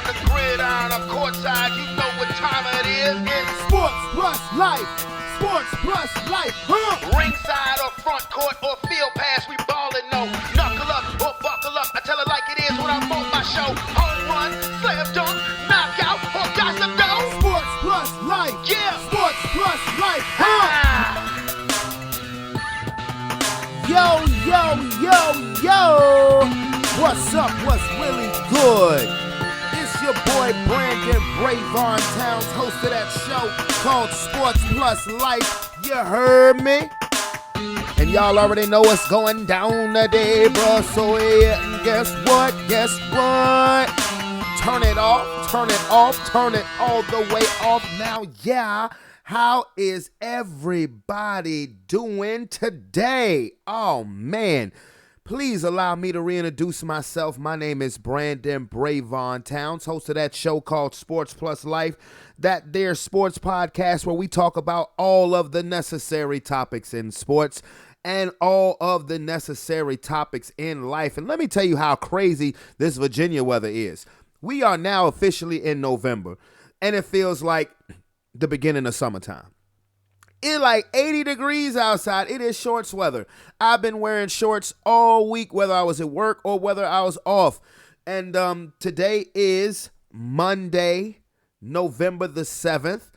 on the gridiron or courtside, you know what time it is. It's Sports plus life. Sports plus life. ringside or front court or field pass, we ballin', no. Knuckle up or buckle up, I tell it like it is when I'm on my show. Home run, slam dunk, knockout, or got some dough. Sports plus life. Yeah. Sports plus life. Ah. Yo, yo, yo, yo. What's up? What's really good? It's your boy Brandon Brevon Towns, host of that show called Sports Plus Life. You heard me? And y'all already know what's going down today, bruh. So yeah, guess what? Guess what? Turn it off, turn it off, turn it all the way off. Now, yeah. How is everybody doing today? Oh, man. Please allow me to reintroduce myself. My name is Brandon Brevon Towns, host of that show called Sports Plus Life, that there sports podcast where we talk about all of the necessary topics in sports and all of the necessary topics in life. And let me tell you how crazy this Virginia weather is. We are now officially in November, and it feels like the beginning of summertime. It's like 80 degrees outside. It is shorts weather. I've been wearing shorts all week, whether I was at work or whether I was off. And today is Monday, November the 7th,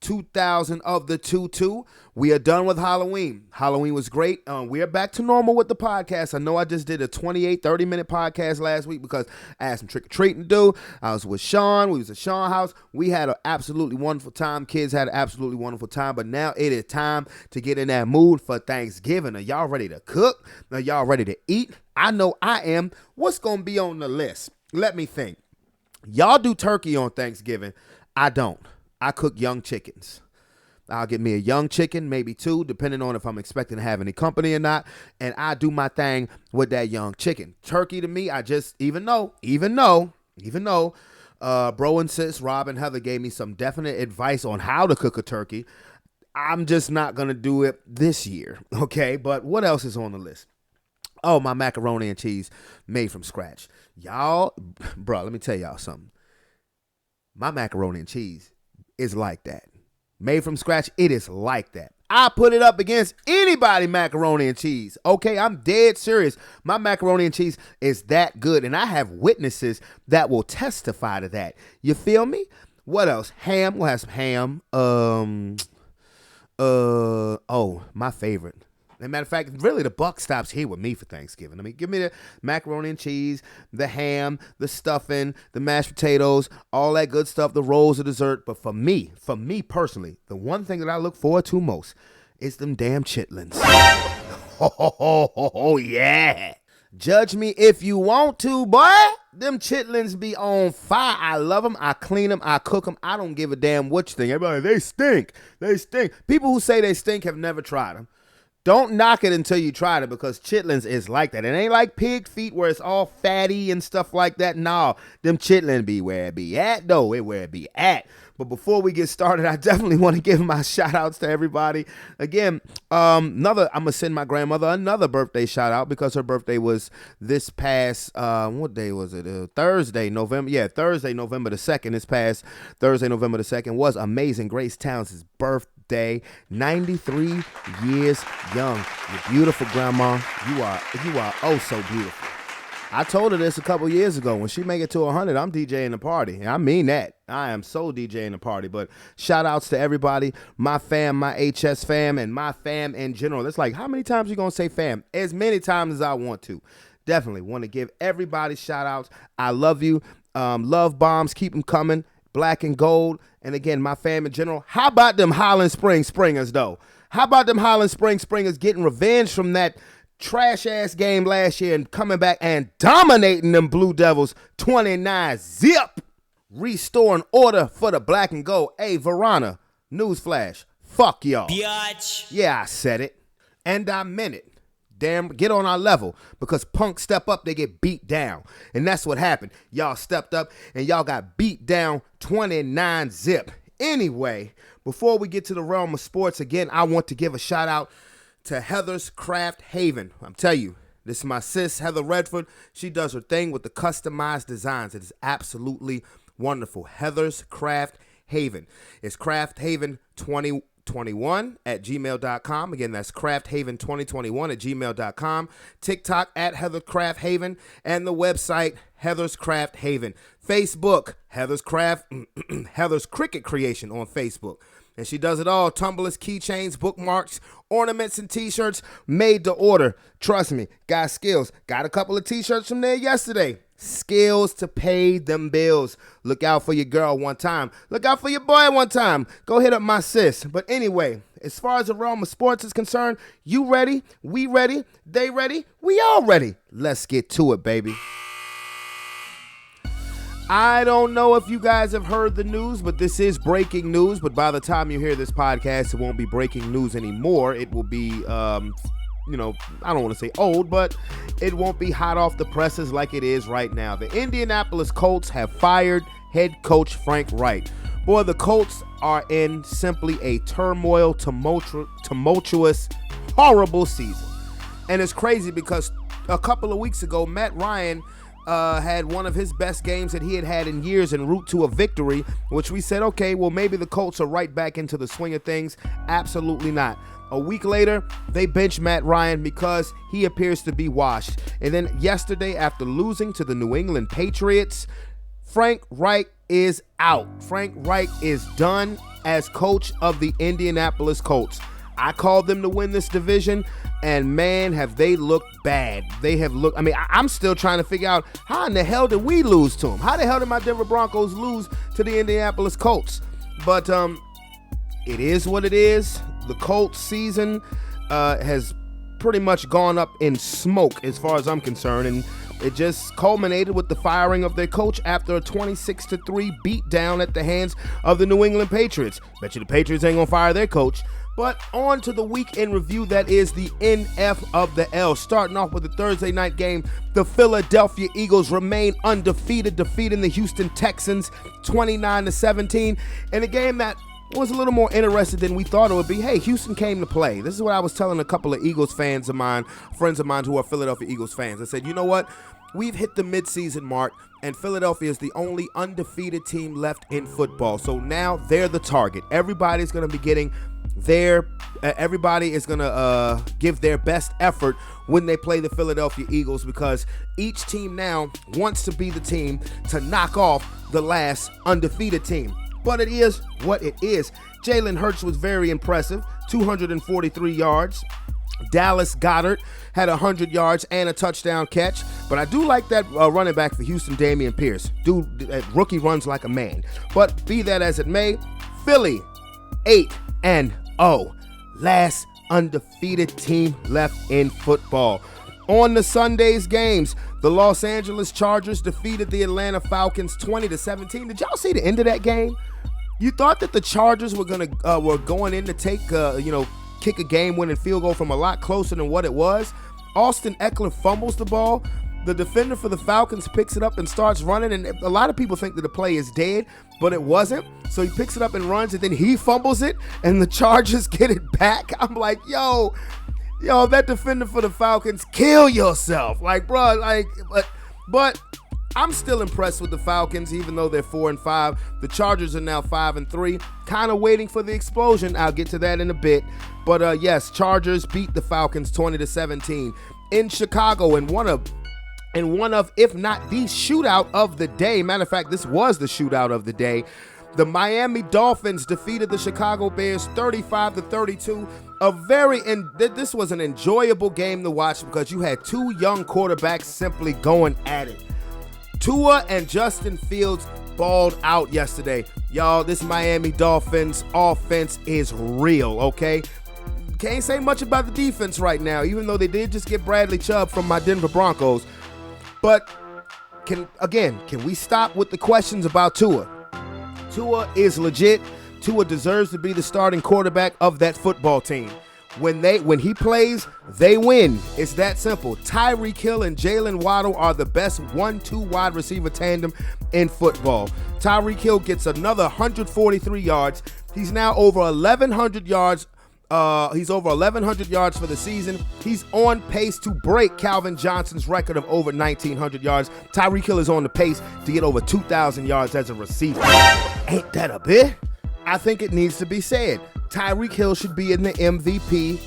2000 of the 22. We are done with Halloween. Halloween was great. We are back to normal with the podcast. I know I just did a 30-minute podcast last week because I had some trick-or-treating to do. I was with Sean. We was at Sean's house. We had an absolutely wonderful time. Kids had an absolutely wonderful time. But now it is time to get in that mood for Thanksgiving. Are y'all ready to cook? Are y'all ready to eat? I know I am. What's going to be on the list? Let me think. Y'all do turkey on Thanksgiving. I don't. I cook young chickens. I'll get me a young chicken, maybe two, depending on if I'm expecting to have any company or not. And I do my thing with that young chicken. Turkey to me, I just, even though, bro and sis, Rob and Heather gave me some definite advice on how to cook a turkey, I'm just not going to do it this year. Okay. But what else is on the list? Oh, my macaroni and cheese made from scratch. Y'all, bro, let me tell y'all something. My macaroni and cheese is like that. Made from scratch, it is like that. I put it up against anybody macaroni and cheese. Okay, I'm dead serious. My macaroni and cheese is that good, and I have witnesses that will testify to that. You feel me? What else? Ham. We'll have some ham. My favorite. As a matter of fact, really the buck stops here with me for Thanksgiving. I mean, give me the macaroni and cheese, the ham, the stuffing, the mashed potatoes, all that good stuff, the rolls of dessert. But for me personally, the one thing that I look forward to most is them damn chitlins. Oh, yeah. Judge me if you want to, boy. Them chitlins be on fire. I love them. I clean them. I cook them. I don't give a damn what you think. Everybody, they stink. They stink. People who say they stink have never tried them. Don't knock it until you try it, because chitlins is like that. It ain't like pig feet where it's all fatty and stuff like that. No, them chitlins be where it be at, though. It where it be at. But before we get started, I definitely want to give my shout outs to everybody. Again, I'm going to send my grandmother another birthday shout out because her birthday was this past, what day was it? Thursday, November. Yeah, Thursday, November the 2nd. This past Thursday, November the 2nd was Amazing Grace Towns' birthday. 93 years young. You're beautiful, Grandma. You are oh so beautiful. I told her this a couple years ago. When she make it to 100, I'm DJing the party. And I mean that. I am so DJing the party. But shout outs to everybody, my fam, my HS fam, and my fam in general. It's like, how many times you going to say fam? As many times as I want to. Definitely want to give everybody shout outs. I love you. Love bombs. Keep them coming. Black and gold. And again, my fam in general. How about them Highland Springers, though? How about them Highland Springers getting revenge from that trash-ass game last year and coming back and dominating them Blue Devils 29-zip? Restoring order for the black and gold. Hey, Verona, newsflash, fuck y'all. Biatch. Yeah, I said it. And I meant it. Damn, get on our level, because punks step up, they get beat down. And that's what happened. Y'all stepped up and y'all got beat down 29-zip. Anyway, before we get to the realm of sports, again, I want to give a shout out to Heather's Craft Haven. I'm telling you, this is my sis, Heather Redford. She does her thing with the customized designs. It is absolutely wonderful. Heather's Craft Haven. It's Craft Haven 2021 at gmail.com. Again, that's crafthaven2021 at gmail.com. TikTok at Heather Craft Haven, and the website Heather's Craft Haven. Facebook, Heather's Cricket Creation on Facebook. And she does it all: tumblers, keychains, bookmarks, ornaments, and t-shirts made to order. Trust me, got skills. Got a couple of t-shirts from there yesterday. Skills to pay them bills. Look out for your girl one time. Look out for your boy one time. Go hit up my sis. But anyway, as far as the realm of sports is concerned, you ready? We ready? They ready? We all ready. Let's get to it, baby. I don't know if you guys have heard the news, but this is breaking news. But by the time you hear this podcast, it won't be breaking news anymore. It will be, I don't want to say old, but it won't be hot off the presses like it is right now. The Indianapolis Colts have fired head coach Frank Reich. Boy, the Colts are in simply a turmoil, tumultuous, horrible season. And it's crazy because a couple of weeks ago, Matt Ryan had one of his best games that he had in years en route to a victory, which we said, okay, well, maybe the Colts are right back into the swing of things. Absolutely not. A week later, they bench Matt Ryan because he appears to be washed. And then yesterday, after losing to the New England Patriots, Frank Reich is out. Frank Reich is done as coach of the Indianapolis Colts. I called them to win this division, and man, have they looked bad. They have looked, I'm still trying to figure out how in the hell did we lose to them? How the hell did my Denver Broncos lose to the Indianapolis Colts? But it is what it is. The Colts season has pretty much gone up in smoke as far as I'm concerned, and it just culminated with the firing of their coach after a 26-3 beatdown at the hands of the New England Patriots. Bet you the Patriots ain't gonna fire their coach. But on to the week in review, that is the NF of the L. Starting off with the Thursday night game, the Philadelphia Eagles remain undefeated, defeating the Houston Texans 29-17 in a game that was a little more interested than we thought it would be. Hey, Houston came to play. This is what I was telling a couple of Eagles fans of mine, friends of mine who are Philadelphia Eagles fans. I said, you know what? We've hit the midseason mark, and Philadelphia is the only undefeated team left in football. So now they're the target. Everybody's going to be getting everybody is going to give their best effort when they play the Philadelphia Eagles, because each team now wants to be the team to knock off the last undefeated team. But it is what it is. Jalen Hurts was very impressive, 243 yards. Dallas Goedert had 100 yards and a touchdown catch. But I do like that running back for Houston, Dameon Pierce. Dude, that rookie runs like a man. But be that as it may, Philly 8-0. Last undefeated team left in football. On the Sunday's games, the Los Angeles Chargers defeated the Atlanta Falcons 20-17. Did y'all see the end of that game? You thought that the Chargers were going in to take kick a game-winning field goal from a lot closer than what it was. Austin Eckler fumbles the ball. The defender for the Falcons picks it up and starts running, and a lot of people think that the play is dead, but it wasn't. So he picks it up and runs, and then he fumbles it, and the Chargers get it back. I'm like, yo, that defender for the Falcons, kill yourself. Like, bro, but I'm still impressed with the Falcons, even though they're 4-5. The Chargers are now 5-3, kind of waiting for the explosion. I'll get to that in a bit. But yes, Chargers beat the Falcons 20-17 in Chicago in one of, if not the shootout of the day. Matter of fact, this was the shootout of the day. The Miami Dolphins defeated the Chicago Bears 35-32. This was an enjoyable game to watch because you had two young quarterbacks simply going at it. Tua and Justin Fields balled out yesterday. Y'all, this Miami Dolphins offense is real, okay? Can't say much about the defense right now, even though they did just get Bradley Chubb from my Denver Broncos. But, can we stop with the questions about Tua? Tua is legit. Tua deserves to be the starting quarterback of that football team. When he plays, they win. It's that simple. Tyreek Hill and Jalen Waddle are the best 1-2 wide receiver tandem in football. Tyreek Hill gets another 143 yards. He's now over 1,100 yards He's over 1,100 yards for the season. He's on pace to break Calvin Johnson's record of over 1,900 yards. Tyreek Hill is on the pace to get over 2,000 yards as a receiver. Ain't that a bit? I think it needs to be said. Tyreek Hill should be in the MVP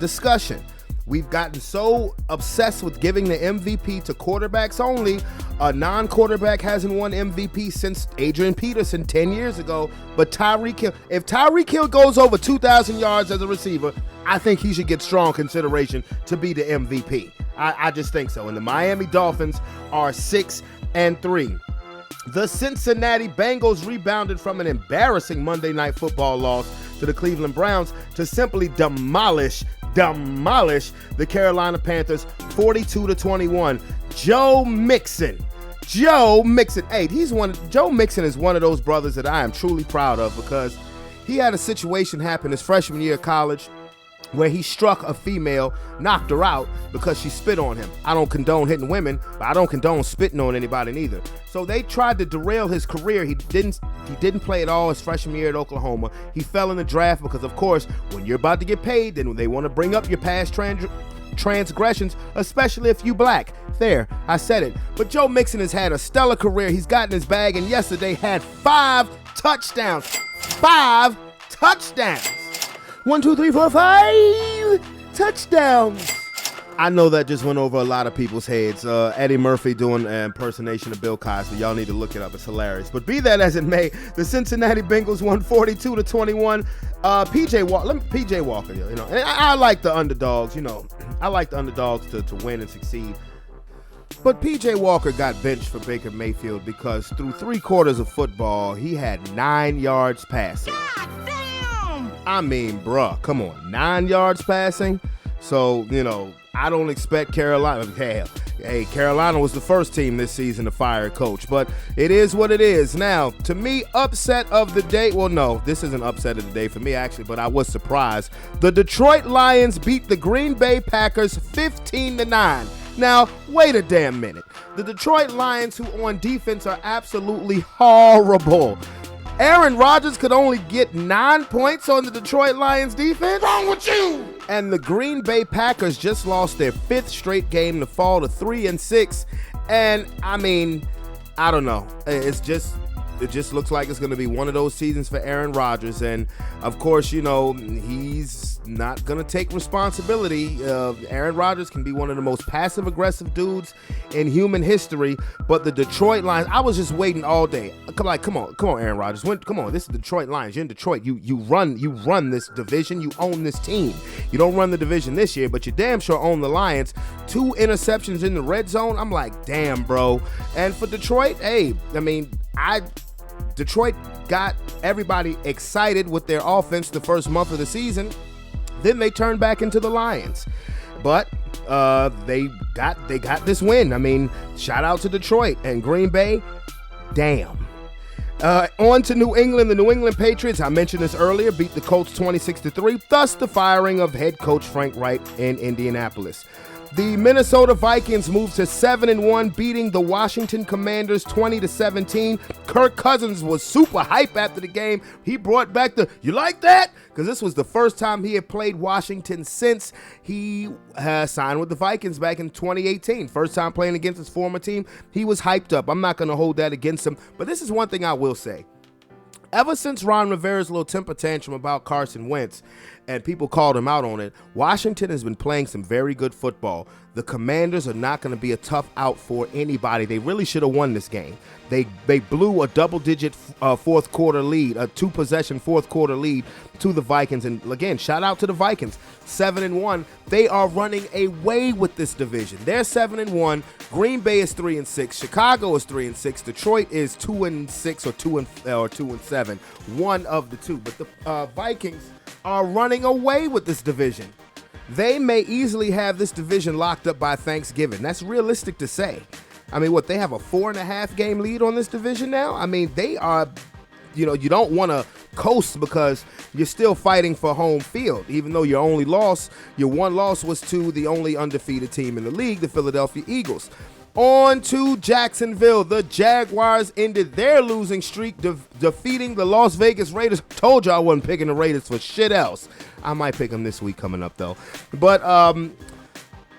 discussion. We've gotten so obsessed with giving the MVP to quarterbacks only. A non-quarterback hasn't won MVP since Adrian Peterson 10 years ago. But Tyreek Hill, if Tyreek Hill goes over 2,000 yards as a receiver, I think he should get strong consideration to be the MVP. I just think so. And the Miami Dolphins are 6-3. The Cincinnati Bengals rebounded from an embarrassing Monday Night Football loss to the Cleveland Browns to simply demolish the Carolina Panthers 42-21. Joe Mixon. Hey, Joe Mixon is one of those brothers that I am truly proud of because he had a situation happen his freshman year of college where he struck a female, knocked her out because she spit on him. I don't condone hitting women, but I don't condone spitting on anybody neither. So they tried to derail his career. He didn't play at all his freshman year at Oklahoma. He fell in the draft because, of course, when you're about to get paid, then they want to bring up your past transgressions, especially if you black. There, I said it. But Joe Mixon has had a stellar career. He's gotten his bag and yesterday had 5 touchdowns. 5 touchdowns. 1, 2, 3, 4, 5 touchdowns. I know that just went over a lot of people's heads. Eddie Murphy doing an impersonation of Bill Cosby. Y'all need to look it up. It's hilarious. But be that as it may, the Cincinnati Bengals won 42-21. PJ Walker, you know, and I like the underdogs. You know, I like the underdogs to win and succeed. But PJ Walker got benched for Baker Mayfield because through 3 quarters of football, he had 9 yards passing. God damn! I mean, bruh, come on, 9 yards passing. So, you know, I don't expect Carolina. Hey, Carolina was the first team this season to fire a coach, but it is what it is. Now, to me, upset of the day. Well, no, this isn't upset of the day for me, actually, but I was surprised. The Detroit Lions beat the Green Bay Packers 15-9. Now, wait a damn minute. The Detroit Lions, who on defense are absolutely horrible. Aaron Rodgers could only get 9 points on the Detroit Lions defense? What's wrong with you? And the Green Bay Packers just lost their 5th straight game to fall to 3-6. And I mean, I don't know. It just looks like it's going to be one of those seasons for Aaron Rodgers. And of course, you know, he's not going to take responsibility. Aaron Rodgers can be one of the most passive-aggressive dudes in human history. But the Detroit Lions, I was just waiting all day. Come on, Aaron Rodgers. Come on, this is the Detroit Lions. You're in Detroit. You run this division. You own this team. You don't run the division this year, but you damn sure own the Lions. 2 interceptions in the red zone. I'm like, damn, bro. And for Detroit, hey, I mean, Detroit got everybody excited with their offense the first month of the season. Then they turned back into the Lions. But they got this win. I mean, shout out to Detroit and Green Bay. Damn. On to New England. The New England Patriots, I mentioned this earlier, beat the Colts 26-3, thus the firing of head coach Frank Reich in Indianapolis. The Minnesota Vikings moved to 7-1, beating the Washington Commanders 20-17. Kirk Cousins was super hype after the game. He brought back you like that? Because this was the first time he had played Washington since he signed with the Vikings back in 2018. First time playing against his former team. He was hyped up. I'm not going to hold that against him. But this is one thing I will say. Ever since Ron Rivera's little temper tantrum about Carson Wentz, and people called him out on it, Washington has been playing some very good football. The Commanders are not going to be a tough out for anybody. They really should have won this game. They blew a double-digit fourth quarter lead, a 2-possession fourth quarter lead to the Vikings. And again, shout out to the Vikings. 7-1. They are running away with this division. They're 7-1. Green Bay is 3-6. Chicago is 3-6. Detroit is 2-6 or 2-7. One of the two. But the Vikings are running away with this division. They may easily have this division locked up by Thanksgiving. That's realistic to say. I mean, they have a 4.5 game lead on this division now? I mean, they are, you don't want to coast because you're still fighting for home field, even though your one loss was to the only undefeated team in the league, the Philadelphia Eagles. On to Jacksonville. The Jaguars ended their losing streak, defeating the Las Vegas Raiders. Told you I wasn't picking the Raiders for shit else. I might pick them this week coming up, though. But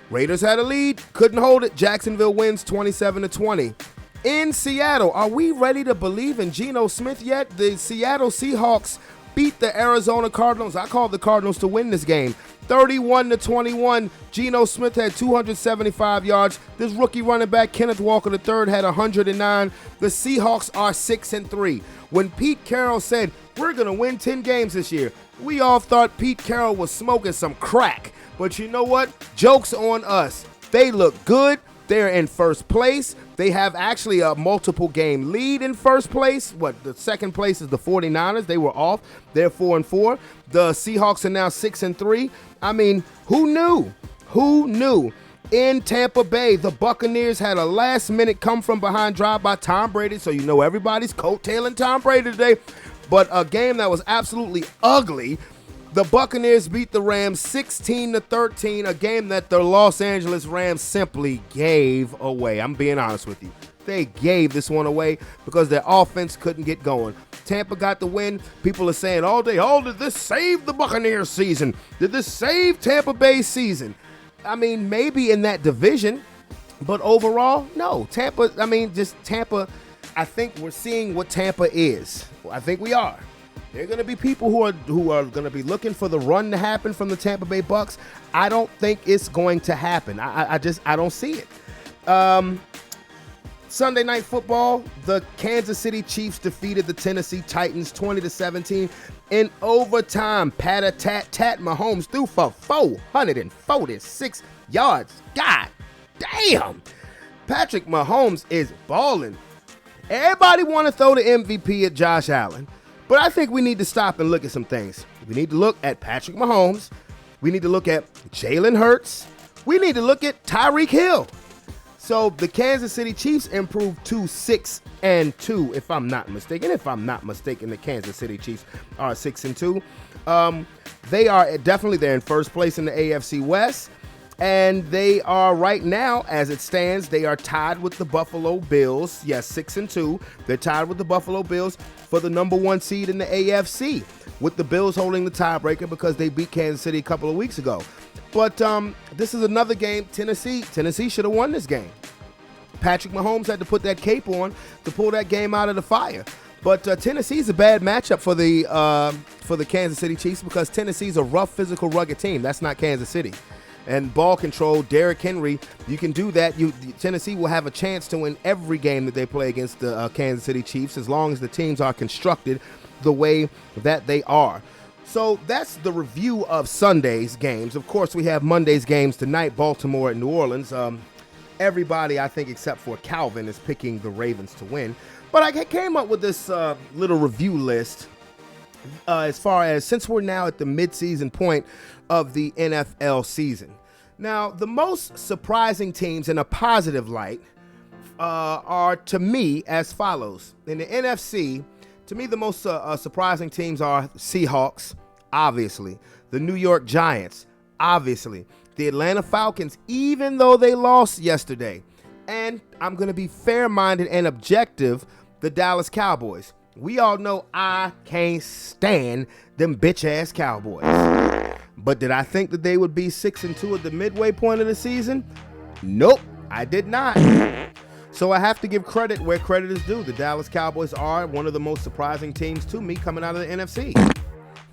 Raiders had a lead, couldn't hold it. Jacksonville wins 27-20. In Seattle, are we ready to believe in Geno Smith yet? The Seattle Seahawks beat the Arizona Cardinals. I called the Cardinals to win this game. 31-21. Geno Smith had 275 yards. This rookie running back, Kenneth Walker III, had 109. The Seahawks are 6-3. When Pete Carroll said, we're going to win 10 games this year, we all thought Pete Carroll was smoking some crack. But you know what? Joke's on us. They look good. They're in first place. They have actually a multiple game lead in first place. The second place is the 49ers. They were off. They're 4-4. The Seahawks are now 6-3. I mean, who knew? Who knew? In Tampa Bay, the Buccaneers had a last-minute come-from-behind drive by Tom Brady, so you know everybody's coattailing Tom Brady today. But a game that was absolutely ugly. The Buccaneers beat the Rams 16-13, a game that the Los Angeles Rams simply gave away. I'm being honest with you. They gave this one away because their offense couldn't get going. Tampa got the win. People are saying all day, did this save the Buccaneers season? Did this save Tampa Bay's season? I mean, maybe in that division, but overall, no. Tampa, I think we're seeing what Tampa is. I think we are. There are going to be people who are going to be looking for the run to happen from the Tampa Bay Bucks. I don't think it's going to happen. I don't see it. Sunday Night Football, the Kansas City Chiefs defeated the Tennessee Titans 20-17 in overtime. Pat-a-tat-tat Mahomes threw for 446 yards. God damn. Patrick Mahomes is balling. Everybody want to throw the MVP at Josh Allen. But I think we need to stop and look at some things. We need to look at Patrick Mahomes. We need to look at Jalen Hurts. We need to look at Tyreek Hill. So the Kansas City Chiefs improved to 6-2, if I'm not mistaken. If I'm not mistaken, the Kansas City Chiefs are 6-2. They are definitely there in first place in the AFC West. And they are right now, as it stands, they are tied with the Buffalo Bills. Yes, 6-2. They're tied with the Buffalo Bills for the number 1 seed in the AFC, with the Bills holding the tiebreaker because they beat Kansas City a couple of weeks ago. But this is another game. Tennessee should have won this game. Patrick Mahomes had to put that cape on to pull that game out of the fire. But Tennessee's a bad matchup for the Kansas City Chiefs because Tennessee's a rough, physical, rugged team. That's not Kansas City. And ball control, Derrick Henry, you can do that. Tennessee will have a chance to win every game that they play against the Kansas City Chiefs as long as the teams are constructed the way that they are. So that's the review of Sunday's games. Of course, we have Monday's games tonight, Baltimore and New Orleans. Everybody, I think, except for Calvin, is picking the Ravens to win. But I came up with this little review list as far as since we're now at the midseason point of the NFL season. Now, the most surprising teams in a positive light are, to me, as follows. In the NFC, to me, the most surprising teams are Seahawks, obviously. The New York Giants, obviously. The Atlanta Falcons, even though they lost yesterday. And I'm going to be fair-minded and objective, the Dallas Cowboys. We all know I can't stand them bitch-ass Cowboys. But did I think that they would be 6-2 at the midway point of the season? Nope, I did not. So I have to give credit where credit is due. The Dallas Cowboys are one of the most surprising teams to me coming out of the NFC.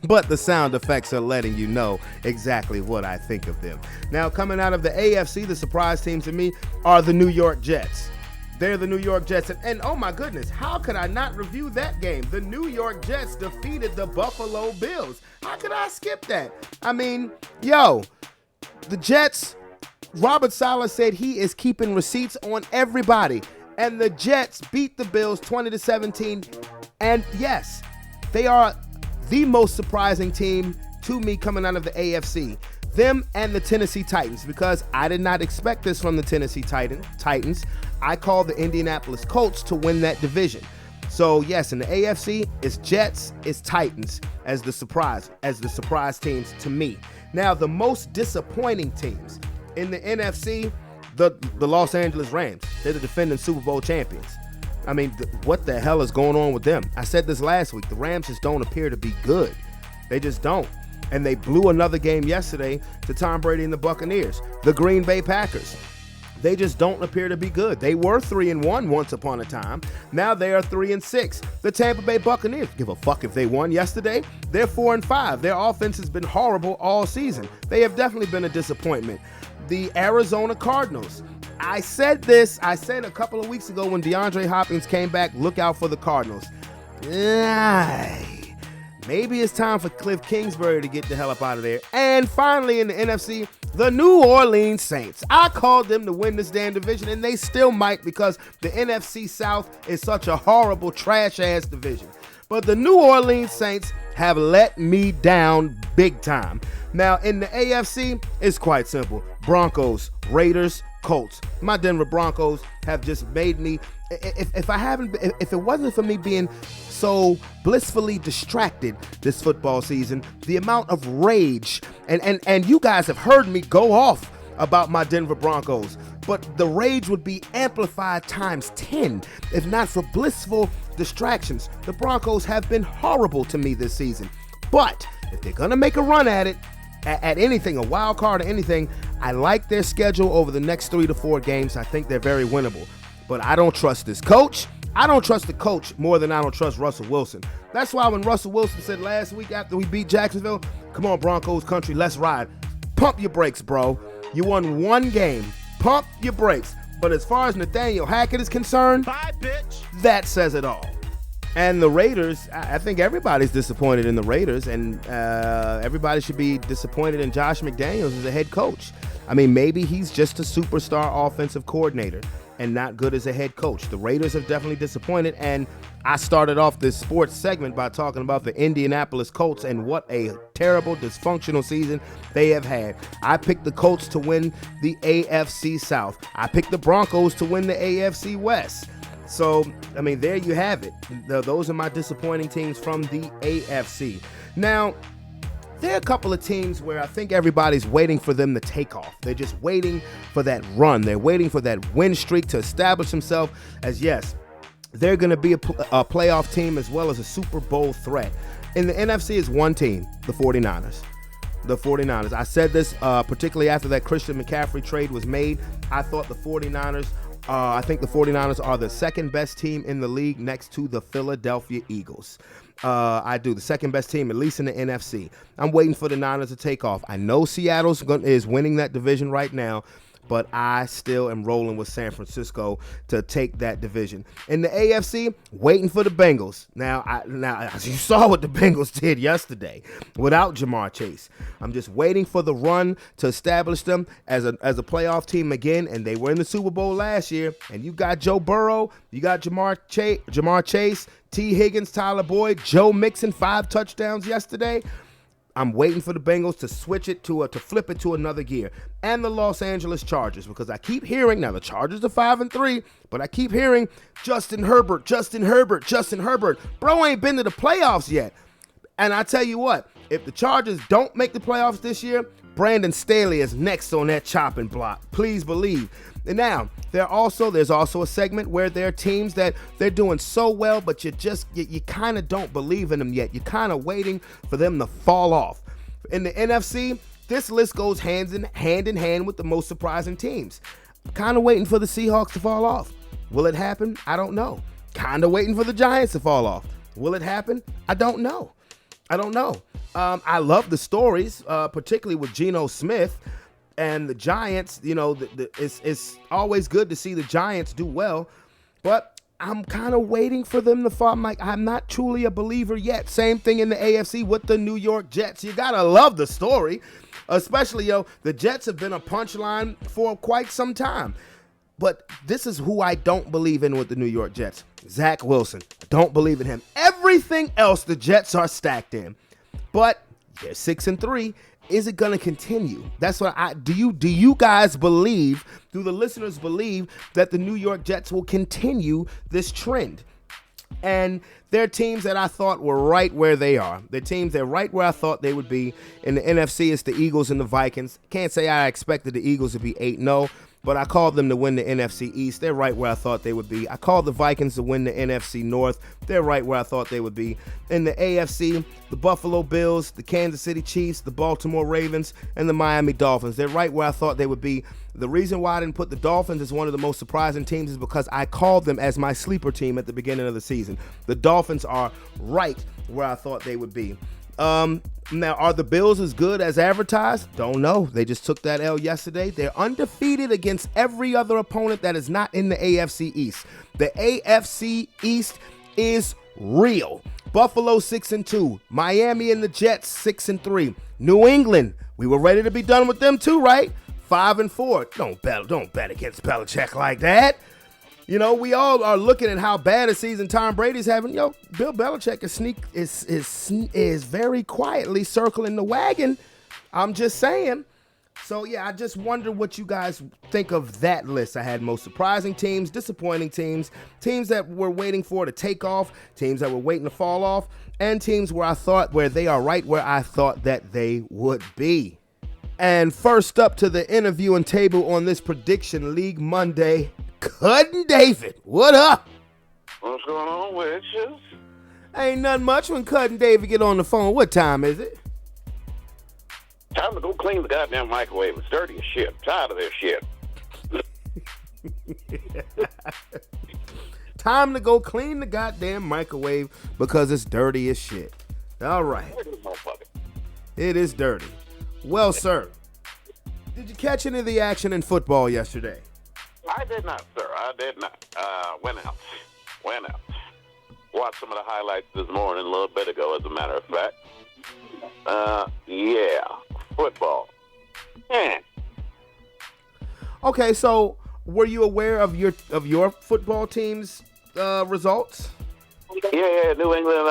But the sound effects are letting you know exactly what I think of them. Now, coming out of the AFC, the surprise teams to me are the New York Jets. They're the New York Jets. And oh my goodness, how could I not review that game? The New York Jets defeated the Buffalo Bills. How could I skip that? I mean, the Jets, Robert Saleh said he is keeping receipts on everybody. And the Jets beat the Bills 20-17. And yes, they are the most surprising team to me coming out of the AFC. Them and the Tennessee Titans, because I did not expect this from the Tennessee Titans. I called the Indianapolis Colts to win that division. So yes, in the AFC, it's Jets, it's Titans as the surprise teams to me. Now, the most disappointing teams in the NFC, the Los Angeles Rams. They're the defending Super Bowl champions. I mean, what the hell is going on with them? I said this last week. The Rams just don't appear to be good. They just don't. And they blew another game yesterday to Tom Brady and the Buccaneers. The Green Bay Packers, they just don't appear to be good. They were 3-1 once upon a time. Now they are 3-6. The Tampa Bay Buccaneers, give a fuck if they won yesterday. They're 4-5. Their offense has been horrible all season. They have definitely been a disappointment. The Arizona Cardinals, I said a couple of weeks ago when DeAndre Hopkins came back, look out for the Cardinals. Maybe it's time for Cliff Kingsbury to get the hell up out of there. And finally in the NFC, the New Orleans Saints. I called them to win this damn division, and they still might because the NFC South is such a horrible, trash-ass division. But the New Orleans Saints have let me down big time. Now, in the AFC, it's quite simple. Broncos, Raiders, Colts. My Denver Broncos have just made me, if it wasn't for me being so blissfully distracted this football season, the amount of rage, and you guys have heard me go off about my Denver Broncos, but the rage would be amplified times 10 if not for blissful distractions. The Broncos have been horrible to me this season, but if they're gonna make a run at it, at anything, a wild card or anything, I like their schedule over the next 3 to 4 games. I think they're very winnable, but I don't trust this coach. I don't trust the coach more than I don't trust Russell Wilson. That's why when Russell Wilson said last week after we beat Jacksonville, come on Broncos country, let's ride. Pump your brakes, bro. You won one game. Pump your brakes. But as far as Nathaniel Hackett is concerned, bye, bitch. That says it all. And the Raiders, I think everybody's disappointed in the Raiders, and everybody should be disappointed in Josh McDaniels as a head coach. I mean, maybe he's just a superstar offensive coordinator and not good as a head coach. The Raiders have definitely disappointed, and I started off this sports segment by talking about the Indianapolis Colts and what a terrible, dysfunctional season they have had. I picked the Colts to win the AFC South. I picked the Broncos to win the AFC West. So, I mean, there you have it. Those are my disappointing teams from the AFC. Now, there are a couple of teams where I think everybody's waiting for them to take off. They're just waiting for that run. They're waiting for that win streak to establish themselves as, yes, they're going to be a playoff team as well as a Super Bowl threat. In the NFC is one team, the 49ers. The 49ers. I said this particularly after that Christian McCaffrey trade was made. I thought the 49ers I think the 49ers are the second best team in the league next to the Philadelphia Eagles. I do. The second best team, at least in the NFC. I'm waiting for the Niners to take off. I know Seattle is winning that division right now, but I still am rolling with San Francisco to take that division. In the AFC, waiting for the Bengals. Now, you saw what the Bengals did yesterday without Jamar Chase. I'm just waiting for the run to establish them as a playoff team again, and they were in the Super Bowl last year. And you got Joe Burrow, you got Jamar Chase, T. Higgins, Tyler Boyd, Joe Mixon, 5 touchdowns yesterday. I'm waiting for the Bengals to switch it to flip it to another gear. And the Los Angeles Chargers, because I keep hearing, now the Chargers are 5-3, but I keep hearing Justin Herbert. Bro ain't been to the playoffs yet. And I tell you what, if the Chargers don't make the playoffs this year, Brandon Staley is next on that chopping block. Please believe. And now, there's also a segment where there are teams that they're doing so well, but you kind of don't believe in them yet. You're kind of waiting for them to fall off. In the NFC, this list goes hand in hand with the most surprising teams. Kind of waiting for the Seahawks to fall off. Will it happen? I don't know. Kind of waiting for the Giants to fall off. Will it happen? I don't know. I love the stories, particularly with Geno Smith. And the Giants, it's always good to see the Giants do well, but I'm kind of waiting for them to fall. I'm not truly a believer yet. Same thing in the AFC with the New York Jets. You gotta love the story, especially the Jets have been a punchline for quite some time. But this is who I don't believe in with the New York Jets. Zach Wilson. Don't believe in him. Everything else the Jets are stacked in, but they're 6-3. Is it going to continue? That's what do you guys believe, do the listeners believe that the New York Jets will continue this trend? And they're teams that I thought were right where they are. They're right where I thought they would be. In the NFC, it's the Eagles and the Vikings. Can't say I expected the Eagles to be 8-0. but I called them to win the NFC East. They're right where I thought they would be. I called the Vikings to win the NFC North. They're right where I thought they would be. In the AFC, the Buffalo Bills, the Kansas City Chiefs, the Baltimore Ravens, and the Miami Dolphins. They're right where I thought they would be. The reason why I didn't put the Dolphins as one of the most surprising teams is because I called them as my sleeper team at the beginning of the season. The Dolphins are right where I thought they would be. Now, are the Bills as good as advertised? Don't know. They just took that L yesterday. They're undefeated against every other opponent that is not in the AFC East. The AFC East is real. Buffalo 6-2. Miami and the Jets 6-3. New England, we were ready to be done with them too, right? 5-4. Don't bet against Belichick like that. You know, we all are looking at how bad a season Tom Brady's having. Yo, Bill Belichick is very quietly circling the wagon. I'm just saying. So, yeah, I just wonder what you guys think of that list. I had most surprising teams, disappointing teams, teams that were waiting for to take off, teams that were waiting to fall off, and teams where they are right where I thought that they would be. And first up to the interviewing table on this Prediction League Monday, Cutting David. What up? What's going on with you? Ain't nothing much when Cutting David get on the phone. What time is it? Time to go clean the goddamn microwave. It's dirty as shit. Tired of this shit. Time to go clean the goddamn microwave because it's dirty as shit. All right. It is dirty. Well, sir, did you catch any of the action in football yesterday? I did not, sir. I did not. Went out. Watched some of the highlights this morning, a little bit ago, as a matter of fact. Yeah, football. Okay, so were you aware of your football team's results? Yeah, New England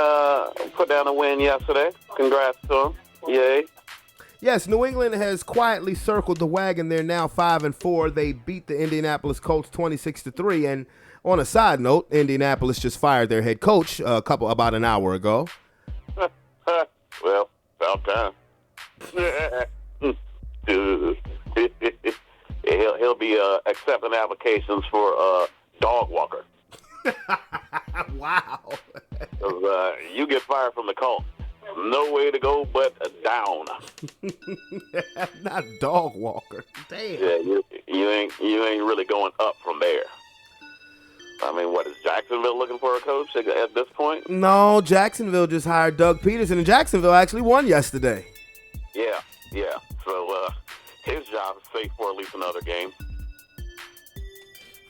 put down a win yesterday. Congrats to them. Yay. Yes, New England has quietly circled the wagon. They're now 5-4. They beat the Indianapolis Colts 26-3. And on a side note, Indianapolis just fired their head coach about an hour ago. Well, about time. He'll be accepting applications for dog walker. Wow. You get fired from the Colts. No way to go but down. Not dog walker. Damn. Yeah, you ain't really going up from there. I mean, what is Jacksonville looking for a coach at this point? No, Jacksonville just hired Doug Peterson, and Jacksonville actually won yesterday. Yeah. So his job is safe for at least another game.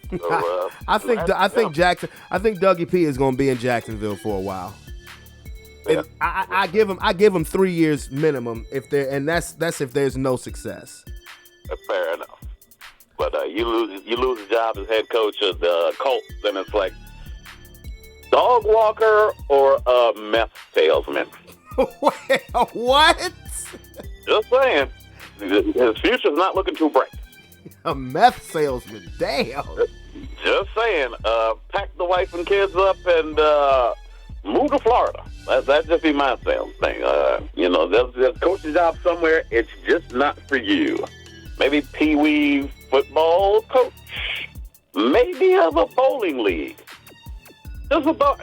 So, I think Dougie P is going to be in Jacksonville for a while. Yeah. I give him 3 years minimum that's if there's no success. Fair enough. But you lose a job as head coach of the Colts, then it's like dog walker or a meth salesman. What? Just saying, his future's not looking too bright. A meth salesman, damn. Just saying, pack the wife and kids up and move to Florida. That'd just be my sales thing. There's a coaching job somewhere. It's just not for you. Maybe Pee-wee football coach. Maybe of a bowling league. Just a thought.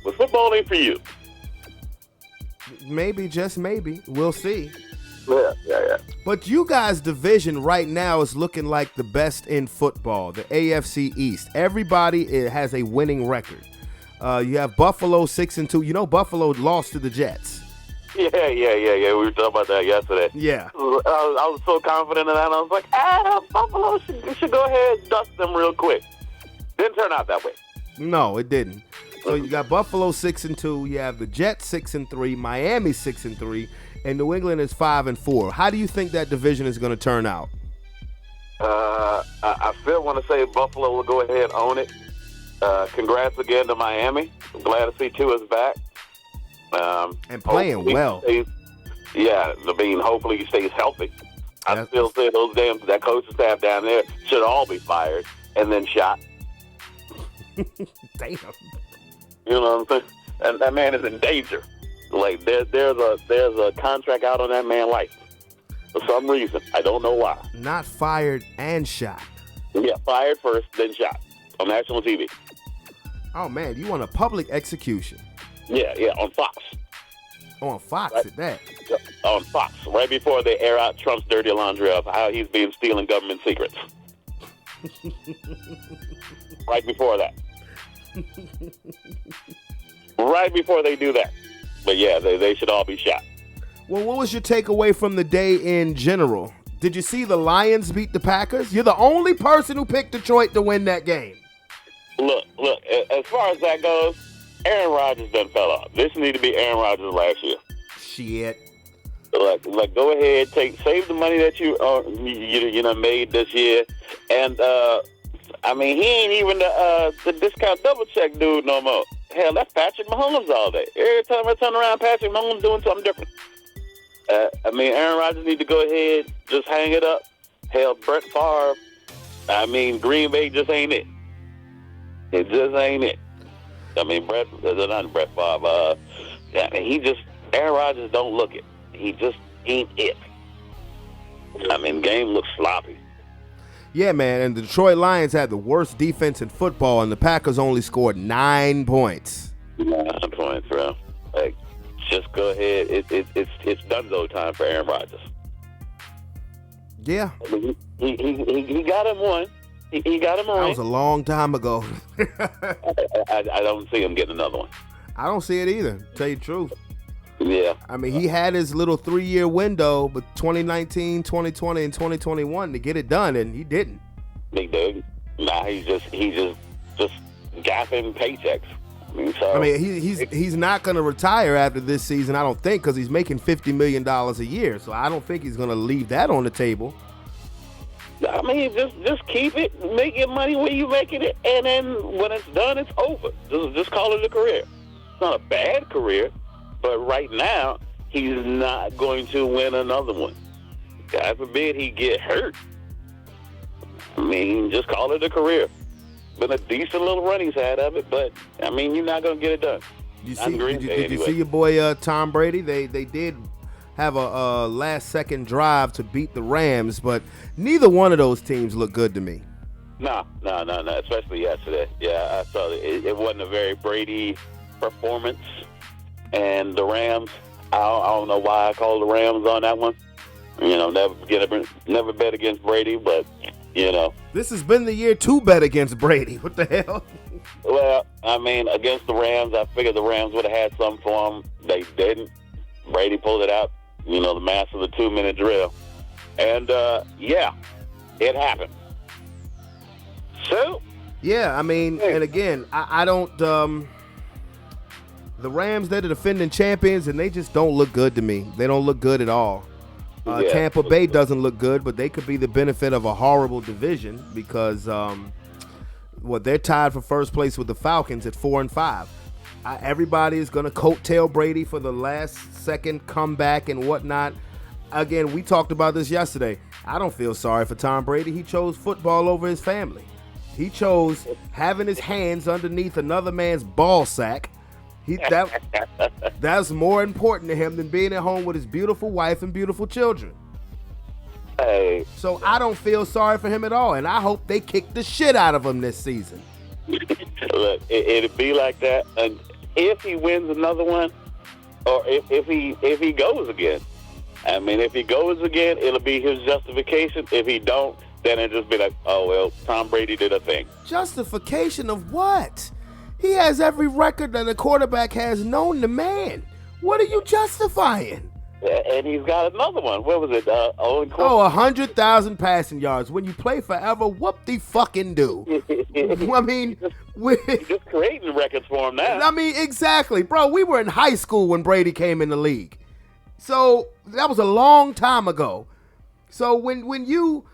But football ain't for you. Maybe, just maybe. We'll see. Yeah. But you guys' division right now is looking like the best in football, the AFC East. Everybody has a winning record. You have Buffalo 6-2. You know Buffalo lost to the Jets. Yeah. We were talking about that yesterday. Yeah. I was so confident in that. I was like, Buffalo should go ahead and dust them real quick. Didn't turn out that way. No, it didn't. So you got Buffalo 6-2. You have the Jets 6-3, Miami 6-3, and New England is 5-4. How do you think that division is going to turn out? I still want to say Buffalo will go ahead and own it. Congrats again to Miami. I'm glad to see Tua's back. And playing well. Hopefully he stays healthy. I still say that coaching staff down there should all be fired and then shot. Damn. You know what I'm saying? And that man is in danger. Like there's a contract out on that man's life for some reason. I don't know why. Not fired and shot. Yeah, fired first, then shot on national TV. Oh man, you want a public execution? Yeah, on Fox. On Fox Right. at that. On Fox, right before they air out Trump's dirty laundry of how he's been stealing government secrets. Right before that. Right before they do that. But yeah, they should all be shot. Well, what was your takeaway from the day in general? Did you see the Lions beat the Packers? You're the only person who picked Detroit to win that game. Look, as far as that goes, Aaron Rodgers done fell off. This need to be Aaron Rodgers last year. Shit. Like go ahead, save the money that you made this year, and I mean he ain't even the discount double check dude no more. Hell, that's Patrick Mahomes all day. Every time I turn around, Patrick Mahomes doing something different. I mean, Aaron Rodgers need to go ahead, just hang it up. Hell, Brett Favre. I mean, Green Bay just ain't it. It just ain't it. I mean, not Brett Favre. Aaron Rodgers don't look it. He just ain't it. I mean, game looks sloppy. Yeah, man, and the Detroit Lions had the worst defense in football, and the Packers only scored 9 points. 9 points, bro. Like, just go ahead. It's done time for Aaron Rodgers. Yeah. I mean, he got him one. He got him one. That was a long time ago. I don't see him getting another one. I don't see it either, to tell you the truth. Yeah. I mean, he had his little 3-year window, but 2019, 2020, and 2021 to get it done, and he didn't. Big dude. Nah, he's just gapping paychecks. I mean, he's not going to retire after this season, I don't think, because he's making $50 million a year. So I don't think he's going to leave that on the table. I mean, just keep it, make your money where you making it, and then when it's done, it's over. Just call it a career. It's not a bad career, but right now he's not going to win another one. God forbid he get hurt. I mean, just call it a career. Been a decent little run he's had of it, but I mean, you're not going to get it done. Did you see your boy Tom Brady? They did have a last-second drive to beat the Rams, but neither one of those teams look good to me. No, especially yesterday. Yeah, I saw it wasn't a very Brady performance, and the Rams, I don't know why I called the Rams on that one. You know, never bet against Brady, but, you know. This has been the year to bet against Brady. What the hell? Well, I mean, against the Rams, I figured the Rams would have had something for them. They didn't. Brady pulled it out, you know, the master of the 2-minute drill. And, yeah, it happened. So? Yeah, I mean, and again, I don't, the Rams, they're the defending champions, and they just don't look good to me. They don't look good at all. Tampa Bay doesn't look good, but they could be the benefit of a horrible division because, they're tied for first place with the Falcons at 4-5. Everybody is going to coattail Brady for the last-second comeback and whatnot. Again, we talked about this yesterday. I don't feel sorry for Tom Brady. He chose football over his family. He chose having his hands underneath another man's ball sack. That's more important to him than being at home with his beautiful wife and beautiful children. Hey. So I don't feel sorry for him at all, and I hope they kick the shit out of him this season. Look, it'd be like that, and if he wins another one, or if he goes again. I mean, if he goes again, it'll be his justification. If he don't, then it'll just be like, oh well, Tom Brady did a thing. Justification of what? He has every record that a quarterback has known to man. What are you justifying? And he's got another one. What was it? 100,000 passing yards. When you play forever, whoop-de-fucking-do. I mean, he's just creating records for him now. I mean, exactly. Bro, we were in high school when Brady came in the league. So that was a long time ago. So when you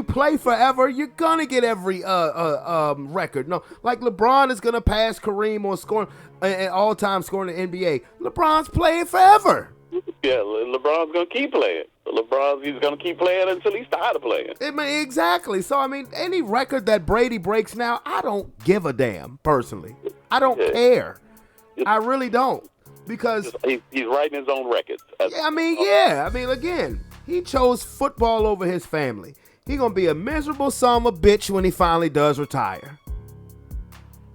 play forever, you're gonna get every record. No, like LeBron is gonna pass Kareem on scoring all-time scoring in the NBA. LeBron's playing forever. Yeah, LeBron's gonna keep playing. He's gonna keep playing until he's tired of playing. I mean, exactly. So I mean, any record that Brady breaks now, I don't give a damn. Personally, I don't care. I really don't, because he's writing his own records. I mean, again, he chose football over his family. He gonna be a miserable son of a bitch when he finally does retire.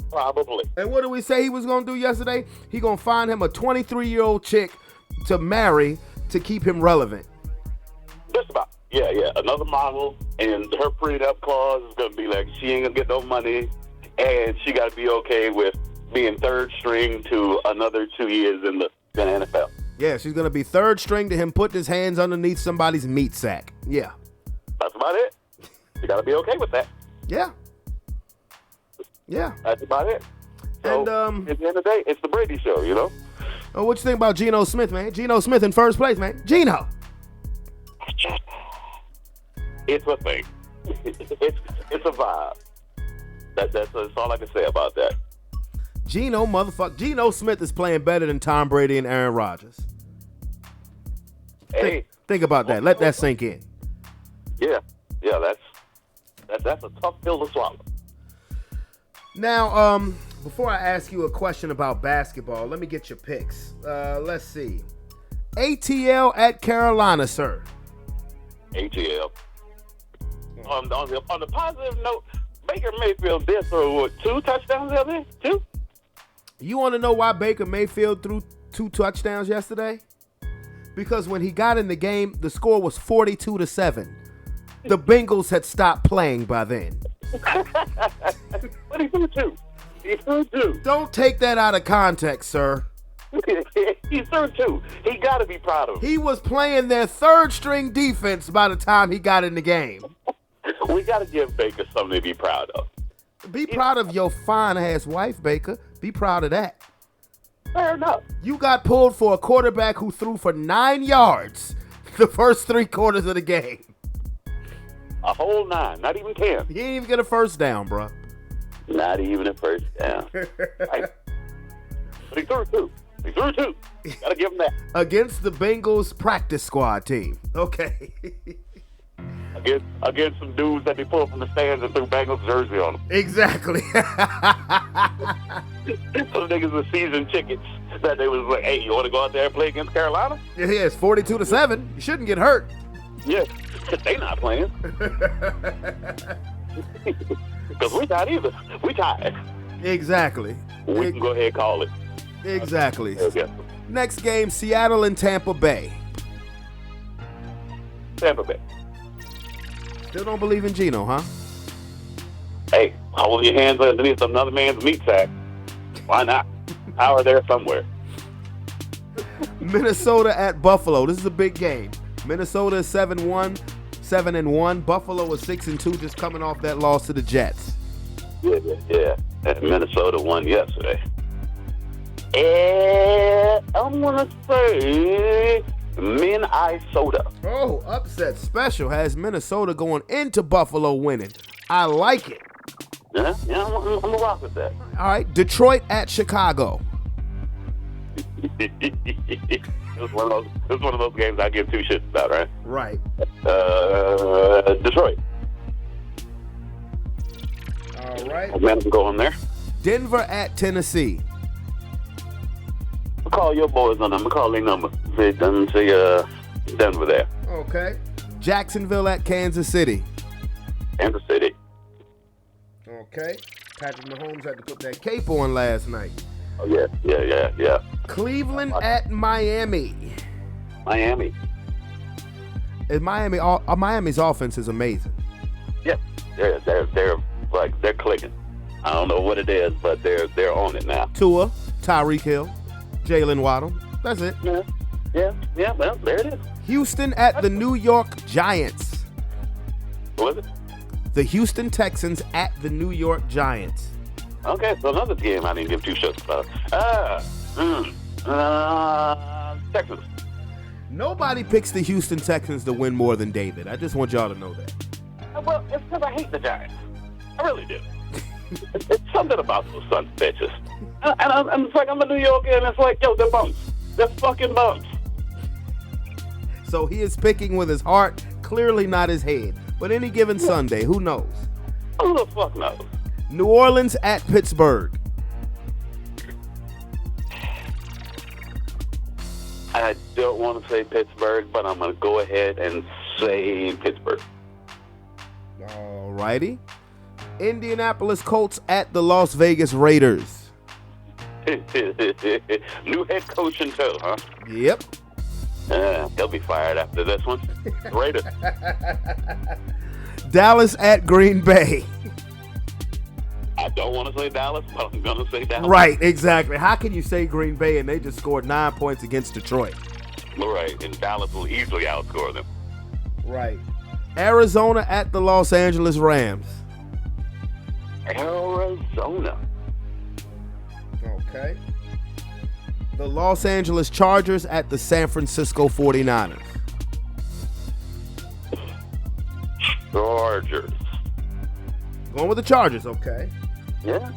Probably. And what did we say he was gonna do yesterday? He gonna find him a 23-year-old chick to marry to keep him relevant. Just about. Yeah. Another model, and her prenup clause is gonna be like she ain't gonna get no money, and she got to be okay with being third string to another 2 years in the NFL. Yeah, she's gonna be third string to him putting his hands underneath somebody's meat sack. Yeah. That's about it. You got to be okay with that. Yeah. That's about it. So, And at the end of the day, it's the Brady show, you know? oh, what you think about Geno Smith, man? Geno Smith in first place, man. Geno. It's a thing. It's a vibe. That's all I can say about that. Geno Smith is playing better than Tom Brady and Aaron Rodgers. Hey. Think about that. Let that sink in. Yeah, that's a tough pill to swallow. Now, before I ask you a question about basketball, let me get your picks. Let's see. ATL at Carolina, sir. ATL. On the positive note, Baker Mayfield did throw 2 touchdowns the other day? 2? You want to know why Baker Mayfield threw 2 touchdowns yesterday? Because when he got in the game, the score was 42-7. The Bengals had stopped playing by then. But he threw 2. He threw 2. Don't take that out of context, sir. He threw 2. He got to be proud of him. He was playing their third string defense by the time he got in the game. We got to give Baker something to be proud of. Be proud of your fine-ass wife, Baker. Be proud of that. Fair enough. You got pulled for a quarterback who threw for 9 yards the first 3 quarters of the game. A whole 9, not even 10. He didn't even get a first down, bro. Not even a first down. Right. But he threw 2. Gotta give him that. Against the Bengals practice squad team. Okay. Against some dudes that they pulled from the stands and threw Bengals jersey on them. Exactly. Those niggas with season tickets that they was like, hey, you want to go out there and play against Carolina? Yeah, it's 42-7. You shouldn't get hurt. Yeah, they not playing. Because we not either. We tied. Exactly. We can go ahead and call it. Exactly. Okay. Next game, Seattle and Tampa Bay. Tampa Bay. Still don't believe in Geno, huh? Hey, hold your hands underneath another man's meat sack. Why not? Power there somewhere. Minnesota at Buffalo. This is a big game. Minnesota is 7-1. Buffalo is 6-2, just coming off that loss to the Jets. Yeah. And Minnesota won yesterday. And I'm gonna say Minnesota. Oh, upset special has Minnesota going into Buffalo winning. I like it. Yeah, I'm gonna rock with that. All right, Detroit at Chicago. It's one of those games I give 2 shits about, right? Right. Detroit. All right. Man, I'm going there. Denver at Tennessee. I'll call your boys on them. I'm gonna call their number. See Denver there. Okay. Jacksonville at Kansas City. Kansas City. Okay. Patrick Mahomes had to put that cape on last night. Oh yeah. Cleveland at Miami. Miami. And Miami's offense is amazing. Yeah, they're clicking. I don't know what it is, but they're on it now. Tua, Tyreek Hill, Jalen Waddle. That's it. Yeah. Well, there it is. Houston at the New York Giants. What was it? The Houston Texans at the New York Giants. Okay, so another game I didn't give 2 shits about. Texans. Nobody picks the Houston Texans to win more than David. I just want y'all to know that. Well, it's because I hate the Giants. I really do. It's something about those sons of bitches. And it's like, I'm a New Yorker, and it's like, yo, they're bums. They're fucking bums. So he is picking with his heart, clearly not his head. But any given Sunday, who knows? Who the fuck knows? New Orleans at Pittsburgh. I don't want to say Pittsburgh, but I'm going to go ahead and say Pittsburgh. All righty. Indianapolis Colts at the Las Vegas Raiders. New head coach in tow, huh? Yep. They'll be fired after this one. Raiders. Dallas at Green Bay. I don't want to say Dallas, but I'm going to say Dallas. Right, exactly. How can you say Green Bay and they just scored 9 points against Detroit? Right, and Dallas will easily outscore them. Right. Arizona at the Los Angeles Rams. Arizona. Okay. The Los Angeles Chargers at the San Francisco 49ers. Chargers. Going with the Chargers, okay. Yeah.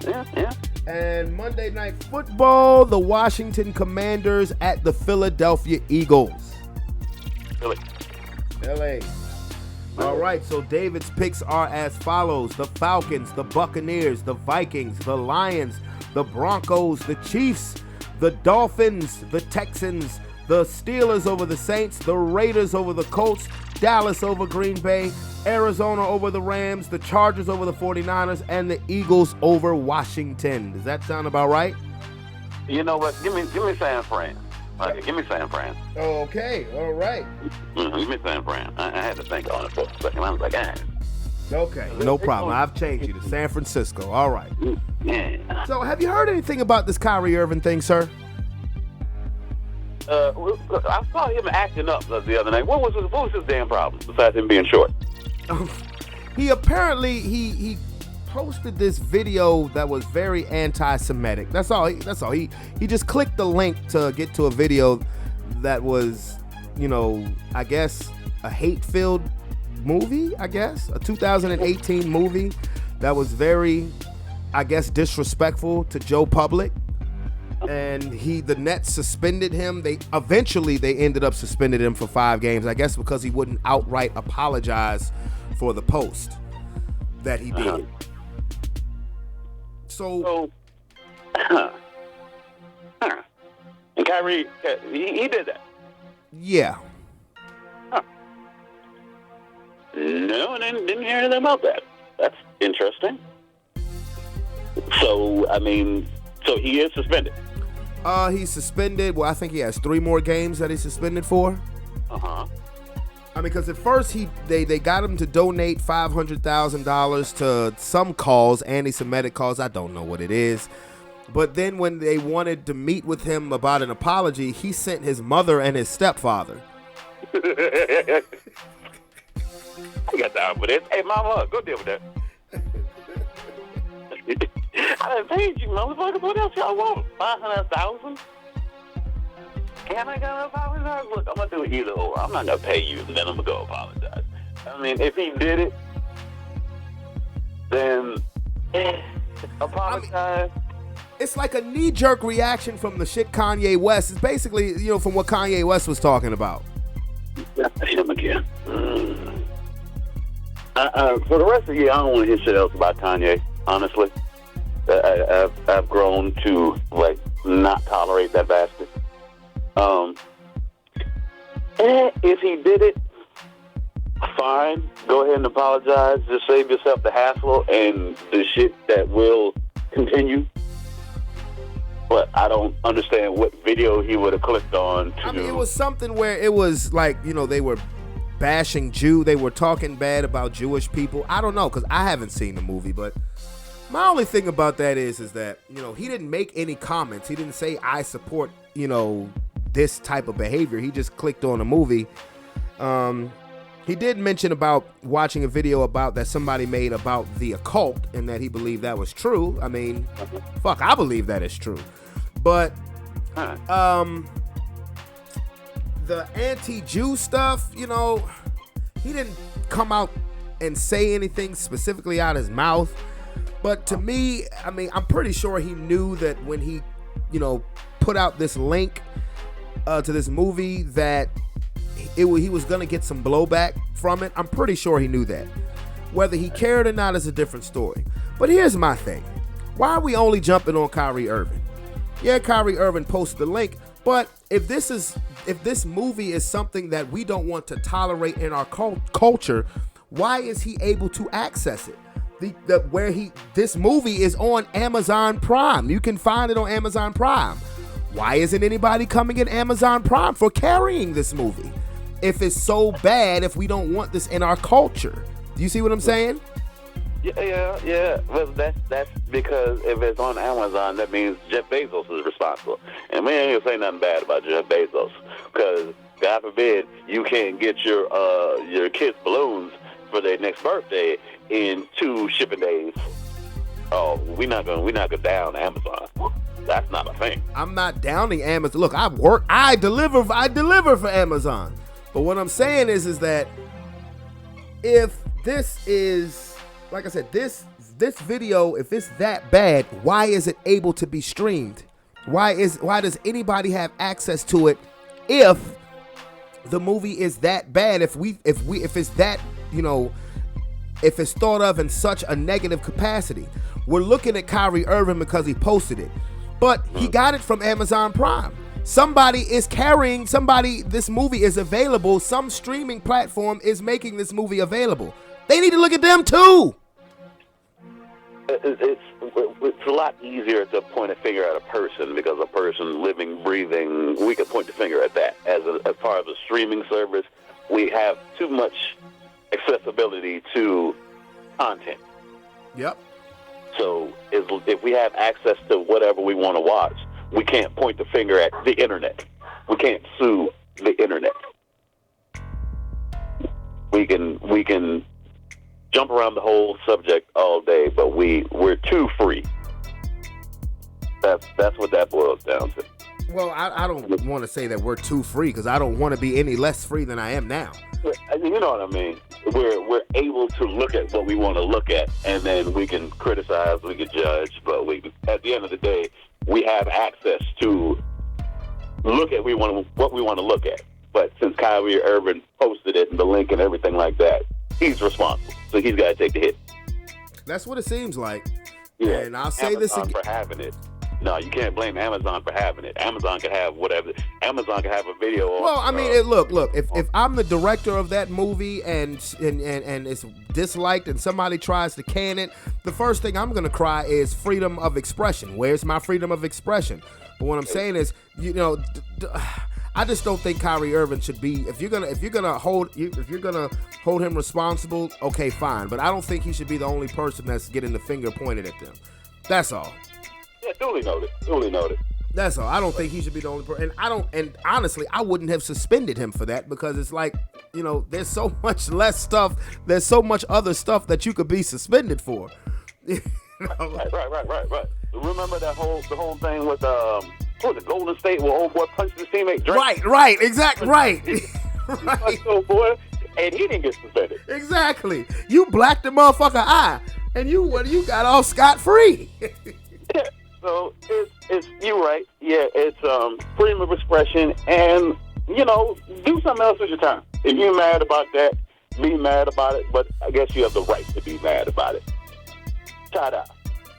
And Monday Night Football, the Washington Commanders at the Philadelphia Eagles. Philly. LA. All right, so David's picks are as follows. The Falcons, the Buccaneers, the Vikings, the Lions, the Broncos, the Chiefs, the Dolphins, the Texans, the Steelers over the Saints, the Raiders over the Colts, Dallas over Green Bay, Arizona over the Rams, the Chargers over the 49ers, and the Eagles over Washington. Does that sound about right? You know what? Give me San Fran. Give me San Fran. Okay, all right. Give me San Fran. I had to think on it for a second. I was like, Okay, no problem. I've changed you to San Francisco. All right. Yeah. So have you heard anything about this Kyrie Irving thing, sir? I saw him acting up the other night. What was his damn problem besides him being short? He apparently he posted this video that was very anti-Semitic. That's all. He just clicked the link to get to a video that was, I guess a hate-filled movie. I guess a 2018 movie that was very, I guess, disrespectful to Joe Public. And the Nets suspended him. They ended up suspending him for 5 games. I guess because he wouldn't outright apologize for the post that he did. So and Kyrie, he did that. Yeah. No, I didn't hear anything about that. That's interesting. So he is suspended. He's suspended. Well, I think he has 3 more games that he's suspended for. Because at first they got him to donate $500,000 to some cause, anti-Semitic cause. I don't know what it is. But then when they wanted to meet with him about an apology, he sent his mother and his stepfather. I got time for this. Hey, mama, go deal with that. I done paid you, motherfucker. What else y'all want? $500,000? Can I go apologize? Look, I'm gonna do either or. I'm not gonna pay you, and then I'm gonna go apologize. If he did it, then apologize. It's like a knee-jerk reaction from the shit Kanye West. It's basically, from what Kanye West was talking about. Him again. For the rest of the year, I don't want to hear shit else about Kanye, honestly. I've grown to, not tolerate that bastard. If he did it, fine. Go ahead and apologize. Just save yourself the hassle and the shit that will continue. But I don't understand what video he would have clicked on to... it was something where it was like, they were bashing they were talking bad about Jewish people. I don't know, because I haven't seen the movie, but my only thing about that is that, he didn't make any comments. He didn't say, I support, this type of behavior. He just clicked on a movie. He did mention about watching a video that somebody made about the occult and that he believed that was true. I believe that is true. But the anti-Jew stuff, he didn't come out and say anything specifically out of his mouth. But to me, I'm pretty sure he knew that when he, put out this link to this movie that he was going to get some blowback from it. I'm pretty sure he knew that. Whether he cared or not is a different story. But here's my thing. Why are we only jumping on Kyrie Irving? Yeah, Kyrie Irving posted the link, but if this movie is something that we don't want to tolerate in our culture, why is he able to access it? This movie is on Amazon Prime. You can find it on Amazon Prime. Why isn't anybody coming in Amazon Prime for carrying this movie? If it's so bad, if we don't want this in our culture. Do you see what I'm saying? Yeah. Well, that's because if it's on Amazon, that means Jeff Bezos is responsible. And we ain't gonna say nothing bad about Jeff Bezos, because God forbid you can't get your kids balloons for their next birthday in 2 shipping days. Oh, we're not gonna down Amazon. That's not a thing. I'm not downing Amazon. Look, I deliver for Amazon. But what I'm saying is that if this is, like I said, this video, if it's that bad, why is it able to be streamed? Why does anybody have access to it if the movie is that bad? If it's that, if it's thought of in such a negative capacity. We're looking at Kyrie Irving because he posted it, but he got it from Amazon Prime. Somebody is carrying, this movie is available. Some streaming platform is making this movie available. They need to look at them too. It's a lot easier to point a finger at a person, because a person living, breathing, we can point the finger at that. As far as a streaming service, we have too much accessibility to content. Yep. So if we have access to whatever we want to watch, we can't point the finger at the internet. We can't sue the internet. We can jump around the whole subject all day, but we're too free. That's what that boils down to. Well, I don't want to say that we're too free, because I don't want to be any less free than I am now. You know what I mean? We're able to look at what we want to look at, and then we can criticize, we can judge, but at the end of the day, we have access to look at what we want to look at. But since Kyrie Irving posted it and the link and everything like that, he's responsible, so he's got to take the hit. That's what it seems like. Yeah, and I'll say Amazon this again. for having it. No, you can't blame Amazon for having it. Amazon can have whatever. Amazon can have a video. Well, I mean, look. If I'm the director of that movie and it's disliked and somebody tries to can it, the first thing I'm gonna cry is freedom of expression. Where's my freedom of expression? But what I'm saying is, I just don't think Kyrie Irving should be. If you're gonna hold him responsible, okay, fine. But I don't think he should be the only person that's getting the finger pointed at them. That's all. Yeah, duly noted. That's all. I don't think he should be the only person. And honestly, I wouldn't have suspended him for that, because it's like, there's so much less stuff. There's so much other stuff that you could be suspended for. Right. Remember the whole thing with the Golden State where old boy punched his teammate? Right. Exactly. Right. Right. Old boy, and he didn't get suspended. Exactly. You blacked the motherfucker eye, and you got all scot-free. Yeah. So it's you're right. Yeah, it's freedom of expression, and do something else with your time. If you're mad about that, be mad about it. But I guess you have the right to be mad about it. Ta-da.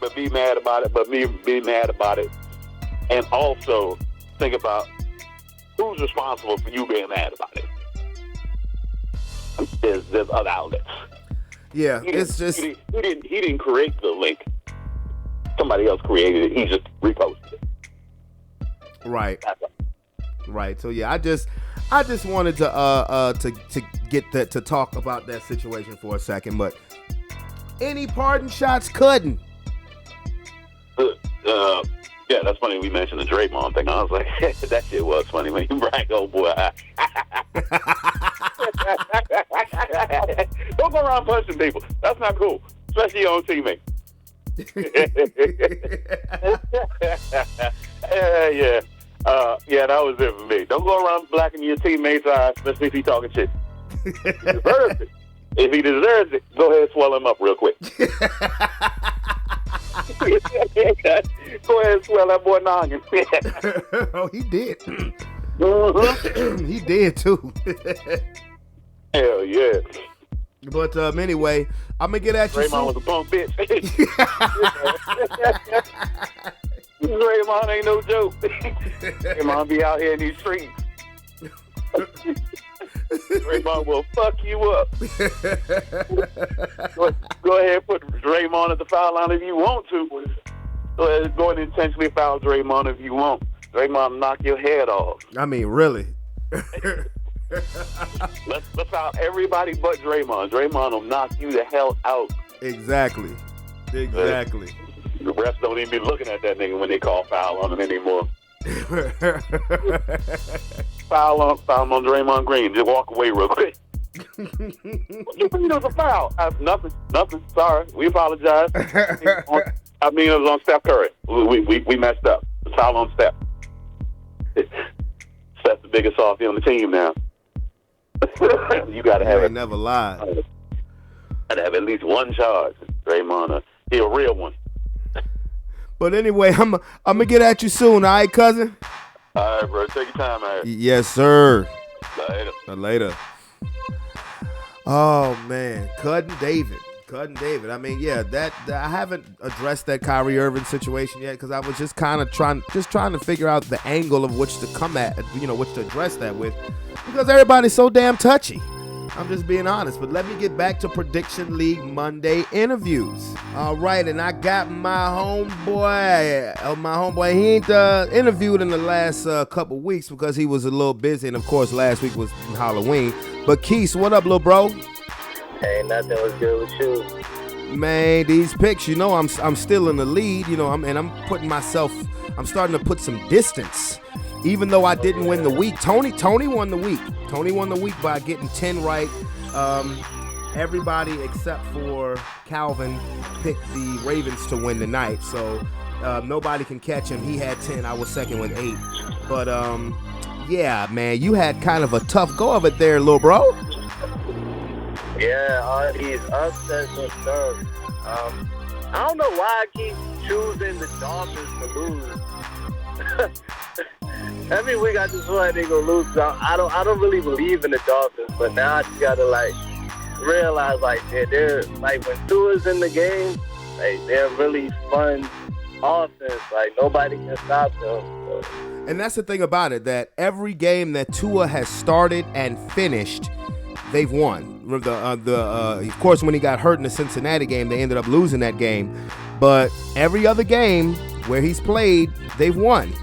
But be mad about it. But be mad about it, and also think about who's responsible for you being mad about it. There's other outlets. Yeah, he didn't create the link. Somebody else created it. He just reposted it. Right. Right. So yeah, I just wanted to get that, to talk about that situation for a second. But any pardon shots couldn't. Yeah, that's funny. We mentioned the Draymond thing. I was like, that shit was funny when you brag, old boy. Don't go around punching people. That's not cool, especially your own teammate. Yeah, that was it for me. Don't go around blacking your teammates' eyes, especially if he's talking shit. He deserves it. If he deserves it, go ahead and swell him up real quick. Go ahead and swell that boy noggin. Oh, he did. Mm-hmm. He did too. Hell yeah. But anyway, I'm gonna get at you. Draymond was a punk bitch. Draymond ain't no joke. Draymond be out here in these streets. Draymond will fuck you up. Go ahead and put Draymond at the foul line if you want to. Go ahead and intentionally foul Draymond if you want. Draymond will knock your head off. I mean, really. Let's foul everybody but Draymond. Draymond will knock you the hell out. Exactly. The refs don't even be looking at that nigga when they call foul on him anymore. Foul on Draymond Green. Just walk away real quick. What you mean it was a foul? Nothing. Sorry. We apologize. I mean, it was on Steph Curry. We messed up. The foul on Steph. Steph's the biggest softy on the team now. You got to have it. Never lied. Got to have at least one charge. Draymond, he a real one. But anyway, I'm gonna get at you soon, all right, cousin? All right, bro. Take your time, man. Yes, sir. Later. Oh man, Cutting David. I mean, yeah, that I haven't addressed that Kyrie Irving situation yet because I was just kind of trying to figure out the angle of which to come at, which to address that with, because everybody's so damn touchy. I'm just being honest, but let me get back to Prediction League Monday interviews. All right, and I got my homeboy. He ain't interviewed in the last couple weeks because he was a little busy, and of course, last week was Halloween. But Keith, what up, little bro? Hey, nothing was good with you. Man, these picks, I'm still in the lead, I'm starting to put some distance. Even though I didn't win the week, Tony won the week. Tony won the week by getting 10 right. Everybody except for Calvin picked the Ravens to win tonight. So nobody can catch him. He had 10. I was second with 8. But yeah, man, you had kind of a tough go of it there, little bro. Yeah, all these upsets and stuff. I don't know why I keep choosing the Dolphins to lose. Every week I just feel like they're gonna lose. I don't really believe in the Dolphins, but now I just gotta realize they're when Tua's in the game, they're really fun offense. Nobody can stop them. So. And that's the thing about it, that every game that Tua has started and finished, they've won. Of course, when he got hurt in the Cincinnati game, they ended up losing that game. But every other game where he's played, they've won.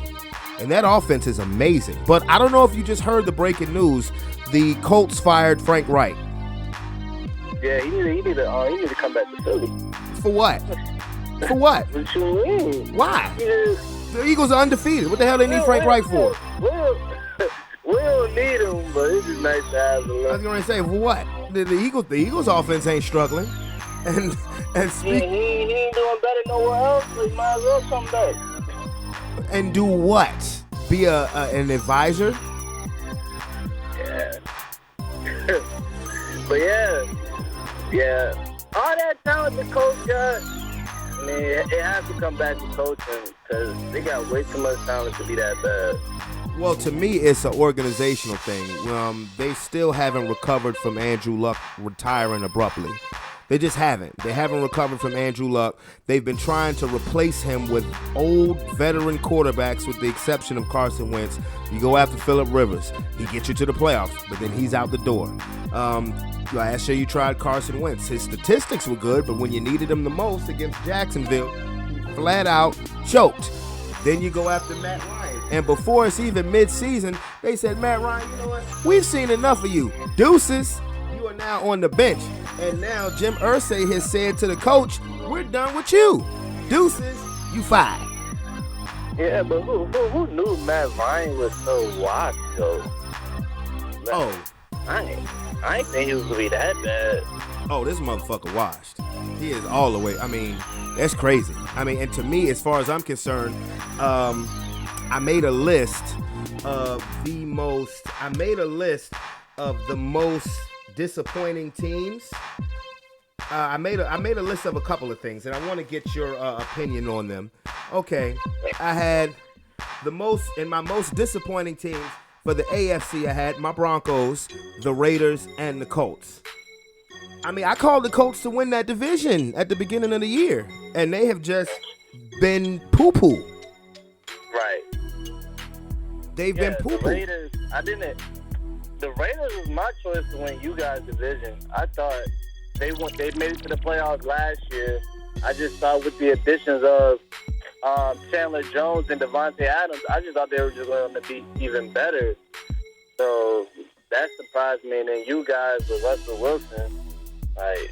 And that offense is amazing. But I don't know if you just heard the breaking news. The Colts fired Frank Reich. Yeah, he need to come back to Philly. For what? For what? What you mean? Why? The Eagles are undefeated. What the hell they need Frank Reich for? We don't need him, but it's just nice to have him. I was going to say, for what? The Eagles offense ain't struggling. And he ain't doing better nowhere else, so he might as well come back. And do what? Be an advisor? Yeah. But yeah. All that talent the coach got, I mean, it has to come back to coaching because they got way too much talent to be that bad. Well, to me, it's an organizational thing. They still haven't recovered from Andrew Luck retiring abruptly. They just haven't. They haven't recovered from Andrew Luck. They've been trying to replace him with old veteran quarterbacks with the exception of Carson Wentz. You go after Phillip Rivers. He gets you to the playoffs, but then he's out the door. Last year you tried Carson Wentz. His statistics were good, but when you needed him the most against Jacksonville, flat out choked. Then you go after Matt Ryan. And before it's even mid-season, they said, Matt Ryan, you know what? We've seen enough of you. Deuces, you are now on the bench. And now Jim Irsay has said to the coach, we're done with you. Deuces, you fired. Yeah, but who knew Matt Ryan was so washed, though? I ain't think he was going to be that bad. Oh, this motherfucker washed. He is all the way. I mean, that's crazy. I mean, and to me, as far as I'm concerned, I made a list of the most disappointing teams. I made a list of a couple of things, and I want to get your opinion on them. Okay, I had my most disappointing teams for the AFC. I had my Broncos, the Raiders, and the Colts. I mean, I called the Colts to win that division at the beginning of the year, and they have just been poo-poo. Right. They've been poo-poo. The Raiders, the Raiders was my choice to win you guys' division. I thought they made it to the playoffs last year. I just thought with the additions of Chandler Jones and Devontae Adams, I just thought they were just going to be even better. So that surprised me. And then you guys with Russell Wilson, like,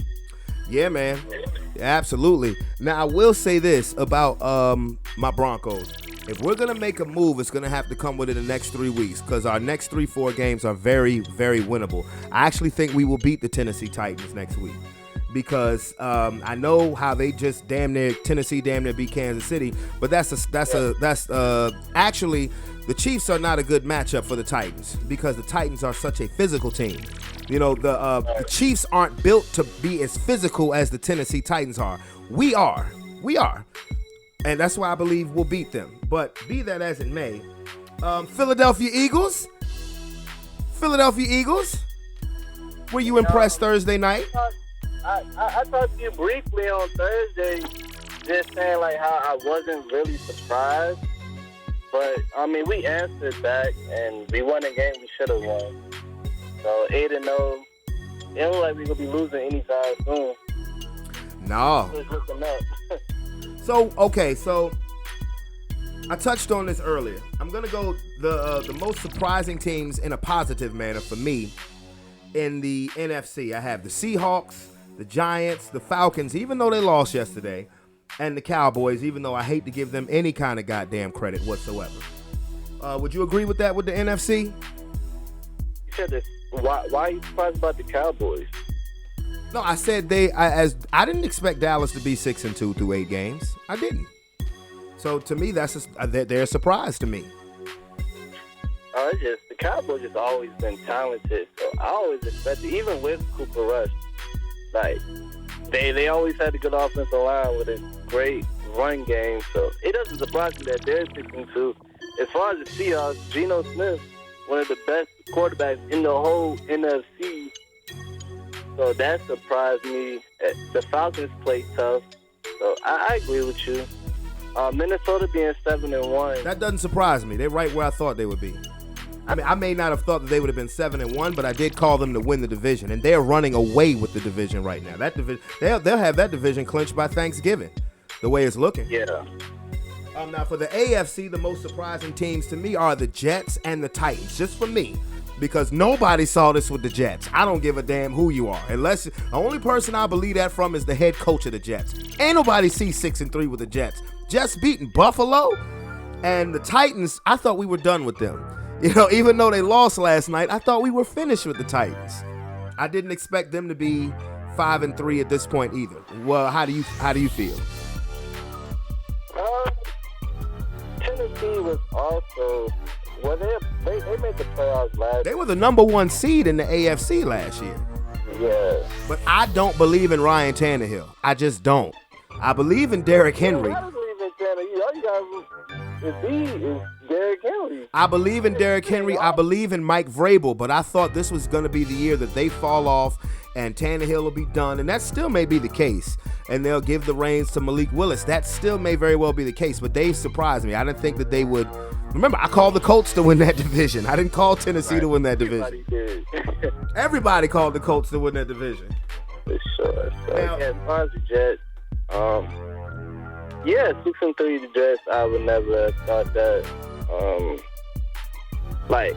yeah, man, absolutely. Now I will say this about my Broncos. If we're gonna make a move, it's gonna have to come within the next 3 weeks because our next 3-4 games are very, very winnable. I actually think we will beat the Tennessee Titans next week because I know how they just Tennessee damn near beat Kansas City, but that's actually the Chiefs are not a good matchup for the Titans because the Titans are such a physical team. You know, the Chiefs aren't built to be as physical as the Tennessee Titans are. We are. And that's why I believe we'll beat them. But be that as it may, Philadelphia Eagles. Were you impressed Thursday night? I talked to you briefly on Thursday, just saying like how I wasn't really surprised. But I mean, we answered back and we won a game we should have won. So 8-0. It don't look like we're gonna be losing anytime soon. No. Just looking up. So I touched on this earlier. I'm gonna go the most surprising teams in a positive manner for me in the NFC. I have the Seahawks, the Giants, the Falcons, even though they lost yesterday, and the Cowboys, even though I hate to give them any kind of goddamn credit whatsoever. Would you agree with that with the NFC? You said this. Why are you surprised about the Cowboys? No, I said I didn't expect Dallas to be 6-2 through 8 games. I didn't. So to me, they're a surprise to me. The Cowboys just always been talented. So I always expected, even with Cooper Rush, like they always had a good offensive line with a great run game. So it doesn't surprise me that they're 6-2. As far as the Seahawks, Geno Smith, one of the best quarterbacks in the whole NFC. So that surprised me. The Falcons played tough. So I agree with you. Minnesota being 7-1. That doesn't surprise me. They're right where I thought they would be. I mean, I may not have thought that they would have been 7-1, but I did call them to win the division, and they're running away with the division right now. That division, they'll have that division clinched by Thanksgiving, the way it's looking. Yeah. Now for the AFC, the most surprising teams to me are the Jets and the Titans, just for me. Because nobody saw this with the Jets. I don't give a damn who you are. Unless the only person I believe that from is the head coach of the Jets. Ain't nobody see 6-3 with the Jets. Jets beating Buffalo and the Titans. I thought we were done with them. You know, even though they lost last night, I thought we were finished with the Titans. I didn't expect them to be 5-3 at this point either. Well, how do you feel? Tennessee was also. Well, they made the playoffs last year. They were the number 1 seed in the AFC last year. Yeah. But I don't believe in Ryan Tannehill. I just don't. I believe in Derrick Henry. I believe in Tannehill. All you guys is Derrick Henry. I believe in Derrick Henry. I believe in Mike Vrabel. But I thought this was going to be the year that they fall off and Tannehill will be done. And that still may be the case. And they'll give the reins to Malik Willis. That still may very well be the case. But they surprised me. I didn't think that they would. Remember, I called the Colts to win that division. I didn't call Tennessee to win that division. Everybody did. Everybody called the Colts to win that division. For sure. So, Now, as far as the Jets, 6-3 the Jets, I would never have thought that. Like,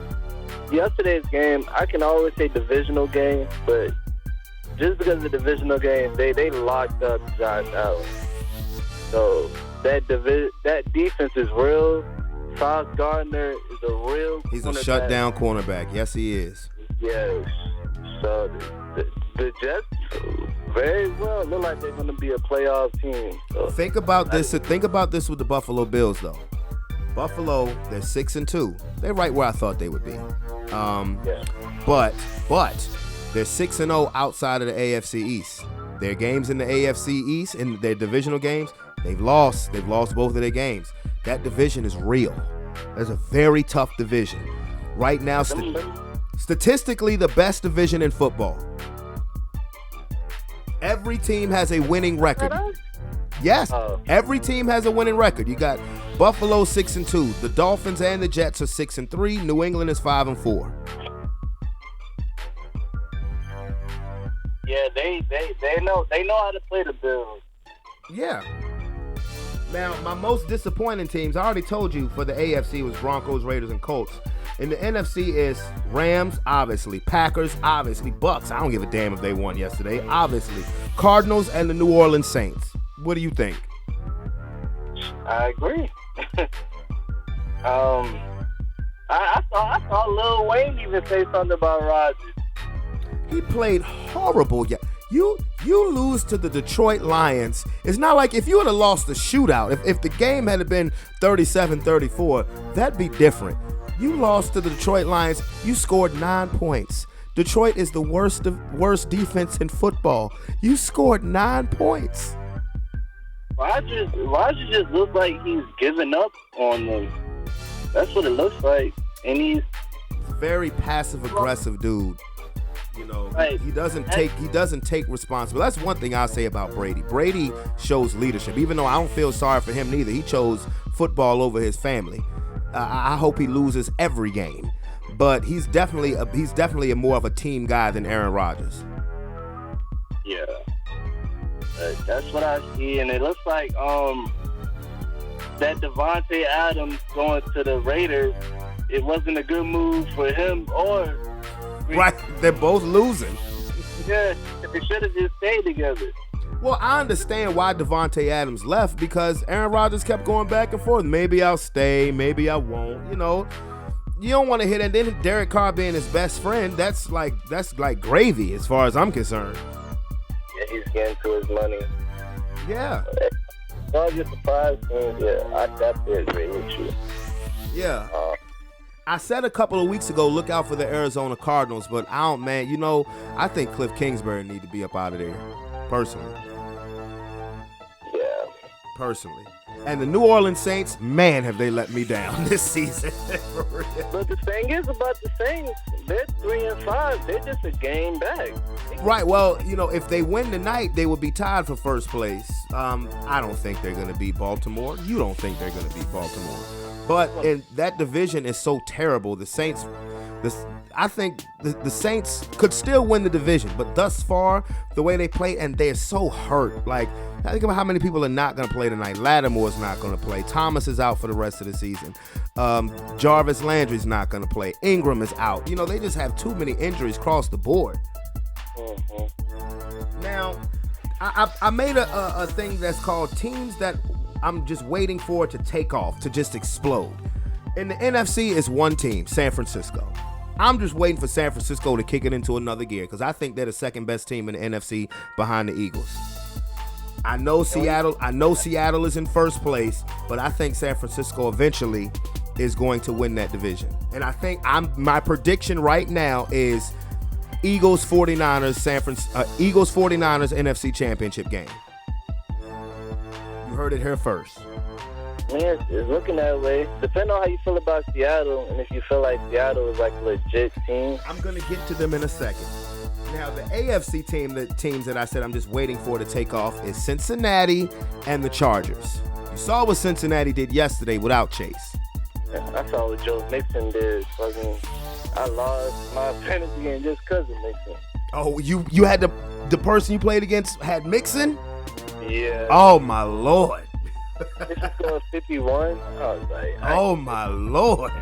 yesterday's game, I can always say divisional game, but just because of the divisional game, they locked up Josh Allen. So that defense is real. Sauce Gardner is a real He's a shutdown cornerback. Yes, he is. Yes. So the Jets very well look like they're going to be a playoff team. So Think about this with the Buffalo Bills, though. Buffalo, they're 6-2. They're right where I thought they would be. But they're 6-0 outside of the AFC East. Their games in the AFC East, in their divisional games, they've lost. They've lost both of their games. That division is real. That's a very tough division. Right now, statistically, the best division in football. Every team has a winning record. Yes, every team has a winning record. You got Buffalo 6-2. The Dolphins and the Jets are 6-3. New England is 5-4. Yeah, they know how to play the Bills. Yeah. Now, my most disappointing teams, I already told you for the AFC was Broncos, Raiders, and Colts. In the NFC is Rams, obviously. Packers, obviously. Bucks, I don't give a damn if they won yesterday, obviously. Cardinals and the New Orleans Saints. What do you think? I agree. I saw Lil Wayne even say something about Rodgers. He played horrible. You lose to the Detroit Lions. It's not like if you would have lost the shootout, if the game had been 37-34, that'd be different. You lost to the Detroit Lions. You scored 9 points. Detroit is the worst defense in football. You scored 9 points. Rodgers just looks like he's giving up on them. That's what it looks like. And he's very passive aggressive dude. You know, right. he doesn't take responsibility. That's one thing I'll say about Brady. Brady shows leadership. Even though I don't feel sorry for him neither. He chose football over his family. I hope he loses every game. But he's definitely a more of a team guy than Aaron Rodgers. Yeah. That's what I see, and it looks like that Devontae Adams going to the Raiders, it wasn't a good move for him or... Right, they're both losing. Yeah, they should have just stayed together. Well, I understand why Devontae Adams left because Aaron Rodgers kept going back and forth. Maybe I'll stay, maybe I won't. You know, you don't want to hit. And then Derek Carr being his best friend, that's like gravy as far as I'm concerned. Yeah, he's getting to his money. Yeah. No, just surprised me. Yeah, I definitely agree with you. Yeah. I said a couple of weeks ago, look out for the Arizona Cardinals, but I think Cliff Kingsbury need to be up out of there, personally. Yeah. Personally. And the New Orleans Saints, man, have they let me down this season. But the thing is about the Saints, they're 3-5. They're just a game back. Right. Well, if they win tonight, they would be tied for first place. I don't think they're going to beat Baltimore. You don't think they're going to beat Baltimore. But that division is so terrible. The Saints, I think the Saints could still win the division, but thus far, the way they play, and they're so hurt. Like, think about how many people are not going to play tonight. Lattimore's not going to play. Thomas is out for the rest of the season. Jarvis Landry's not going to play. Ingram is out. They just have too many injuries across the board. Mm-hmm. Now, I made a thing that's called teams that I'm just waiting for it to take off, to just explode. In the NFC is one team, San Francisco. I'm just waiting for San Francisco to kick it into another gear because I think they're the second best team in the NFC behind the Eagles. I know Seattle is in first place, but I think San Francisco eventually is going to win that division. And I think my prediction right now is Eagles 49ers NFC Championship game. You heard it here first. Man, it's looking that way. Depending on how you feel about Seattle, and if you feel like Seattle is like a legit team. I'm going to get to them in a second. Now, the AFC teams that I said I'm just waiting for to take off is Cincinnati and the Chargers. You saw what Cincinnati did yesterday without Chase. I saw what Joe Mixon did. I lost my fantasy game just because of Mixon. Oh, you had the person you played against had Mixon? Yeah. Oh, my Lord. Mixon scored 51. I was like, oh, my Lord.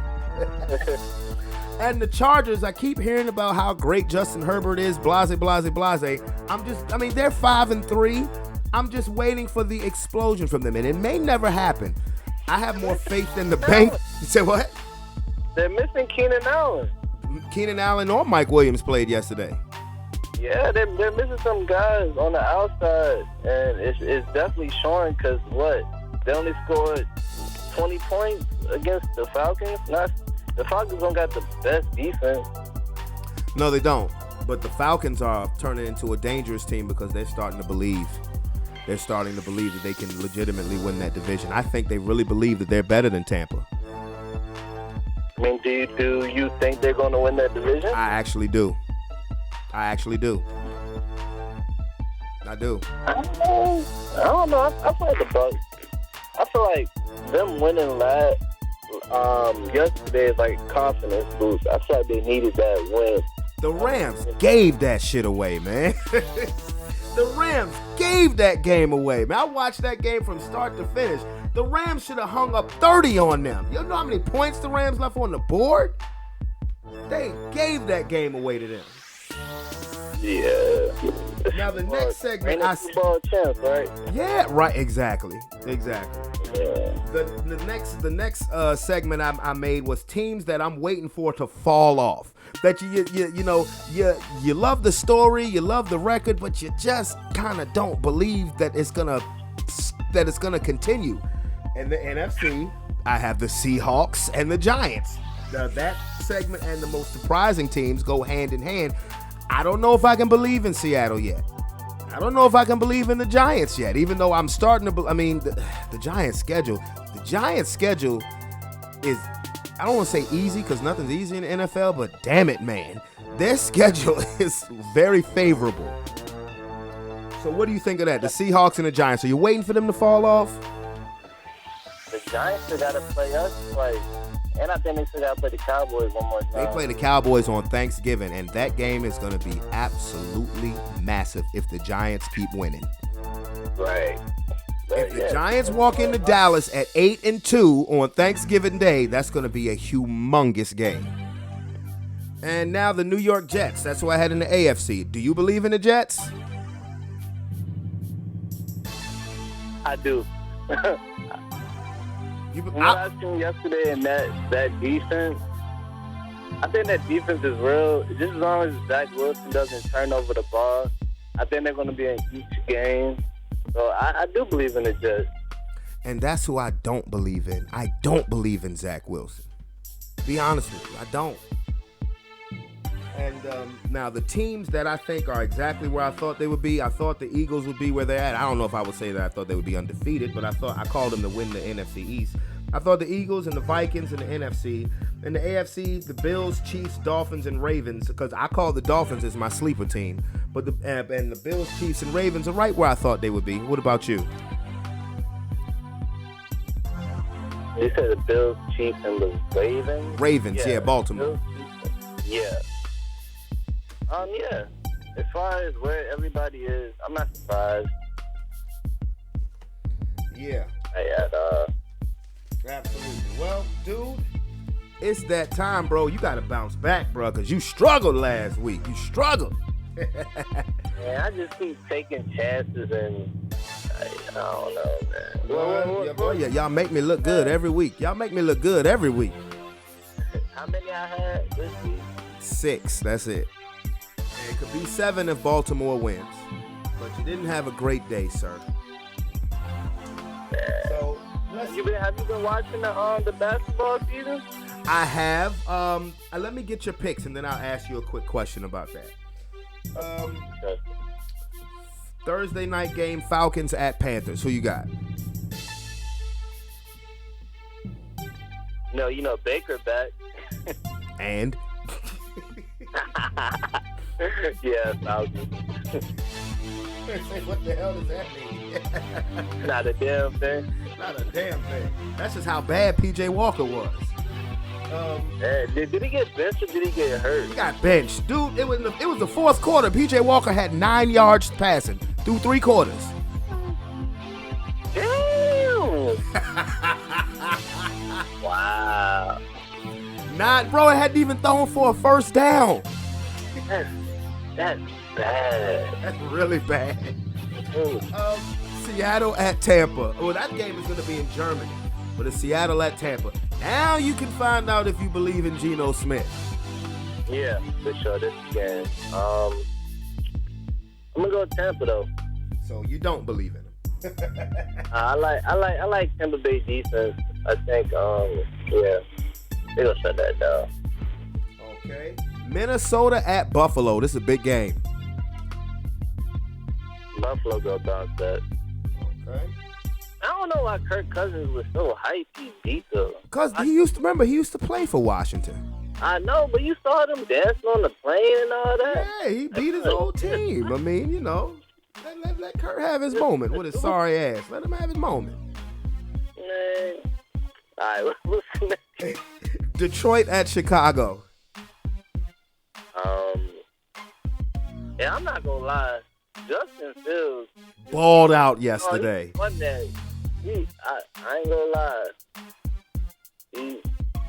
And the Chargers, I keep hearing about how great Justin Herbert is, blase, blase, blase. they're 5-3. I'm just waiting for the explosion from them, and it may never happen. I have more faith in the bank. You say what? They're missing Keenan Allen. Keenan Allen or Mike Williams played yesterday. Yeah, they're missing some guys on the outside, and it's definitely showing because they only scored 20 points against the Falcons. The Falcons don't got the best defense. No, they don't. But the Falcons are turning into a dangerous team because they're starting to believe. They're starting to believe that they can legitimately win that division. I think they really believe that they're better than Tampa. I mean, do you think they're going to win that division? I actually do. I do. I don't know. I feel like the Bucks. I feel like them winning yesterday is like confidence boost. I feel like they needed that win The Rams gave that shit away, man. The Rams gave that game away, man. I watched that game from start to finish. The Rams should have hung up 30 on them. You know how many points the Rams left on the board? They gave that game away to them. Yeah. Now the next segment, Ain't a Super Bowl champ, right? yeah, right, exactly. Yeah. The next segment I made was teams that I'm waiting for to fall off. That you love the story, you love the record, but you just kind of don't believe that it's gonna continue. And the NFC, I have the Seahawks and the Giants. Now, that segment and the most surprising teams go hand in hand. I don't know if I can believe in Seattle yet. I don't know if I can believe in the Giants yet, even though I'm starting to. The Giants' schedule. The Giants' schedule is, I don't want to say easy because nothing's easy in the NFL, but damn it, man, their schedule is very favorable. So, what do you think of that? The Seahawks and the Giants. Are you waiting for them to fall off? The Giants still got to play us twice. And I think they still got to play the Cowboys one more time. They play the Cowboys on Thanksgiving, and that game is going to be absolutely massive if the Giants keep winning. Right. If the Giants walk into Dallas at 8-2 on Thanksgiving Day, that's going to be a humongous game. And now the New York Jets. That's who I had in the AFC. Do you believe in the Jets? I do. What I seen yesterday in that defense, I think that defense is real. Just as long as Zach Wilson doesn't turn over the ball, I think they're going to be in each game. So I do believe in the Jets. And that's who I don't believe in. I don't believe in Zach Wilson. Be honest with you, I don't. And now the teams that I think are exactly where I thought they would be, I thought the Eagles would be where they're at. I don't know if I would say that I thought they would be undefeated, but I called them to win the NFC East. I thought the Eagles and the Vikings in the NFC. In the AFC, the Bills, Chiefs, Dolphins, and Ravens, because I call the Dolphins as my sleeper team. But the Bills, Chiefs, and Ravens are right where I thought they would be. What about you? You said the Bills, Chiefs, and the Ravens? Ravens, yeah, Baltimore. Yeah. Yeah. As far as where everybody is, I'm not surprised. Yeah. Absolutely. Well, dude, it's that time, bro. You got to bounce back, bro, because you struggled last week. You struggled. Man, I just keep taking chances and I don't know, man. Y'all make me look good every week. How many I had this week? 6. That's it. And it could be 7 if Baltimore wins. But you didn't have a great day, sir. So have you been watching the basketball season? I have. Let me get your picks, and then I'll ask you a quick question about that. Thursday night game, Falcons at Panthers. Who you got? No, Baker back. And? Yeah, Falcons. What the hell does that mean? Not a damn thing. Not a damn thing. That's just how bad P.J. Walker was. Did he get benched or did he get hurt? He got benched. Dude, it was the fourth quarter. P.J. Walker had 9 yards passing through 3 quarters. Damn! Wow. Bro, it hadn't even thrown for a first down. That's bad. That's really bad. Seattle at Tampa. Well, that game is going to be in Germany. But it's Seattle at Tampa. Now you can find out if you believe in Geno Smith. Yeah, for sure. This game. I'm gonna go with Tampa though. So you don't believe in him? I like Tampa Bay defense. I think yeah, they gonna shut that down. Okay. Minnesota at Buffalo. This is a big game. Buffalo go bounce that. Okay. I don't know why Kirk Cousins was so hyped. He beat them. Because he used to play for Washington. I know, but you saw them dancing on the plane and all that. Yeah, he beat his old team. I mean, let Kirk have his moment with his sorry ass. Let him have his moment. Man. All right, what's next? Detroit at Chicago. Yeah, I'm not gonna lie. Justin Fields Balled out yesterday. One day, I ain't gonna lie.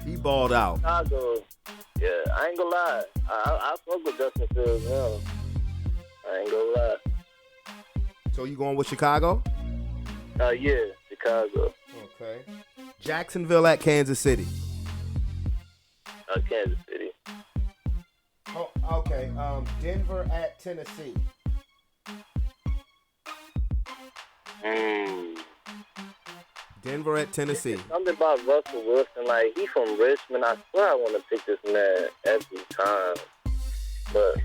He balled out. Chicago. Yeah, I ain't gonna lie. I fuck with Justin Fields now. I ain't gonna lie. So you going with Chicago? Yeah, Chicago. Okay. Jacksonville at Kansas City. Kansas City. Oh, okay. Denver at Tennessee. Denver at Tennessee. Something about Russell Wilson, like, he from Richmond. I swear I want to pick this man every time. But,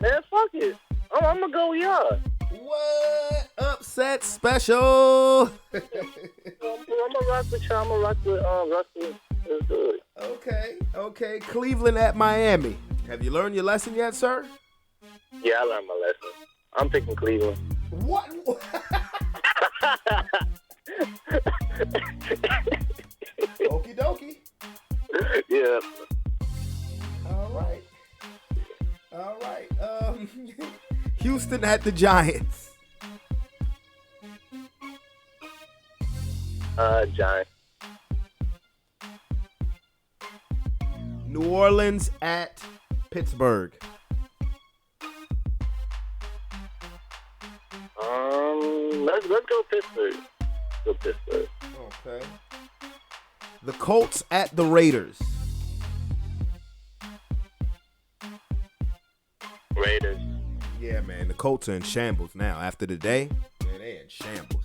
man, fuck it. I'm going to go with y'all. What? Upset special. I'm going to rock with y'all. I'm going to rock with Russell. Let's do it. Okay. Cleveland at Miami. Have you learned your lesson yet, sir? Yeah, I learned my lesson. I'm picking Cleveland. What? Okie dokie. Yeah. All right. Houston at the Giants. Giants. New Orleans at Pittsburgh. Let's go Pittsburgh. Go Pittsburgh. Okay. The Colts at the Raiders. Raiders. Yeah, man. The Colts are in shambles now. After the day, man, they in shambles.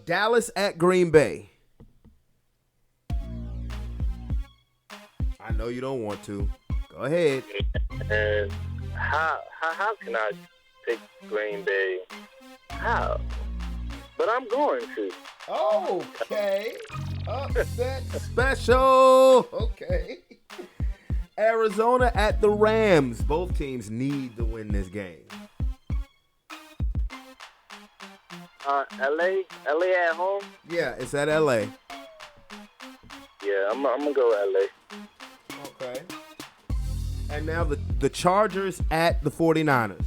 Dallas at Green Bay. I know you don't want to. Go ahead. And how can I pick Green Bay? How? But I'm going to. Okay. Upset special. Okay. Arizona at the Rams. Both teams need to win this game. LA at home? Yeah, it's at LA. Yeah, I'm gonna go LA. Okay. And now the Chargers at the 49ers.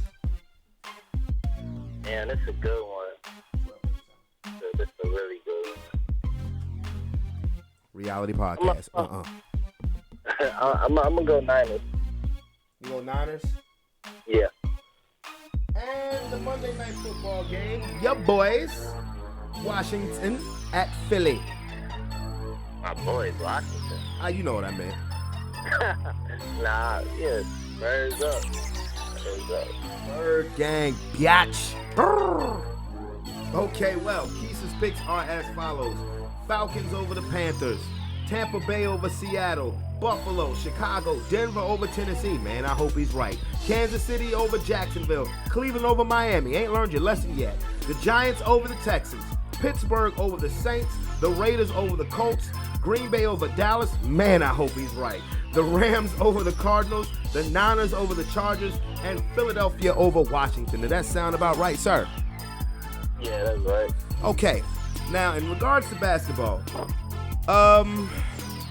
Man, that's a good one. That's a really good one. Reality podcast. I'm gonna go Niners. You go Niners? Yeah. And the Monday Night Football game, your boys, Washington at Philly. My boys, Washington. You know what I meant. Nah, yeah. Birds up. Bird gang, biatch. Brrr. Okay, well, Keisha's picks are as follows. Falcons over the Panthers. Tampa Bay over Seattle. Buffalo, Chicago, Denver over Tennessee. Man, I hope he's right. Kansas City over Jacksonville. Cleveland over Miami. Ain't learned your lesson yet. The Giants over the Texans. Pittsburgh over the Saints. The Raiders over the Colts. Green Bay over Dallas. Man, I hope he's right. The Rams over the Cardinals. The Niners over the Chargers. And Philadelphia over Washington. Does that sound about right, sir? Yeah, that's right. Okay. Now, in regards to basketball,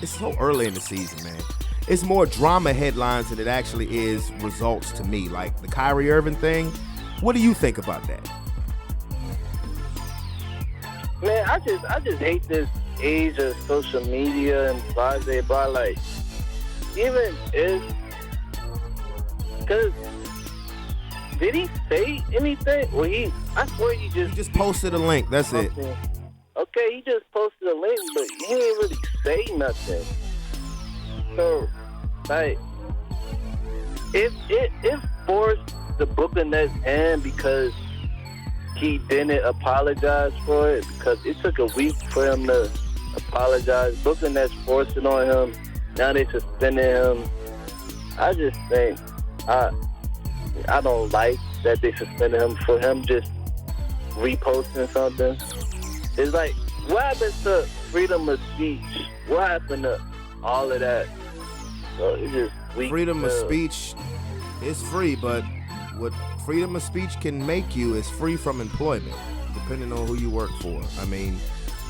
it's so early in the season, man. It's more drama headlines than it actually is results to me. Like the Kyrie Irving thing. What do you think about that? Man, I just hate this age of social media and blase, blah. Like, even if, cause did he say anything? Well, I swear he just posted a link. That's it. Okay, he just posted a link, but he didn't really say nothing. So, like, if forced the Brooklyn Nets hand because he didn't apologize for it, because it took a week for him to apologize. Brooklyn Nets forced it on him. Now they suspended him. I just think I don't like that they suspended him for him just reposting something. It's like, what happened to freedom of speech? What happened to all of that? So it's just weak. Freedom of speech is free, but what freedom of speech can make you is free from employment, depending on who you work for. I mean,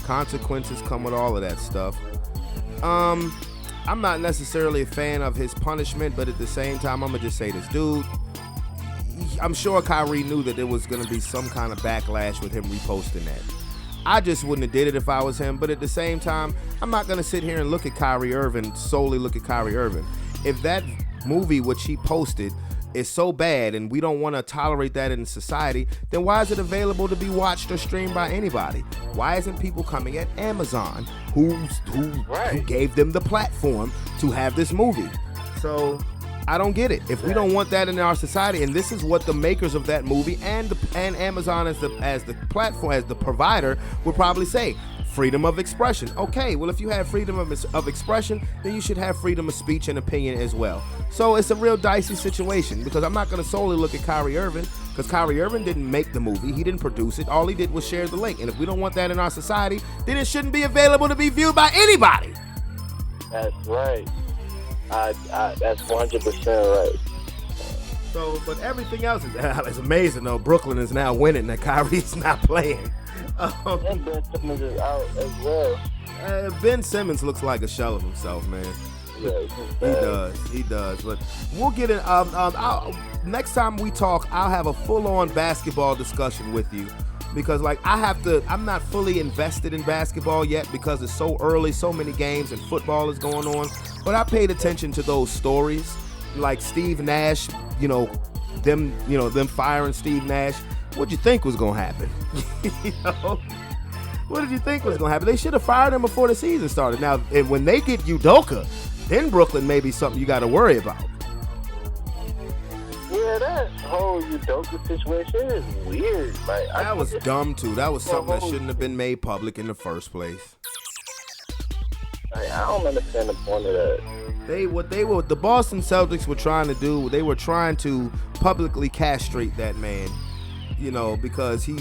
consequences come with all of that stuff. I'm not necessarily a fan of his punishment, but at the same time, I'm gonna just say this, dude. I'm sure Kyrie knew that there was gonna be some kind of backlash with him reposting that. I just wouldn't have did it if I was him, but at the same time, I'm not gonna sit here and look at Kyrie Irving, solely look at Kyrie Irving. If that movie which he posted is so bad and we don't want to tolerate that in society, then why is it available to be watched or streamed by anybody? Why isn't people coming at Amazon who gave them the platform to have this movie? So I don't get it. If we don't want that in our society, and this is what the makers of that movie and Amazon as the platform, as the provider would probably say, freedom of expression. Okay, well, if you have freedom of expression, then you should have freedom of speech and opinion as well. So it's a real dicey situation, because I'm not going to solely look at Kyrie Irving, because Kyrie Irving didn't make the movie. He didn't produce it. All he did was share the link. And if we don't want that in our society, then it shouldn't be available to be viewed by anybody. That's right. That's 100% right. So, but everything else is amazing, though. Brooklyn is now winning, that Kyrie's not playing. And Ben Simmons is out as well. Ben Simmons looks like a shell of himself, man. Yeah, He does. But we'll get in. Next time we talk, I'll have a full-on basketball discussion with you, because I'm not fully invested in basketball yet because it's so early, so many games and football is going on. But I paid attention to those stories, like Steve Nash. Them firing Steve Nash. What'd you think was gonna happen? What did you think was gonna happen? They should have fired him before the season started. Now, when they get Udoka, then Brooklyn may be something you got to worry about. Yeah, that whole Udoka situation is weird. That was dumb too. That was something that shouldn't have been made public in the first place. I don't understand the point of that. The Boston Celtics were trying to do, they were trying to publicly castrate that man, because he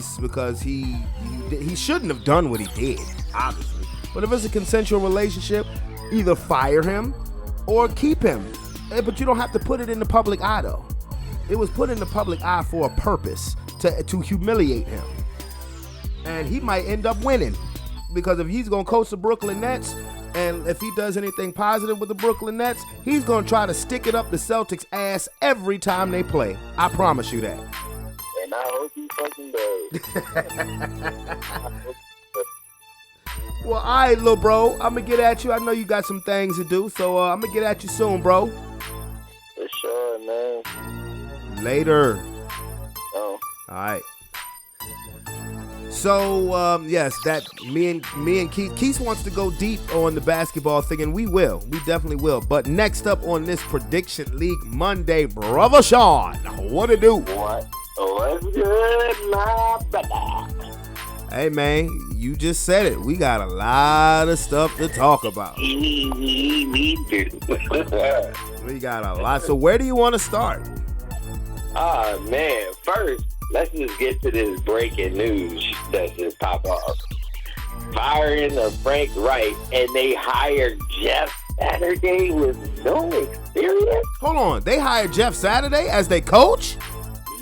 shouldn't have done what he did, obviously. But if it's a consensual relationship, either fire him or keep him. But you don't have to put it in the public eye, though. It was put in the public eye for a purpose, to humiliate him. And he might end up winning, because if he's going to coach the Brooklyn Nets, and if he does anything positive with the Brooklyn Nets, he's going to try to stick it up the Celtics' ass every time they play. I promise you that. And I hope he fucking does. Well, all right, little bro. I'm going to get at you. I know you got some things to do, so I'm going to get at you soon, bro. For sure, man. Later. Oh. All right. So, yes, that me and Keith wants to go deep on the basketball thing, and we will. We definitely will. But next up on this Prediction League Monday, Brother Sean, what it do? What's good, my brother? Hey, man, you just said it. We got a lot of stuff to talk about. We do. We got a lot. So where do you want to start? Man, first, let's just get to this breaking news that just popped off. Firing of Frank Wright, and they hired Jeff Saturday with no experience. Hold on, they hired Jeff Saturday as their coach?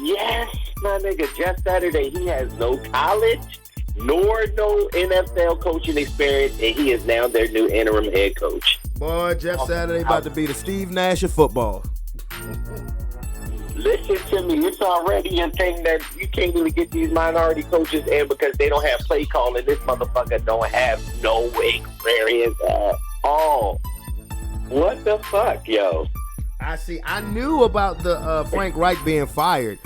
Yes, my nigga, Jeff Saturday, he has no college nor no NFL coaching experience, and he is now their new interim head coach. Boy, Jeff Saturday about to be the Steve Nash of football. Listen to me, it's already a thing that you can't really get these minority coaches in because they don't have play calling. This motherfucker don't have no experience at all. What the fuck, yo? I knew about the Frank Wright being fired.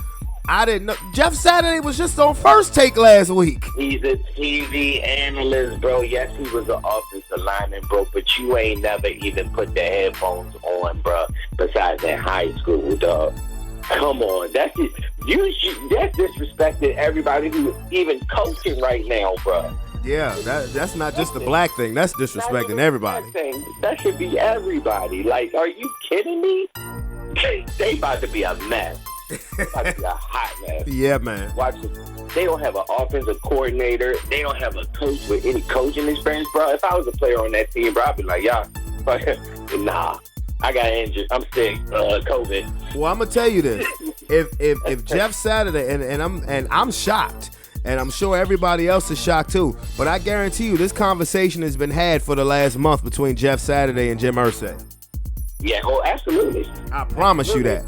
I didn't know. Jeff Saturday was just on First Take last week. He's a TV analyst, bro. Yes, he was an offensive lineman, bro, but you ain't never even put the headphones on, bro, besides in high school, dog. Come on, that's disrespecting everybody who's even coaching right now, bro. Yeah, that's not just a black thing. That's disrespecting everybody. That should be everybody. Like, are you kidding me? They about to be a mess. About to be a hot mess. Yeah, man. Watch it. They don't have an offensive coordinator. They don't have a coach with any coaching experience, bro. If I was a player on that team, bro, I'd be like, yeah, nah. I got injured. I'm sick. COVID. Well, I'm gonna tell you this: if Jeff Saturday and I'm shocked And I'm sure everybody else is shocked too. But I guarantee you this conversation has been had for the last month between Jeff Saturday and Jim Irsay. Yeah, oh, absolutely. I promise you that.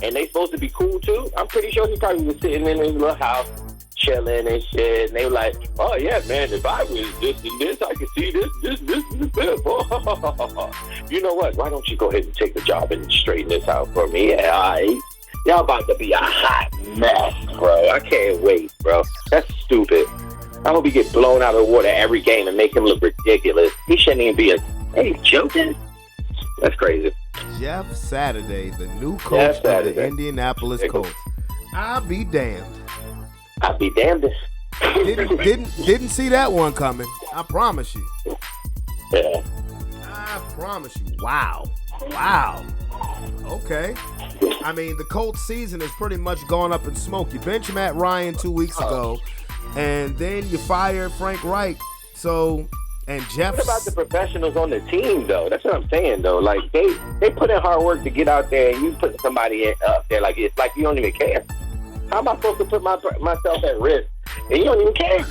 And they supposed to be cool too. I'm pretty sure he probably was sitting in his little house, chilling and shit. And they were like, "Oh yeah, man, if I was this and this, I could see this. You know what? Why don't you go ahead and take the job and straighten this out for me? Yeah, all right. Y'all about to be a hot mess, bro. I can't wait, bro. That's stupid. I hope he get blown out of the water every game and make him look ridiculous. He shouldn't even be Hey, joking? That's crazy. Jeff Saturday, the new coach of the Indianapolis Colts. I'll be damned. I'll be damnedest. Didn't see that one coming. I promise you. Yeah. I promise you. Wow. Okay. I mean, the Colts season is pretty much gone up in smoke. You bench Matt Ryan 2 weeks ago, and then you fire Frank Reich. So, and Jeff. What about the professionals on the team, though? That's what I'm saying, though. Like, they put in hard work to get out there, and you put somebody up there like it's like you don't even care. How am I supposed to put myself at risk, and you don't even care?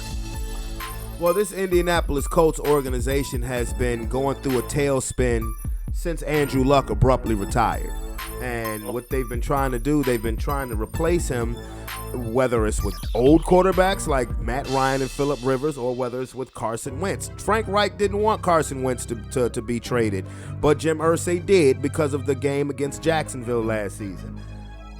Well, this Indianapolis Colts organization has been going through a tailspin since Andrew Luck abruptly retired. And what they've been trying to do, they've been trying to replace him, whether it's with old quarterbacks like Matt Ryan and Phillip Rivers, or whether it's with Carson Wentz. Frank Reich didn't want Carson Wentz to be traded, but Jim Irsay did because of the game against Jacksonville last season.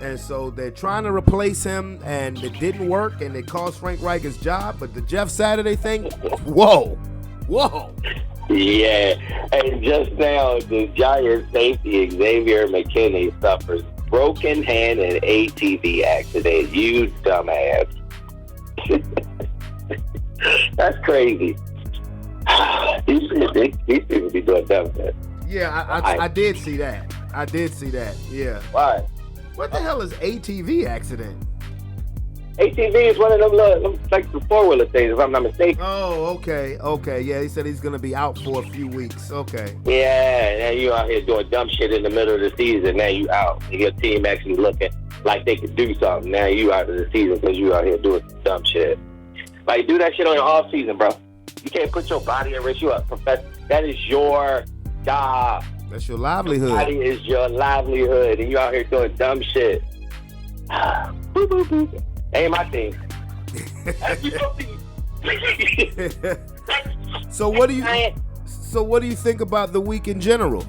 And so they're trying to replace him, and it didn't work, and it cost Frank Reich his job. But the Jeff Saturday thing, whoa. Yeah, and just now, the Giants safety Xavier McKinney suffers broken hand in ATV accident. You dumbass. That's crazy. These people be doing dumb shit. Yeah, I did see that. Yeah. Why? What the hell is ATV accident? ATV is one of them like the four-wheeler things, if I'm not mistaken. Oh, okay. Yeah, he said he's going to be out for a few weeks. Okay. Yeah, now you out here doing dumb shit in the middle of the season. Now you out. And your team actually looking like they could do something. Now you out of the season because you out here doing dumb shit. Like, do that shit on your off season, bro. You can't put your body at risk. You a professor. That is your job. That's your livelihood. Your body is your livelihood, and you out here doing dumb shit. Boop, boop, boop. Ain't my thing. That's your thing. So what do you think about the week in general?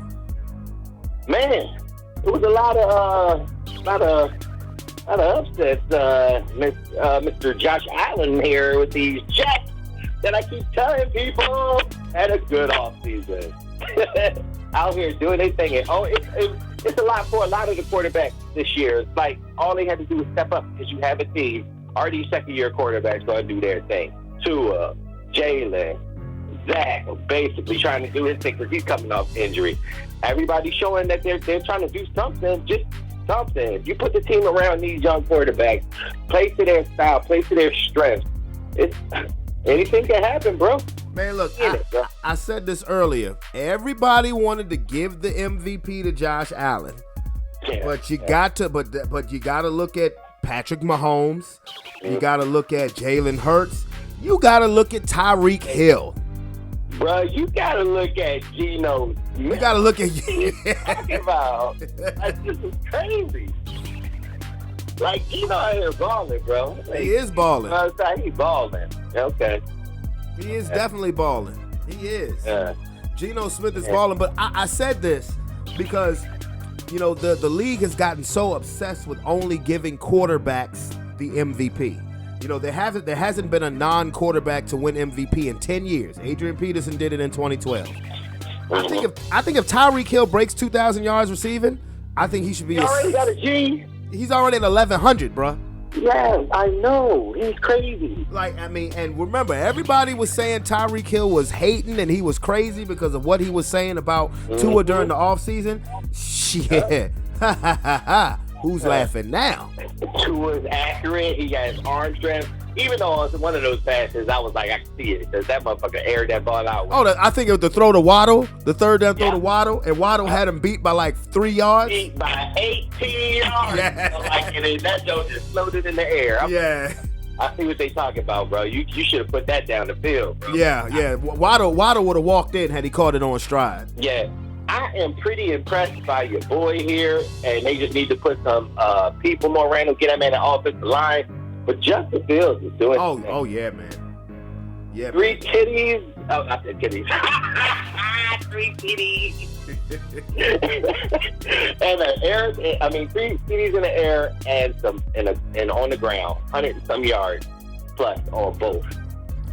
Man, it was a lot of upsets. Mr. Josh Allen here with these Jets that I keep telling people had a good offseason. Out here doing their thing. And it's a lot for a lot of the quarterbacks this year. It's like all they had to do was step up because you have a team. Already second-year quarterbacks going to do their thing. Tua, Jalen, Zach, basically trying to do his thing because he's coming off injury. Everybody's showing that they're trying to do something, just something. If you put the team around these young quarterbacks, play to their style, play to their strengths, anything can happen, bro. Man, look, I said this earlier. Everybody wanted to give the MVP to Josh Allen, but you got to look at Patrick Mahomes. You got to look at Jalen Hurts. You got to look at Tyreek Hill. Bro, you got to look at Geno. You got to look at talking about. Like, this is crazy. Like, Geno out here balling, bro. Like, he is balling. He's balling. Okay. He is definitely balling. He is. Geno Smith is balling. But I said this because, you know, the league has gotten so obsessed with only giving quarterbacks the MVP. You know, there hasn't been a non-quarterback to win MVP in 10 years. Adrian Peterson did it in 2012. I think if Tyreek Hill breaks 2,000 yards receiving, I think he should be. He already got a G. He's already at 1,100, bro. Yeah, I know. He's crazy. Like, I mean, and remember, everybody was saying Tyreek Hill was hating and he was crazy because of what he was saying about Tua during the offseason. Shit. Ha ha ha ha. Who's laughing now? Tua's accurate. He got his arm strength. Even though it's one of those passes, I was like, I can see it because that motherfucker aired that ball out. I think it was the throw to Waddle, the third down throw to Waddle, and Waddle had him beat by like 3 yards. Beat by 18 yards. Yeah. Like, and that joke just floated in the air. I see what they talking about, bro. You should have put that down the field, bro. Yeah. Waddle would have walked in had he caught it on stride. Yeah. I am pretty impressed by your boy here, and they just need to put some people more random, get him in the offensive line. But Justin Fields is doing Oh yeah, man. Yeah, three titties. Oh, I said titties. 3 titties. And an air. I mean, 3 titties in the air and some and on the ground, 100 and some yards plus on both.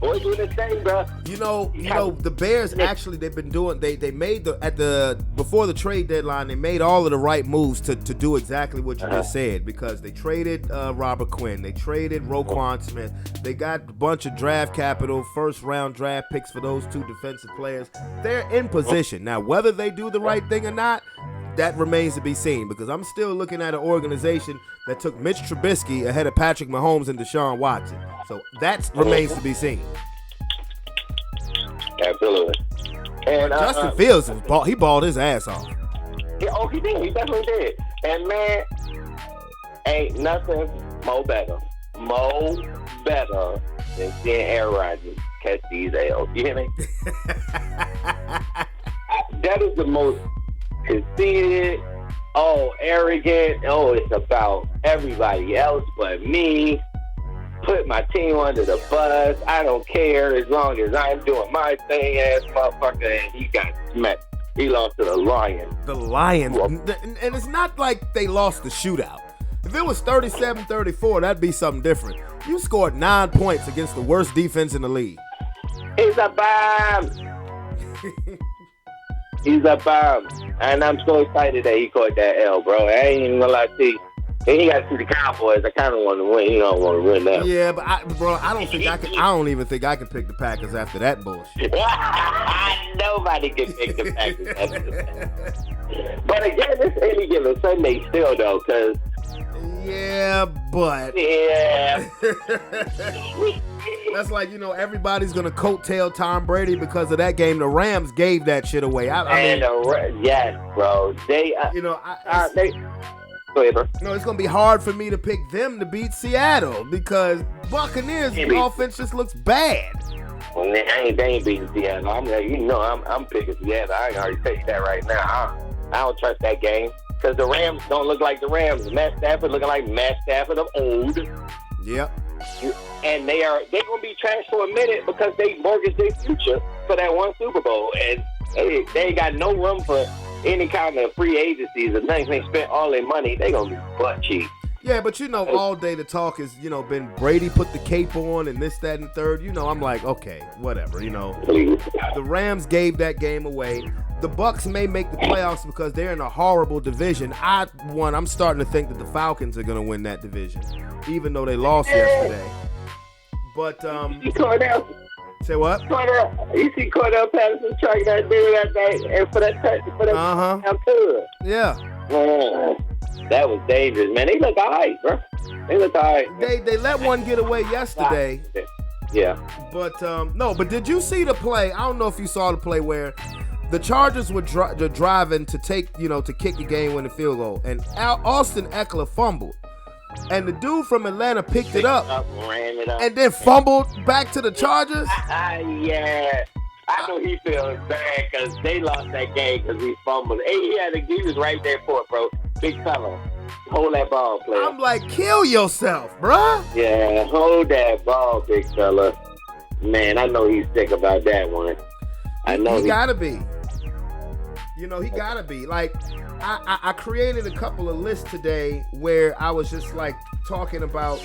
Boys doing the same, bro. You know, the Bears actually they've been doing. They made before the trade deadline. They made all of the right moves to do exactly what you just said, because they traded Robert Quinn, they traded Roquan Smith, they got a bunch of draft capital, first round draft picks for those 2 defensive players. They're in position now. Whether they do the right thing or not, that remains to be seen, because I'm still looking at an organization that took Mitch Trubisky ahead of Patrick Mahomes and Deshaun Watson. So that remains to be seen. Absolutely. And Justin Fields, he balled his ass off. Yeah, he did. He definitely did. And, man, ain't nothing more better than seeing Aaron Rodgers catch these L's. You hear me? That is the most conceited, arrogant, it's about everybody else but me. Put my team under the bus. I don't care as long as I'm doing my thing, ass motherfucker. And he got smacked. He lost to the Lions. The Lions. And it's not like they lost the shootout. If it was 37-34, that'd be something different. You scored 9 points against the worst defense in the league. He's a bomb. He's a bomb. And I'm so excited that he caught that L, bro. I ain't even gonna lie to you. And he got to see the Cowboys. I kind of want to win. He don't want to win now. Yeah, but I don't even think I can pick the Packers after that bullshit. Nobody can pick the Packers after that. But again, it's any given Sunday still, though, because... Yeah, but... Yeah. That's like, everybody's going to coattail Tom Brady because of that game. The Rams gave that shit away. Yes, bro. They... Go ahead, bro. It's going to be hard for me to pick them to beat Seattle because Buccaneers' offense just looks bad. Well, they ain't beating Seattle. I'm picking Seattle. I can already tell you that right now. I don't trust that game because the Rams don't look like the Rams. Matt Stafford looking like Matt Stafford of old. Yep. And they're going to be trash for a minute because they mortgaged their future for that one Super Bowl. And they ain't got no room for any kind of free agencies and things. They spent all their money. They going to be butt cheap. Yeah, but all day the talk has, been Brady put the cape on and this, that, and third. I'm like, okay, whatever, The Rams gave that game away. The Bucs may make the playoffs because they're in a horrible division. I'm starting to think that the Falcons are going to win that division, even though they lost yesterday. But, say what? You see Cordell Patterson trying that dude that day and for that touch, Yeah. That was dangerous, man. They look all right, bro. They look all right. They let one get away yesterday. Yeah. But, no, but did you see the play? I don't know if you saw the play where the Chargers were driving to to kick the game-winning field goal, and Austin Eckler fumbled. And the dude from Atlanta picked it up, ran it up, and then fumbled back to the Chargers. Yeah. I know he feels bad because they lost that game because he fumbled. Hey, he was right there for it, bro. Big fella. Hold that ball, player. I'm like, kill yourself, bruh. Yeah, hold that ball, big fella. Man, I know he's sick about that one. He gotta be. He gotta be. Like, I created a couple of lists today where I was just like talking about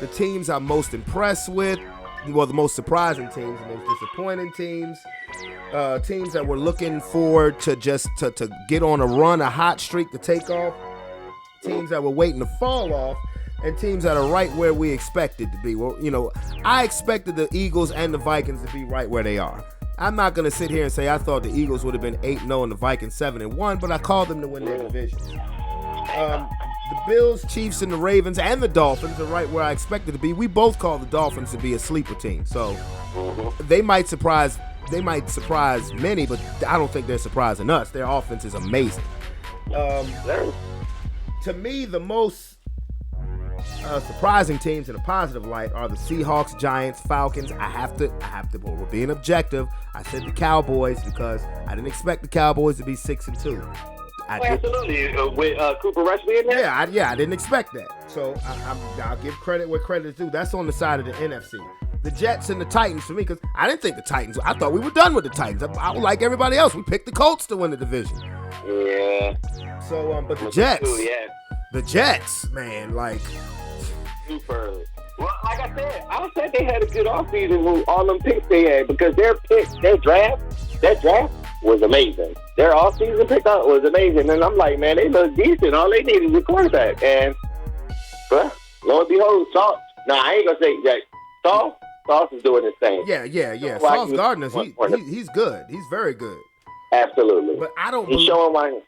the teams I'm most impressed with. Well, the most surprising teams, the most disappointing teams, teams that were looking forward to just to get on a run, a hot streak to take off, teams that were waiting to fall off, and teams that are right where we expected to be. Well, I expected the Eagles and the Vikings to be right where they are. I'm not going to sit here and say I thought the Eagles would have been 8-0 and the Vikings 7-1, but I called them to win their divisions. The Bills, Chiefs, and the Ravens and the Dolphins are right where I expected to be. We both call the Dolphins to be a sleeper team. So they might surprise many, but I don't think they're surprising us. Their offense is amazing. To me, the most surprising teams in a positive light are the Seahawks, Giants, Falcons. I have to. Well, we're being objective. I said the Cowboys because I didn't expect the Cowboys to be 6-2. Absolutely. With Cooper Rush being there? Yeah, I didn't expect that. So I'll give credit where credit is due. That's on the side of the NFC. The Jets and the Titans for me, because I didn't think the Titans. I thought we were done with the Titans. I like everybody else. We picked the Colts to win the division. Yeah. So, but the Jets. Yeah. The Jets, man, like. Super. Well, like I said they had a good offseason with all them picks they had because their draft was amazing. Their offseason pickup was amazing. And I'm like, man, they look decent. All they need is a quarterback. And, well, lo and behold, Sauce. No, I ain't going to say that. Sauce is doing his thing. Yeah. Sauce Gardner, he's good. He's very good. Absolutely. But I don't He's showing why.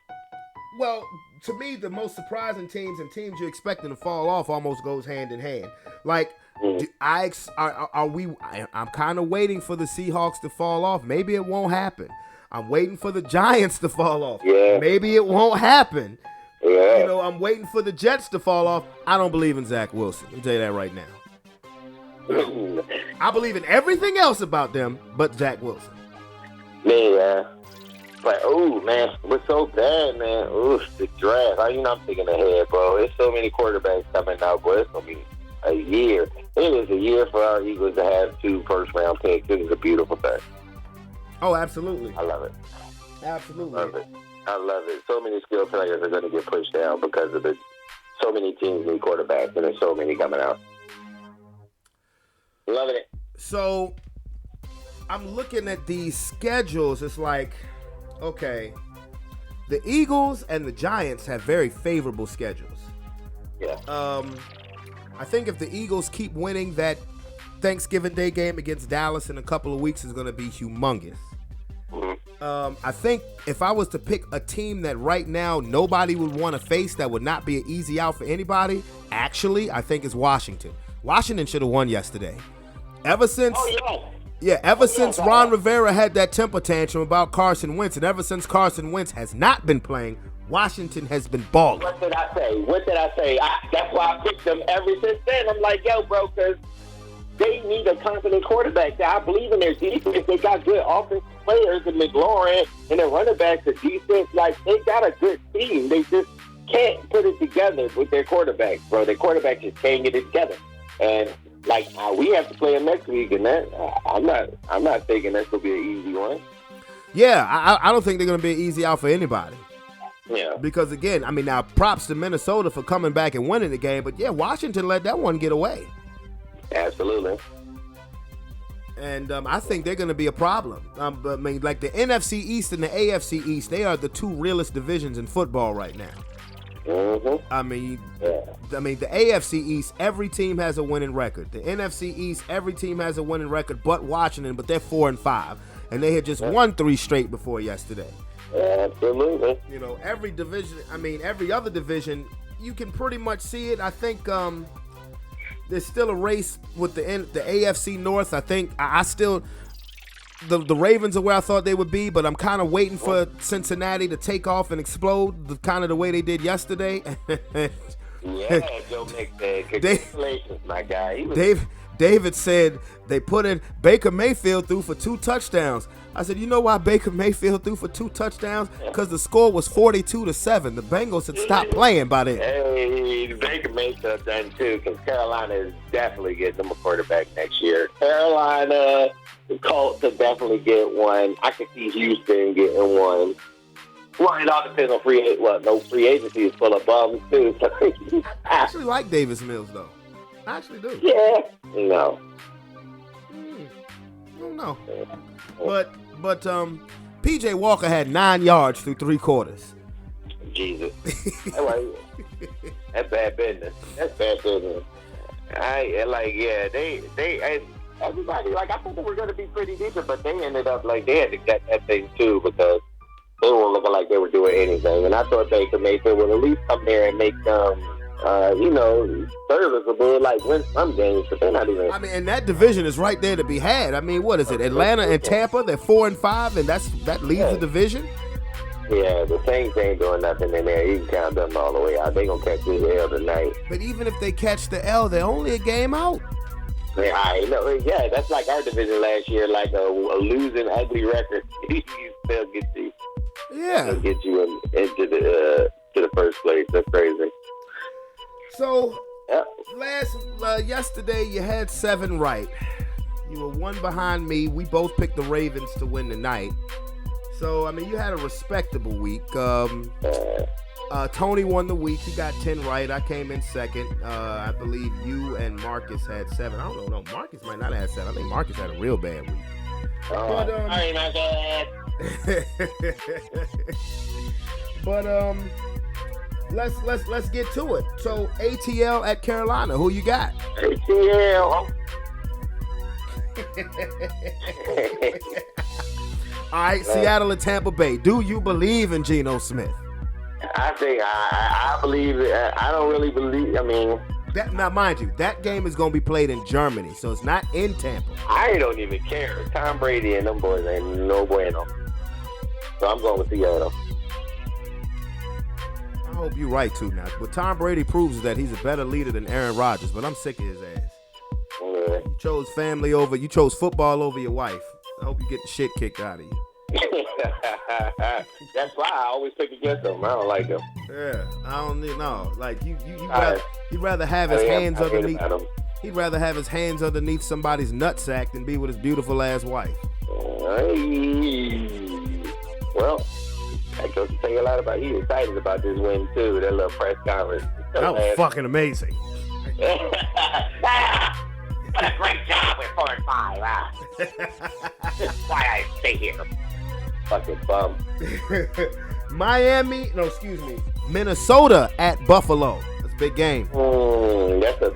Well, to me, the most surprising teams and teams you're expecting to fall off almost goes hand in hand. Like, I'm kind of waiting for the Seahawks to fall off. Maybe it won't happen. I'm waiting for the Giants to fall off. Yeah. Maybe it won't happen. Yeah. You know, I'm waiting for the Jets to fall off. I don't believe in Zach Wilson. I'll tell you that right now. I believe in everything else about them but Zach Wilson. Yeah. But, oh, man, we're so bad, man. Ooh, the draft. I'm thinking ahead, bro. There's so many quarterbacks coming out, boy. It's going to be a year. It is a year for our Eagles to have 2 first-round picks. This is a beautiful thing. Oh, absolutely. I love it. Absolutely. I love it. So many skilled players are going to get pushed down because of it. So many teams need quarterbacks, and there's so many coming out. Loving it. So, I'm looking at these schedules. It's like, okay, the Eagles and the Giants have very favorable schedules. Yeah. I think if the Eagles keep winning, that Thanksgiving Day game against Dallas in a couple of weeks is going to be humongous. I think if I was to pick a team that right now nobody would want to face that would not be an easy out for anybody, actually, I think it's Washington. Washington should have won yesterday. Ever since Ron Rivera had that temper tantrum about Carson Wentz, and ever since Carson Wentz has not been playing, Washington has been balling. What did I say? That's why I picked them ever since then. I'm like, yo, bro, because they need a confident quarterback. I believe in their defense. They got good offensive players, and McLaurin and their running backs are decent. Like, they got a good team. They just can't put it together with their quarterback, bro. Their quarterback just can't get it together. And like we have to play them next week, and that I'm not thinking that's gonna be an easy one. Yeah, I don't think they're gonna be an easy out for anybody. Yeah. Because again, I mean, now props to Minnesota for coming back and winning the game, but yeah, Washington let that one get away. Absolutely. And I think they're going to be a problem. But, I mean, like the NFC East and the AFC East, they are the 2 realest divisions in football right now. Mm-hmm. I mean, the AFC East, every team has a winning record. The NFC East, every team has a winning record, but Washington, but they're 4-5, and they had just won 3 straight before yesterday. Absolutely. You know, every division. I mean, every other division, you can pretty much see it. I think there's still a race with the AFC North. I think I still. The Ravens are where I thought they would be, but I'm kind of waiting for Cincinnati to take off and explode, kind of the way they did yesterday. Yeah, Joe Mixon. Congratulations, my guy. David said they put in Baker Mayfield threw for 2 touchdowns. I said, you know why Baker Mayfield threw for 2 touchdowns? Because the score was 42-7. The Bengals had stopped playing by then. Hey, Baker Mayfield done too, because Carolina is definitely getting them a quarterback next year. Carolina, the Colts will definitely get one. I can see Houston getting one. Well, it all depends on free agency is full of bums too. I actually like Davis Mills though. I actually do. Yeah. No. I don't know. But PJ Walker had 9 yards through 3 quarters. Jesus. That's bad business. Everybody, like, I thought they were going to be pretty decent, but they ended up, like, they had to get that thing, too, because they weren't looking like they were doing anything. And I thought Baker Mayfield would at least come there and make them, serviceable, like, win some games, but they're not even. I mean, and that division is right there to be had. I mean, what is it? Atlanta and Tampa, they're 4-5, and that leads the division? Yeah, the Saints ain't doing nothing in there. You can count them all the way out. They gonna catch this L tonight. But even if they catch the L, they're only a game out. Yeah, I know. Yeah, that's like our division last year, like a losing, ugly record. He still get you. Yeah. Still get you into the first place. That's crazy. So Yeah. yesterday you had 7 right. You were 1 behind me. We both picked the Ravens to win tonight. So I mean, you had a respectable week. Tony won the week. He got 10 right. I came in second. I believe you and Marcus had 7. I don't know. No, Marcus might not have had 7. I think Marcus had a real bad week. But Sorry, my bad. but let's get to it. So ATL at Carolina. Who you got? ATL. All right, Seattle and Tampa Bay. Do you believe in Geno Smith? I think I believe it. I don't really believe. I mean, Now, mind you, that game is going to be played in Germany, so it's not in Tampa. I don't even care. Tom Brady and them boys ain't no bueno. So I'm going with Seattle. I hope you're right, too, now. What Tom Brady proves is that he's a better leader than Aaron Rodgers, but I'm sick of his ass. Yeah. You chose football over your wife. I hope you get the shit kicked out of you. That's why I always pick against them. I don't like them. Yeah, I don't need no. Like he'd right. rather have his hands underneath. Him. He'd rather have his hands underneath somebody's nutsack than be with his beautiful ass wife. Well, that goes to tell you a lot about. He's excited about this win too. That little press conference. That was fucking amazing. What a great job with 4 and 5. This is why I stay here. Fucking bum. Minnesota at Buffalo. That's a big game. That's a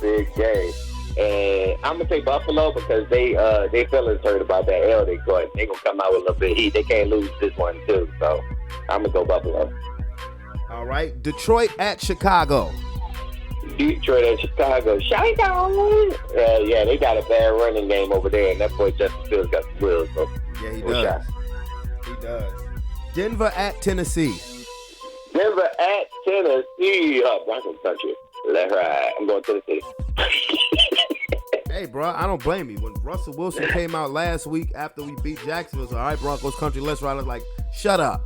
big game. And I'm gonna say Buffalo because they feeling hurt about that L they got. They gonna come out with a little bit of heat. They can't lose this one too. So I'm gonna go Buffalo. All right, Detroit at Chicago. Detroit and Chicago. Yeah, they got a bad running game over there, and that boy Justin Fields got the wheels. So yeah, he does. He does. Denver at Tennessee. Denver at Tennessee. Oh, Broncos country. That's right. I'm going Tennessee. Hey, bro, I don't blame you. When Russell Wilson came out last week after we beat Jacksonville, so all right, Broncos country, let's ride. I was like, shut up.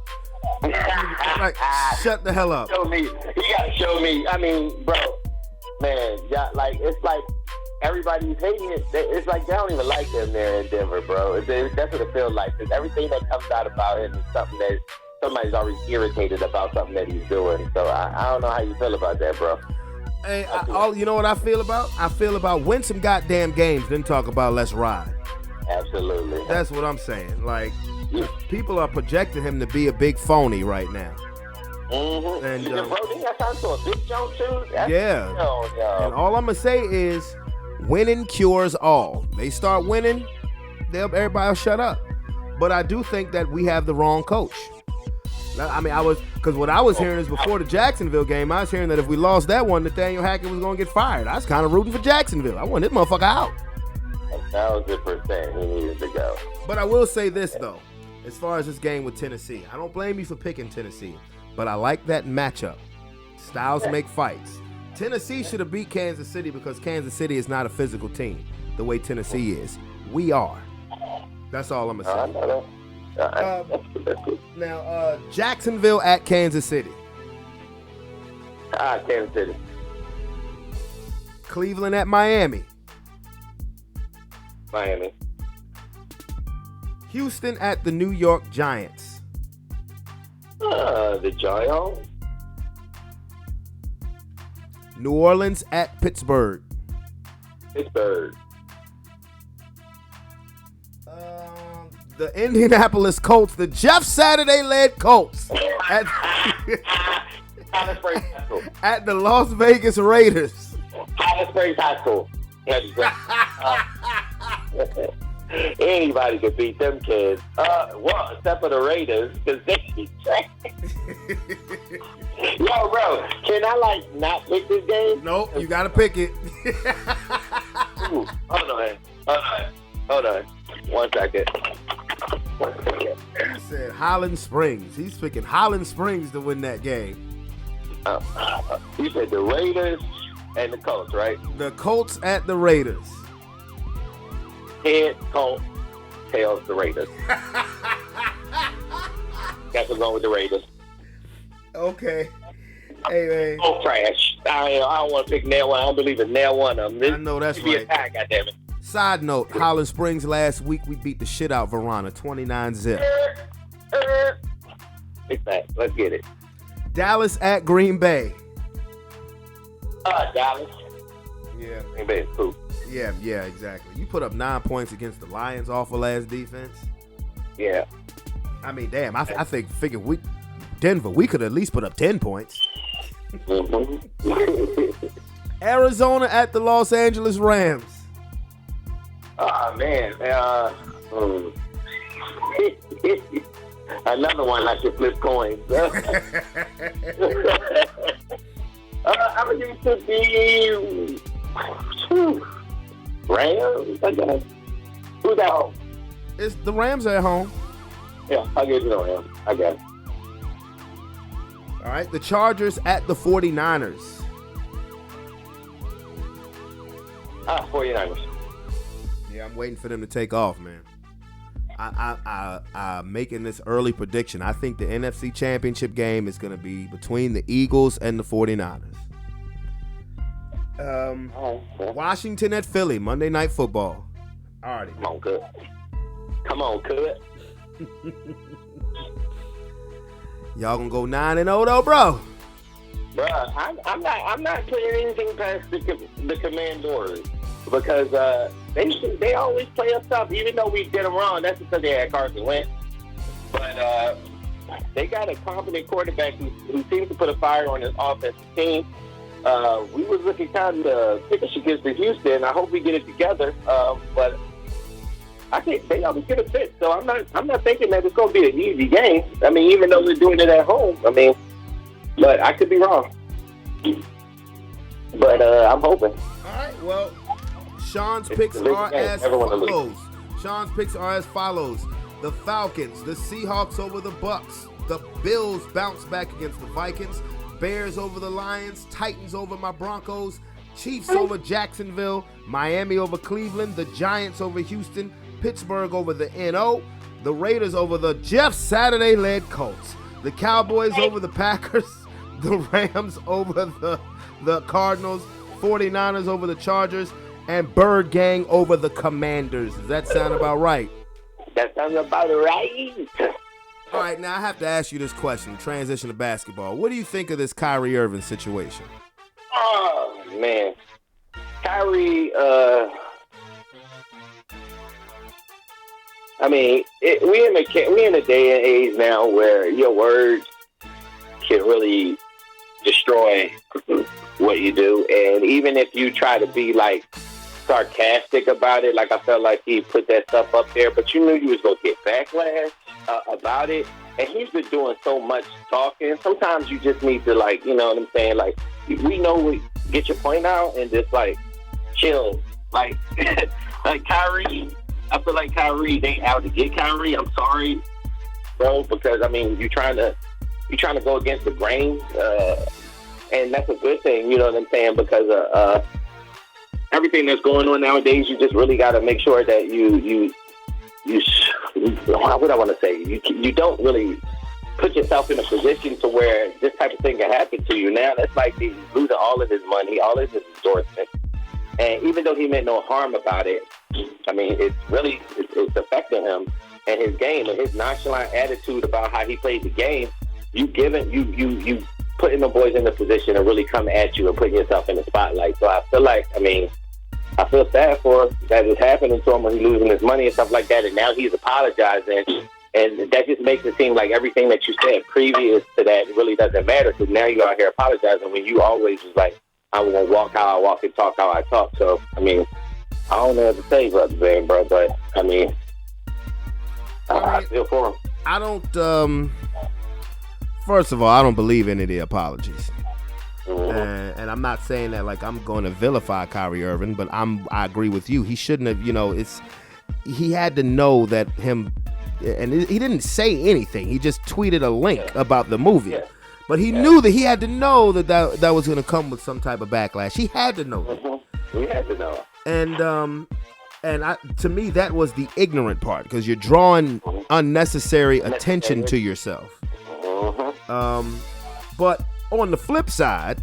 Like, shut the hell up. Show me. You gotta show me. I mean, bro, man, yeah, like it's like everybody's hating it. It's like they don't even like him there in Denver, bro. That's what it feels like. Because everything that comes out about him is something that somebody's already irritated about something that he's doing. So I don't know how you feel about that, bro. Hey, you know what I feel about? I feel about win some goddamn games, then talk about let's ride. Absolutely. That's what I'm saying. Like, people are projecting him to be a big phony right now. Mm-hmm. And bro, they got time to a big jump too. Yeah. And all I'm gonna say is, winning cures all. They start winning, everybody will shut up. But I do think that we have the wrong coach. I mean, because what I was hearing is before the Jacksonville game, I was hearing that if we lost that one, Nathaniel Hackett was gonna get fired. I was kind of rooting for Jacksonville. I want this motherfucker out. 1,000% he needed to go. But I will say this though, as far as this game with Tennessee, I don't blame you for picking Tennessee, but I like that matchup. Styles make fights. Tennessee should have beat Kansas City because Kansas City is not a physical team the way Tennessee is. We are. That's all I'm gonna say. Now, Jacksonville at Kansas City. Kansas City. Cleveland at Miami. Miami. Houston at the New York Giants. The Giants. New Orleans at Pittsburgh. Pittsburgh. The Indianapolis Colts, the Jeff Saturday-led Colts at the Las Vegas Raiders. Alice Springs High School. Anybody could beat them kids. Well, except for the Raiders, because they keep trash. Yo, bro, can I not pick this game? Nope, you gotta pick it. Ooh, hold on. 1 second. He said, Highland Springs. He's picking Highland Springs to win that game. You said the Raiders and the Colts, right? The Colts at the Raiders. Head Colts, tails the Raiders. Guess I'm going with the Raiders. Okay. Hey, man. Oh, trash. I don't want to pick nail one. I don't believe in nail one of them. I know that's Give me right. a tie, goddammit. Side note, Highland Springs last week, we beat the shit out Verona, 29-0. Big fact. Let's get it. Dallas at Green Bay. Dallas. Yeah. Green Bay is cool. Yeah, exactly. You put up 9 points against the Lions' awful ass defense. Yeah. I mean, damn, I figured Denver, we could at least put up 10 points. Mm-hmm. Arizona at the Los Angeles Rams. Oh, man. Another one I should flip coins. I'm going to give it to the Rams. I guess. Who's at home? It's the Rams at home. Yeah, I'll give it to the Rams. I guess. All right, the Chargers at the 49ers. 49ers. Yeah, I'm waiting for them to take off, man. I'm making this early prediction. I think the NFC Championship game is going to be between the Eagles and the 49ers. Washington at Philly, Monday Night Football. Alrighty. Come on, Cut. Y'all gonna go 9-0 though, bro? Bruh, I'm not putting anything past the Commanders because they always play us tough. Even though we did them wrong, that's because they had Carson Wentz. But they got a competent quarterback who seems to put a fire on his offensive team. We was looking kind of pickish against the Houston. I hope we get it together. But I think they always get a fit. So I'm not thinking that it's going to be an easy game. I mean, even though we're doing it at home. I mean, but I could be wrong. But I'm hoping. All right. Well, Sean's picks are as follows. The Falcons, the Seahawks over the Bucks. The Bills bounce back against the Vikings. Bears over the Lions. Titans over my Broncos. Chiefs over Jacksonville. Miami over Cleveland. The Giants over Houston. Pittsburgh over the NO. The Raiders over the Jeff Saturday-led Colts. The Cowboys over the Packers. The Rams over the Cardinals. 49ers over the Chargers. And Bird Gang over the Commanders. Does that sound about right? That sounds about right. All right, now I have to ask you this question. Transition to basketball. What do you think of this Kyrie Irving situation? Oh, man. Kyrie, I mean, we in a day and age now where your words can really destroy what you do. And even if you try to be, like, sarcastic about it, like I felt like he put that stuff up there, but you knew you was going to get backlash about it. And he's been doing so much talking. Sometimes you just need to, like, you know what I'm saying? Like, we know get your point out and just, like, chill. Like, like Kyrie, I feel like Kyrie, they out to get Kyrie. I'm sorry, bro, because, I mean, you're trying to go against the grain, and that's a good thing, you know what I'm saying? Because everything that's going on nowadays, you just really got to make sure that you what I want to say, you don't really put yourself in a position to where this type of thing can happen to you. Now that's like he's losing all of his money, all of his endorsements, and even though he meant no harm about it, I mean, it's affecting him and his game and his nonchalant attitude about how he played the game. You putting the boys in the position to really come at you and putting yourself in the spotlight. So I feel like, I feel sad for that is happening to him when he's losing his money and stuff like that. And now he's apologizing. And that just makes it seem like everything that you said previous to that really doesn't matter. Because now you're out here apologizing when you always was like, I'm going to walk how I walk and talk how I talk. So, I mean, I don't know what to say, brother, man, bro. But, I feel for him. I don't, first of all, I don't believe any of the apologies. And I'm not saying that like I'm going to vilify Kyrie Irving, but I agree with you. He shouldn't have, he had to know that him and he didn't say anything. He just tweeted a link about the movie. Yeah. But he knew that he had to know that was going to come with some type of backlash. He had to know that. Mm-hmm. We had to know. And to me, that was the ignorant part, because you're drawing unnecessary attention to yourself. But on the flip side,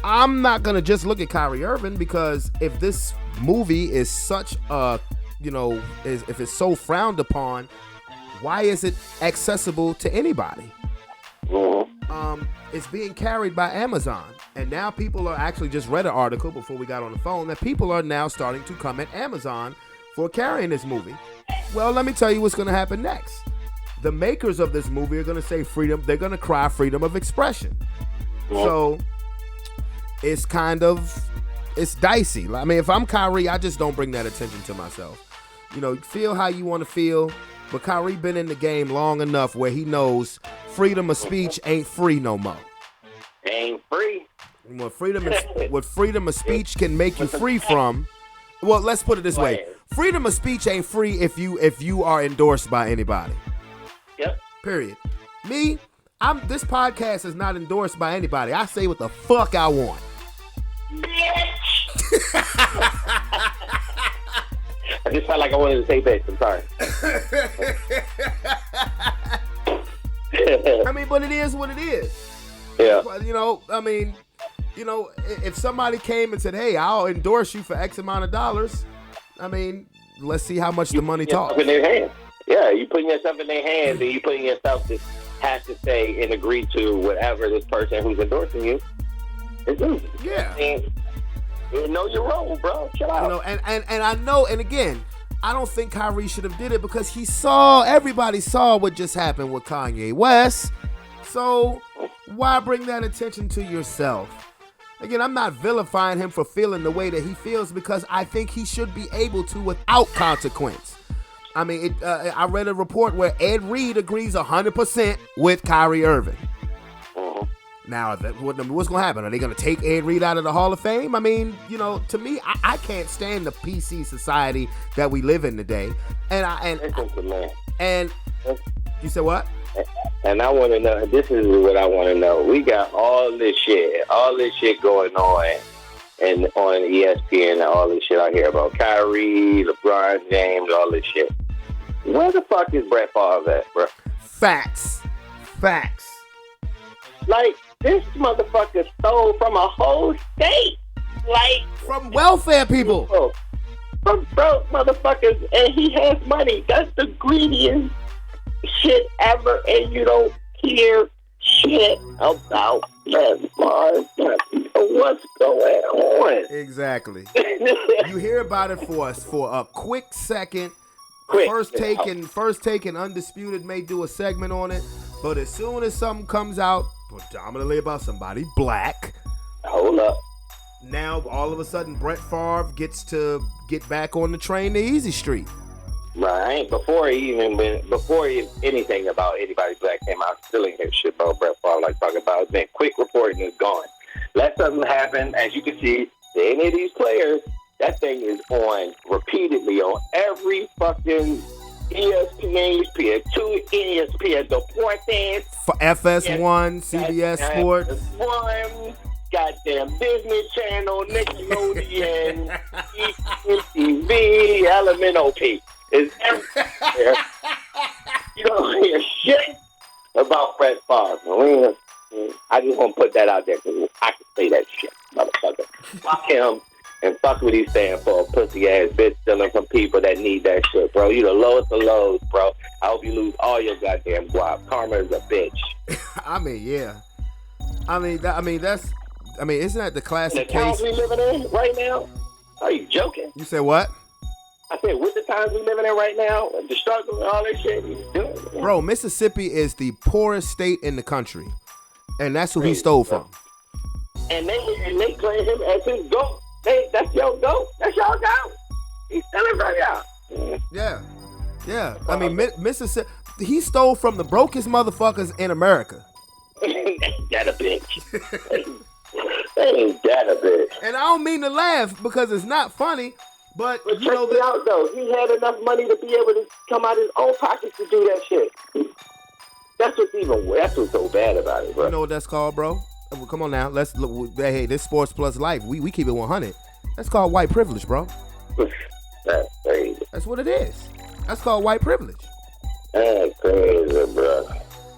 I'm not going to just look at Kyrie Irving, because if this movie is such a, if it's so frowned upon, why is it accessible to anybody? It's being carried by Amazon. And now people are actually, just read an article before we got on the phone, that people are now starting to come at Amazon for carrying this movie. Well, let me tell you what's going to happen next. The makers of this movie are going to say freedom. They're going to cry freedom of expression. So it's it's dicey. I mean, if I'm Kyrie, I just don't bring that attention to myself. Feel how you want to feel. But Kyrie been in the game long enough where he knows freedom of speech ain't free no more. Ain't free. What freedom of speech can make you free from. Well, let's put it this way: freedom of speech ain't free if you are endorsed by anybody. Yep. Period. Me, this podcast is not endorsed by anybody. I say what the fuck I want. I just felt like I wanted to say bitch. I'm sorry. I mean, but it is what it is. Yeah. If somebody came and said, "Hey, I'll endorse you for X amount of dollars," I mean, let's see how much the money talks. In their hands. Yeah, you putting yourself in their hands, and you putting yourself to have to say and agree to whatever this person who's endorsing you is doing. Yeah. And you know your role, bro. Chill out. And I know, and again, I don't think Kyrie should have did it, because everybody saw what just happened with Kanye West. So why bring that attention to yourself? Again, I'm not vilifying him for feeling the way that he feels, because I think he should be able to without consequence. I mean, I read a report where Ed Reed agrees 100% with Kyrie Irving. Now, what's going to happen? Are they going to take Ed Reed out of the Hall of Fame? I mean, to me, I can't stand the PC society that we live in today. And you said what? And I want to know, this is what I want to know. We got all this shit going on, and on ESPN and all this shit I hear about Kyrie, LeBron James, all this shit. Where the fuck is Brett Favre at, bro? Facts. Like, this motherfucker stole from a whole state. Like, from welfare people. From broke motherfuckers, and he has money. That's the greediest shit ever, and you don't hear shit about Brett Favre. What's going on? Exactly. You hear about it for a quick second. First Take and Undisputed may do a segment on it, but as soon as something comes out predominantly about somebody black, hold up. Now all of a sudden Brett Favre gets to get back on the train to Easy Street. Right. Before anything about anybody black came out, still ain't hear shit about Brett Favre like talking about. It's been quick reporting is gone. Let something happen, as you can see, to any of these players, that thing is on repeatedly on every fucking ESPN, ESPN2, ESPN Deportes, for FS1, CBS Sports, One, goddamn Disney Channel, Nickelodeon, TV, Element OP. Is everywhere. You don't hear shit about Brett Favre. I just want to put that out there because I can say that shit, motherfucker. Fuck him. And fuck what he's saying for a pussy ass bitch stealing from people that need that shit, bro. You the lowest of lows, bro. I hope you lose all your goddamn guap. Karma is a bitch. I mean, yeah. Isn't that the classic the times case? we living in right now? Are you joking? You said what? I said, with the times we living in right now, the struggle and all that shit he's doing. Bro, Mississippi is the poorest state in the country, and that's who he stole from. And they claim him as his goat. That's your goat. That's your goat. He's stealing from y'all. Yeah. I mean, Mississippi. He stole from the brokest motherfuckers in America. Ain't that a bitch? Ain't that a bitch? And I don't mean to laugh because it's not funny, But But you check know it out, though. He had enough money to be able to come out his own pockets to do that shit. That's what's so bad about it, bro. you know what that's called, bro? Well, come on now. Let's look. Hey, this sports plus life. We keep it 100. That's called white privilege, bro. That's crazy. That's what it is. That's called white privilege. That's crazy, bro.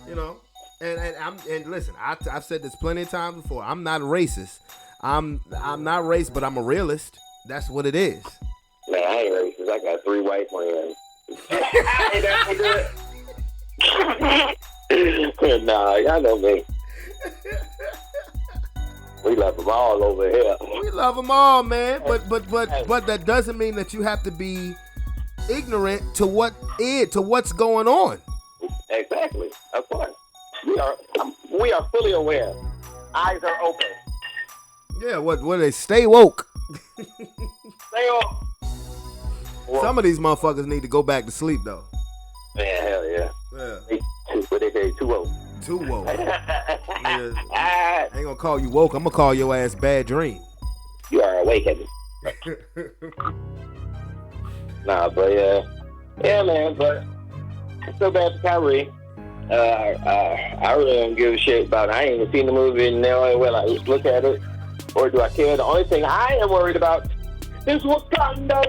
You know, and listen, I've said this plenty of times before. I'm not a racist. I'm not racist, but I'm a realist. That's what it is. Man, I ain't racist. I got 3 white friends. Ain't that good? Nah, y'all know me. We love them all over here. We love them all, man. But that doesn't mean that you have to be ignorant to what's going on. Exactly. Of course. We are fully aware. Eyes are open. Yeah, what they stay woke. Stay on. Some of these motherfuckers need to go back to sleep though. Man, hell yeah. Yeah. What they say, 2-0. Too woke. Yeah. I ain't gonna call you woke. I'm gonna call your ass bad dream. You are awakened. Nah, but yeah, man. But it's so bad for Kyrie. I really don't give a shit about it. I ain't even seen the movie, and now well, I look at it, or do I care? The only thing I am worried about is Wakanda.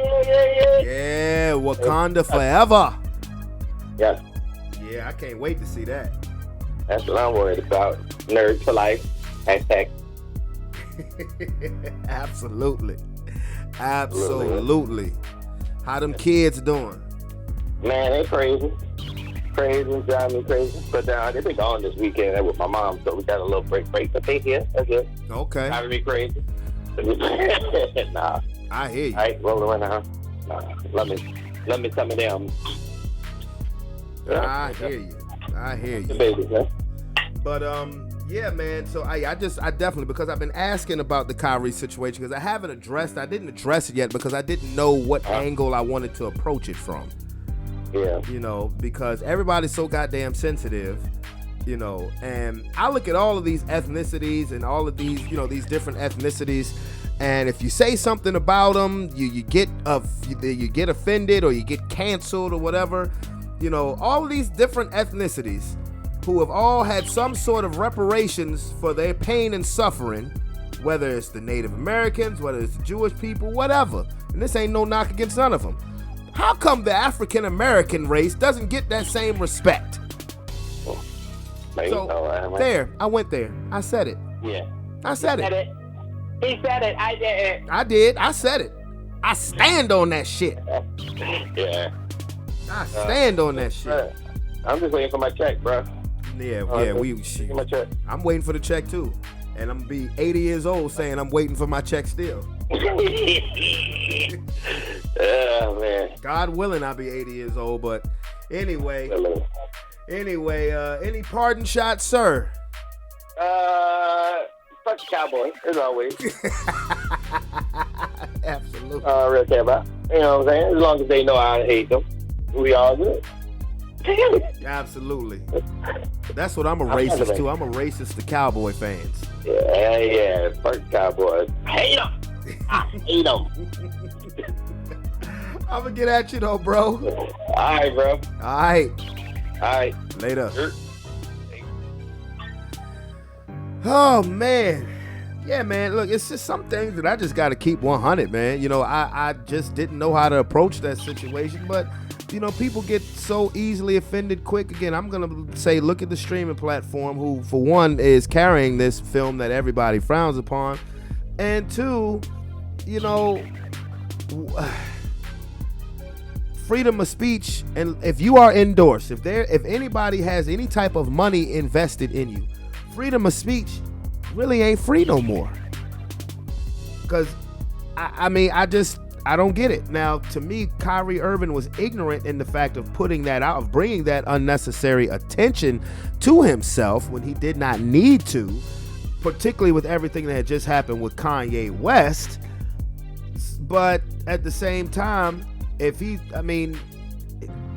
Yeah, Wakanda forever. Yeah, Yeah, I can't wait to see that. that's what I'm worried about. Nerds for life. Hashtag. Absolutely. How them kids doing? Man, they crazy. Crazy, driving me crazy. But they've been gone this weekend with my mom, so we got a little break. But they here. That's good. Okay. Driving me crazy. Nah. I hear you. All right, roll around now. Let me some of them. I hear you. The babies, man. But yeah, man. So I definitely, because I've been asking about the Kyrie situation, because I didn't address it yet because I didn't know what angle I wanted to approach it from. Yeah. You know, because everybody's so goddamn sensitive, you know, and I look at all of these ethnicities and all of these, you know, these different ethnicities, and if you say something about them, you get offended or you get canceled or whatever. You know, all of these different ethnicities who have all had some sort of reparations for their pain and suffering, whether it's the Native Americans, whether it's the Jewish people, whatever. And this ain't no knock against none of them. How come the African American race doesn't get that same respect? So there, I went there. I said it. Yeah. I said it. He said it. I did it. I did. I said it. I stand on that shit. Yeah. I stand on that shit. I'm just waiting for my check, bro. Yeah, Waiting my check. I'm waiting for the check too. And I'm gonna be 80 years old saying I'm waiting for my check still. Oh, man. God willing, I'll be 80 years old. But anyway, any pardon shots, sir? Fuck the Cowboy, as always. Absolutely. Real care about. You know what I'm saying? As long as they know I hate them, we all good. Absolutely. That's what I'm a racist to. I'm a racist to Cowboy fans. Yeah. Fuck the Cowboys. Hate them. I hate them. I'm gonna get at you though, bro. All right, bro. All right. Later. Sure. Oh man. Yeah, man. Look, it's just some things that I just gotta keep 100, man. You know, I just didn't know how to approach that situation, but you know, people get so easily offended quick. Again, I'm gonna say, look at the streaming platform, who, for one, is carrying this film that everybody frowns upon, and two, you know, freedom of speech. And if you are endorsed, if anybody has any type of money invested in you, freedom of speech really ain't free no more. Because I don't get it. Now, to me, Kyrie Irving was ignorant in the fact of putting that out, of bringing that unnecessary attention to himself when he did not need to, particularly with everything that had just happened with Kanye West. But at the same time,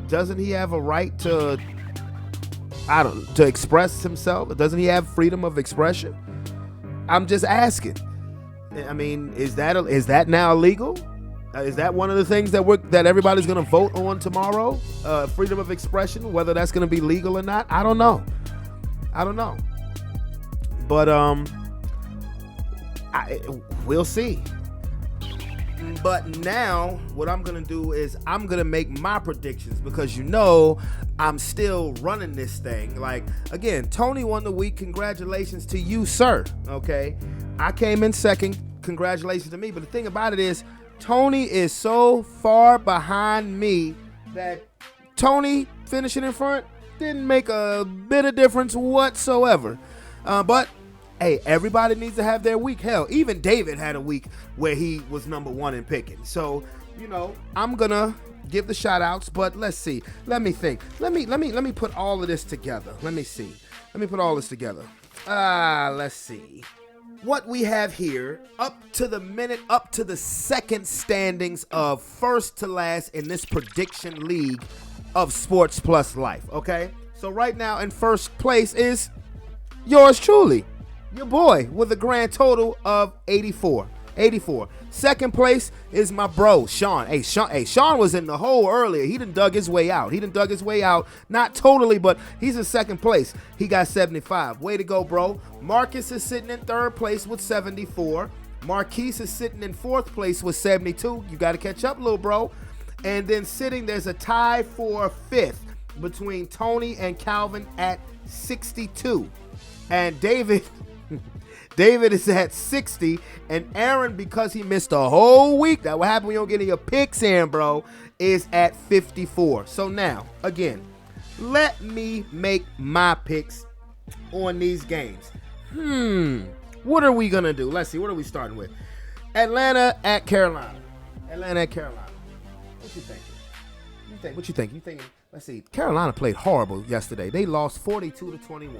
doesn't he have a right to express himself? Doesn't he have freedom of expression? I'm just asking. I mean, is that now illegal? Is that one of the things that everybody's going to vote on tomorrow? Freedom of expression, whether that's going to be legal or not? I don't know. But we'll see. But now what I'm going to do is I'm going to make my predictions because I'm still running this thing. Like, again, Tony won the week. Congratulations to you, sir. Okay? I came in second. Congratulations to me. But the thing about it is Tony is so far behind me that Tony finishing in front didn't make a bit of difference whatsoever. But hey, everybody needs to have their week. Hell, even David had a week where he was number one in picking. So, I'm gonna give the shout outs, but let's see. Let me think. Let me put all of this together. Let me see. Let me put all this together. Let's see. What we have here, up to the second standings of first to last in this prediction league of Sports Plus Life, okay? So right now in first place is yours truly, your boy, with a grand total of 84. Second place is my bro, Sean. Hey, Sean was in the hole earlier. He done dug his way out. Not totally, but he's in second place. He got 75. Way to go, bro. Marcus is sitting in third place with 74. Marquise is sitting in fourth place with 72. You got to catch up, little bro. And then there's a tie for fifth between Tony and Calvin at 62. And David is at 60, and Aaron, because he missed a whole week, that what happened when you don't get your picks in, bro, is at 54. So now, again, let me make my picks on these games. What are we going to do? Let's see, what are we starting with? Atlanta at Carolina. What you thinking? What you thinking? Let's see. Carolina played horrible yesterday. They lost 42-21.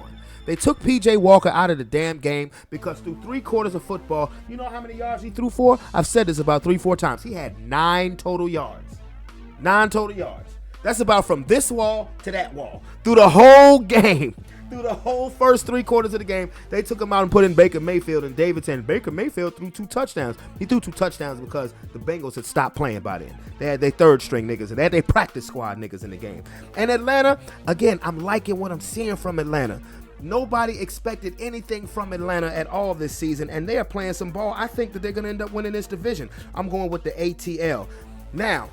They took P.J. Walker out of the damn game because through 3 quarters of football, you know how many yards he threw for? I've said this about 3-4 times. He had 9 total yards. 9 total yards. That's about from this wall to that wall. Through the whole game. Through the whole first 3 quarters of the game, they took him out and put in Baker Mayfield, and David said Baker Mayfield threw 2 touchdowns. He threw 2 touchdowns because the Bengals had stopped playing by then. They had their third string niggas, and they had their practice squad niggas in the game. And Atlanta, again, I'm liking what I'm seeing from Atlanta. Nobody expected anything from Atlanta at all this season, and they are playing some ball. I think that they're going to end up winning this division. I'm going with the ATL. Now,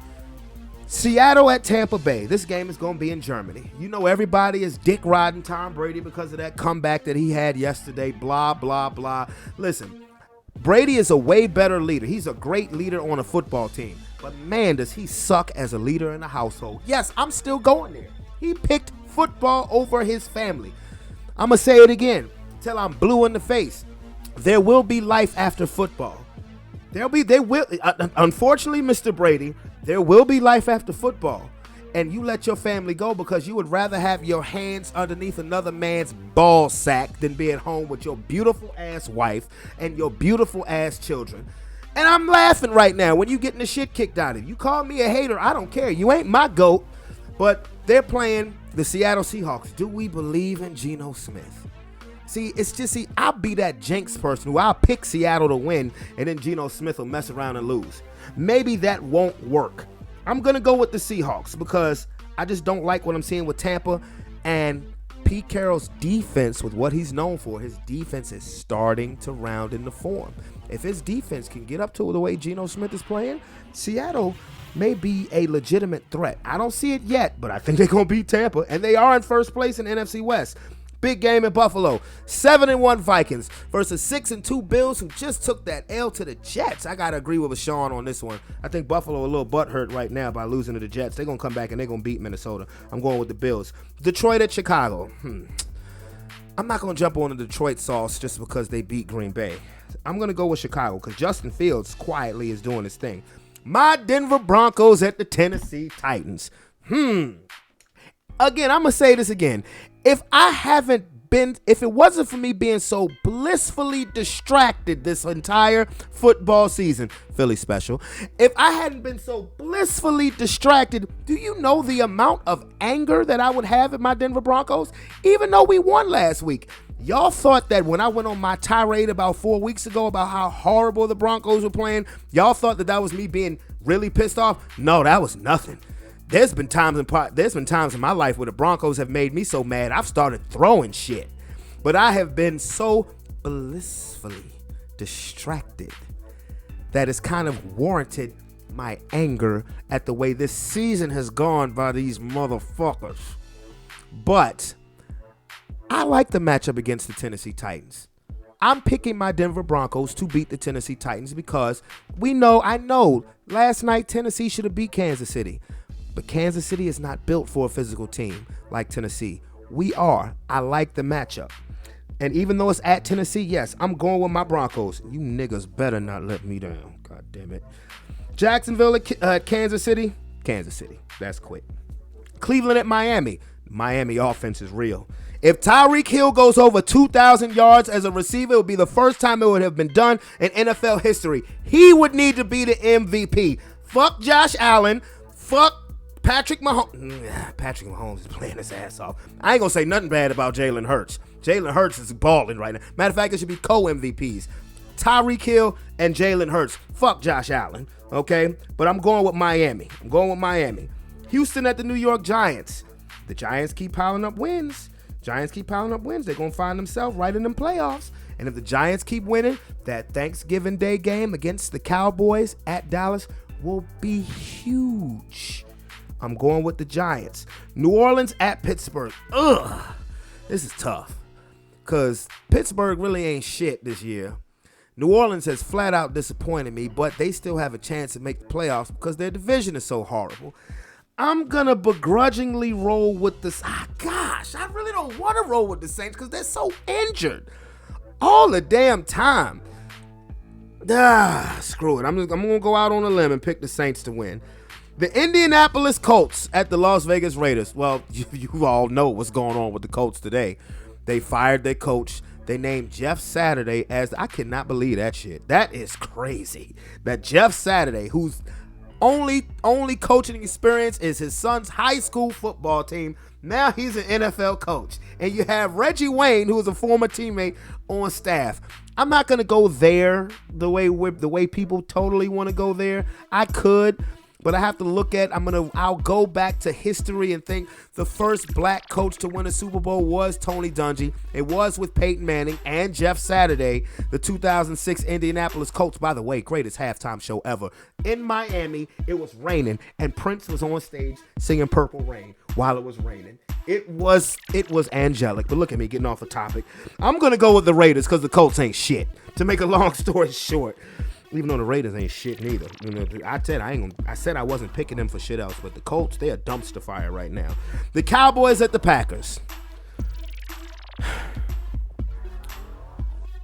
Seattle at Tampa Bay. This game is going to be in Germany. You know everybody is dick riding Tom Brady because of that comeback that he had yesterday. Blah, blah, blah. Listen, Brady is a way better leader. He's a great leader on a football team. But man, does he suck as a leader in a household. Yes, I'm still going there. He picked football over his family. I'm going to say it again till I'm blue in the face. There will be life after football. Unfortunately, Mr. Brady, there will be life after football. And you let your family go because you would rather have your hands underneath another man's ball sack than be at home with your beautiful ass wife and your beautiful ass children. And I'm laughing right now when you getting the shit kicked out of you. You call me a hater, I don't care. You ain't my GOAT. But they're playing the Seattle Seahawks. Do we believe in Geno Smith? I'll be that jinx person who I'll pick Seattle to win and then Geno Smith will mess around and lose. Maybe that won't work. I'm going to go with the Seahawks because I just don't like what I'm seeing with Tampa. And Pete Carroll's defense, with what he's known for, his defense is starting to round into form. If his defense can get up to the way Geno Smith is playing, Seattle may be a legitimate threat. I don't see it yet, but I think they're going to beat Tampa. And they are in first place in NFC West. Big game in Buffalo. 7-1 Vikings versus 6-2 Bills, who just took that L to the Jets. I got to agree with Sean on this one. I think Buffalo a little butthurt right now by losing to the Jets. They're going to come back and they're going to beat Minnesota. I'm going with the Bills. Detroit at Chicago. I'm not going to jump on the Detroit sauce just because they beat Green Bay. I'm going to go with Chicago because Justin Fields quietly is doing his thing. My Denver Broncos at the Tennessee Titans. Again, I'm going to say this again. If it wasn't for me being so blissfully distracted this entire football season, Philly special, if I hadn't been so blissfully distracted, do you know the amount of anger that I would have at my Denver Broncos? Even though we won last week. Y'all thought that when I went on my tirade about 4 weeks ago about how horrible the Broncos were playing, y'all thought that was me being really pissed off? No, that was nothing. There's been times in my life where the Broncos have made me so mad I've started throwing shit. But I have been so blissfully distracted that it's kind of warranted my anger at the way this season has gone by these motherfuckers. But I like the matchup against the Tennessee Titans. I'm picking my Denver Broncos to beat the Tennessee Titans because I know last night Tennessee should have beat Kansas City. But Kansas City is not built for a physical team like Tennessee. We are. I like the matchup. And even though it's at Tennessee, yes, I'm going with my Broncos. You niggas better not let me down. God damn it. Jacksonville at Kansas City. Kansas City. That's quick. Cleveland at Miami. Miami offense is real. If Tyreek Hill goes over 2,000 yards as a receiver, it would be the first time it would have been done in NFL history. He would need to be the MVP. Fuck Josh Allen. Fuck Patrick Mahomes. Patrick Mahomes is playing his ass off. I ain't going to say nothing bad about Jalen Hurts. Jalen Hurts is balling right now. Matter of fact, it should be co-MVPs. Tyreek Hill and Jalen Hurts. Fuck Josh Allen, okay? But I'm going with Miami. Houston at the New York Giants. The Giants keep piling up wins. They're going to find themselves right in them playoffs. And if the Giants keep winning, that Thanksgiving Day game against the Cowboys at Dallas will be huge. I'm going with the Giants. New Orleans at Pittsburgh. Ugh. This is tough. Because Pittsburgh really ain't shit this year. New Orleans has flat out disappointed me, but they still have a chance to make the playoffs because their division is so horrible. I'm going to begrudgingly roll with this. I really don't want to roll with the Saints because they're so injured all the damn time. Screw it. I'm going to go out on a limb and pick the Saints to win. The Indianapolis Colts at the Las Vegas Raiders. Well, you all know what's going on with the Colts today. They fired their coach. They named Jeff Saturday as, I cannot believe that shit. That is crazy. That Jeff Saturday, whose only coaching experience is his son's high school football team, now he's an NFL coach. And you have Reggie Wayne, who is a former teammate, on staff. I'm not going to go there the way people totally want to go there. I could, but I have to look at, I'll go back to history and think the first black coach to win a Super Bowl was Tony Dungy. It was with Peyton Manning and Jeff Saturday, the 2006 Indianapolis Colts. By the way, greatest halftime show ever. In Miami, it was raining, and Prince was on stage singing Purple Rain while it was raining. It was angelic, but look at me getting off a topic. I'm going to go with the Raiders because the Colts ain't shit. To make a long story short, even though the Raiders ain't shit neither. You know, I said I wasn't picking them for shit else, but the Colts, they are dumpster fire right now. The Cowboys at the Packers.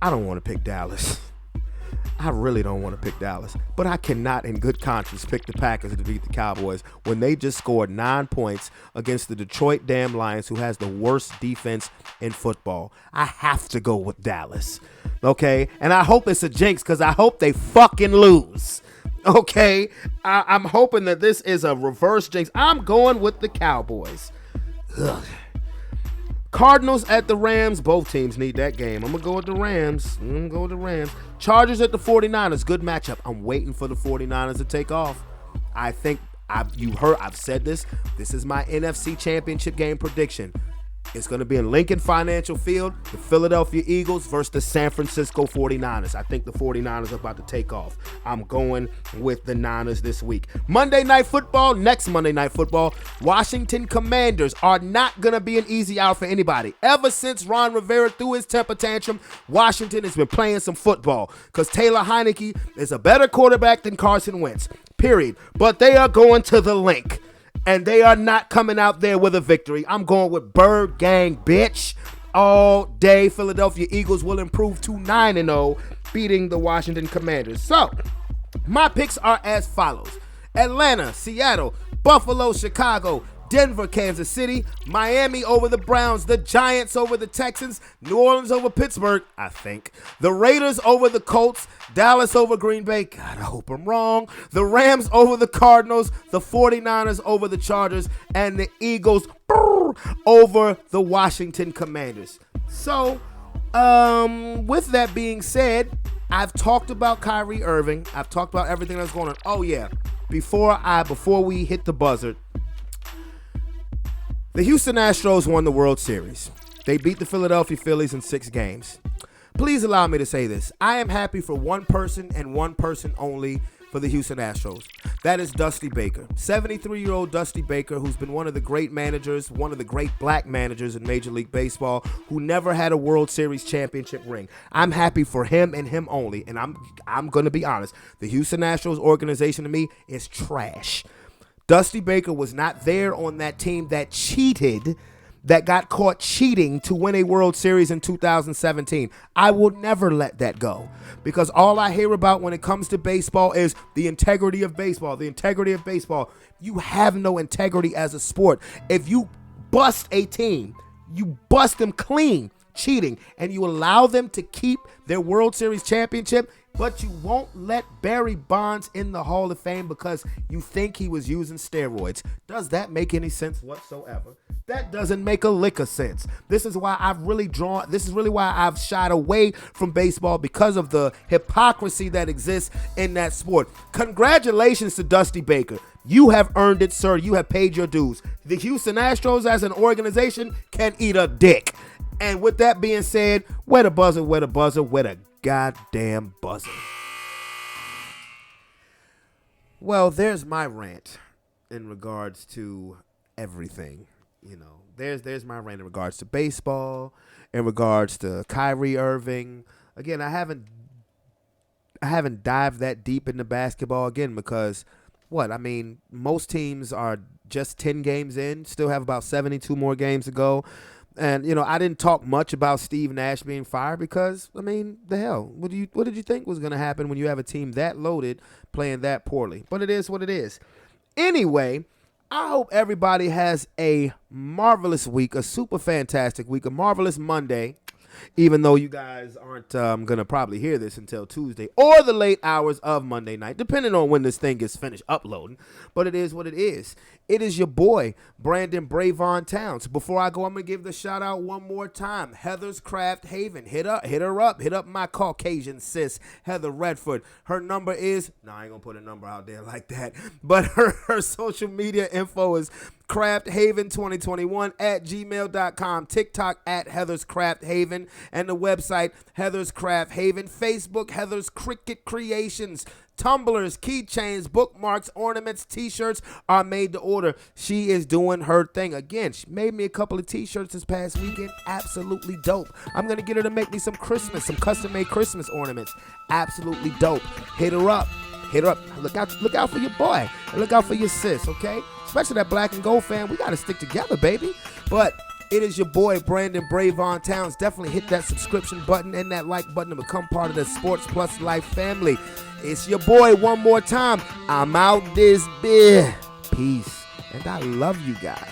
I don't want to pick Dallas. I really don't want to pick Dallas, but I cannot in good conscience pick the Packers to beat the Cowboys when they just scored 9 points against the Detroit damn Lions, who has the worst defense in football. I have to go with Dallas, okay? And I hope it's a jinx because I hope they fucking lose, okay? I'm hoping that this is a reverse jinx. I'm going with the Cowboys. Ugh. Cardinals at the Rams. Both teams need that game. I'm going to go with the Rams. Chargers at the 49ers. Good matchup. I'm waiting for the 49ers to take off. I think I've said this. This is my NFC Championship game prediction. It's going to be in Lincoln Financial Field, the Philadelphia Eagles versus the San Francisco 49ers. I think the 49ers are about to take off. I'm going with the Niners this week. Next Monday Night Football, Washington Commanders are not going to be an easy out for anybody. Ever since Ron Rivera threw his temper tantrum, Washington has been playing some football because Taylor Heineke is a better quarterback than Carson Wentz, period. But they are going to the link. And they are not coming out there with a victory. I'm going with Bird Gang, bitch. All day, Philadelphia Eagles will improve to 9-0, beating the Washington Commanders. So, my picks are as follows. Atlanta, Seattle, Buffalo, Chicago, Denver, Kansas City, Miami over the Browns, the Giants over the Texans, New Orleans over Pittsburgh, I think, the Raiders over the Colts, Dallas over Green Bay, God, I hope I'm wrong, the Rams over the Cardinals, the 49ers over the Chargers, and the Eagles over the Washington Commanders. So, with that being said, I've talked about Kyrie Irving. I've talked about everything that's going on. Oh yeah, before we hit the buzzer, the Houston Astros won the World Series. They beat the Philadelphia Phillies in 6 games. Please allow me to say this. I am happy for one person and one person only for the Houston Astros. That is Dusty Baker. 73-year-old Dusty Baker, who's been one of the great managers, one of the great black managers in Major League Baseball, who never had a World Series championship ring. I'm happy for him and him only, and I'm going to be honest. The Houston Astros organization to me is trash. Dusty Baker was not there on that team that cheated, that got caught cheating to win a World Series in 2017. I will never let that go, because all I hear about when it comes to baseball is the integrity of baseball, the integrity of baseball. You have no integrity as a sport. If you bust a team, you bust them clean cheating, and you allow them to keep their World Series championship, but you won't let Barry Bonds in the Hall of Fame because you think he was using steroids. Does that make any sense whatsoever? That doesn't make a lick of sense. This is why I've shied away from baseball, because of the hypocrisy that exists in that sport. Congratulations to Dusty Baker. You have earned it, sir. You have paid your dues. The Houston Astros as an organization can eat a dick. And with that being said, where the buzzer, where the buzzer, where the goddamn buzzer. Well, there's my rant in regards to everything. You know, there's my rant in regards to baseball, in regards to Kyrie Irving. Again, I haven't dived that deep into basketball again, because most teams are just 10 games in, still have about 72 more games to go. And, I didn't talk much about Steve Nash being fired because, the hell, what did you think was going to happen when you have a team that loaded playing that poorly? But it is what it is. Anyway, I hope everybody has a marvelous week, a super fantastic week, a marvelous Monday, even though you guys aren't going to probably hear this until Tuesday or the late hours of Monday night, depending on when this thing gets finished uploading. But it is what it is. It is your boy, Brandon Brevon Towns. Before I go, I'm going to give the shout out one more time. Heather's Craft Haven. Hit her up. Hit up my Caucasian sis, Heather Redford. Her number is, I ain't going to put a number out there like that, but her social media info is crafthaven2021 at gmail.com, TikTok at Heather's Craft Haven, and the website Heather's Craft Haven, Facebook Heather's Cricket Creations. Tumblers, keychains, bookmarks, ornaments, t-shirts are made to order. She is doing her thing. Again, she made me a couple of t-shirts this past weekend. Absolutely dope. I'm going to get her to make me some custom-made Christmas ornaments. Absolutely dope. Hit her up. Look out for your boy. And look out for your sis, okay? Especially that black and gold fan. We got to stick together, baby. But it is your boy, Brandon Brevon Towns. Definitely hit that subscription button and that like button to become part of the Sports Plus Life family. It's your boy one more time. I'm out this beer. Peace. And I love you guys.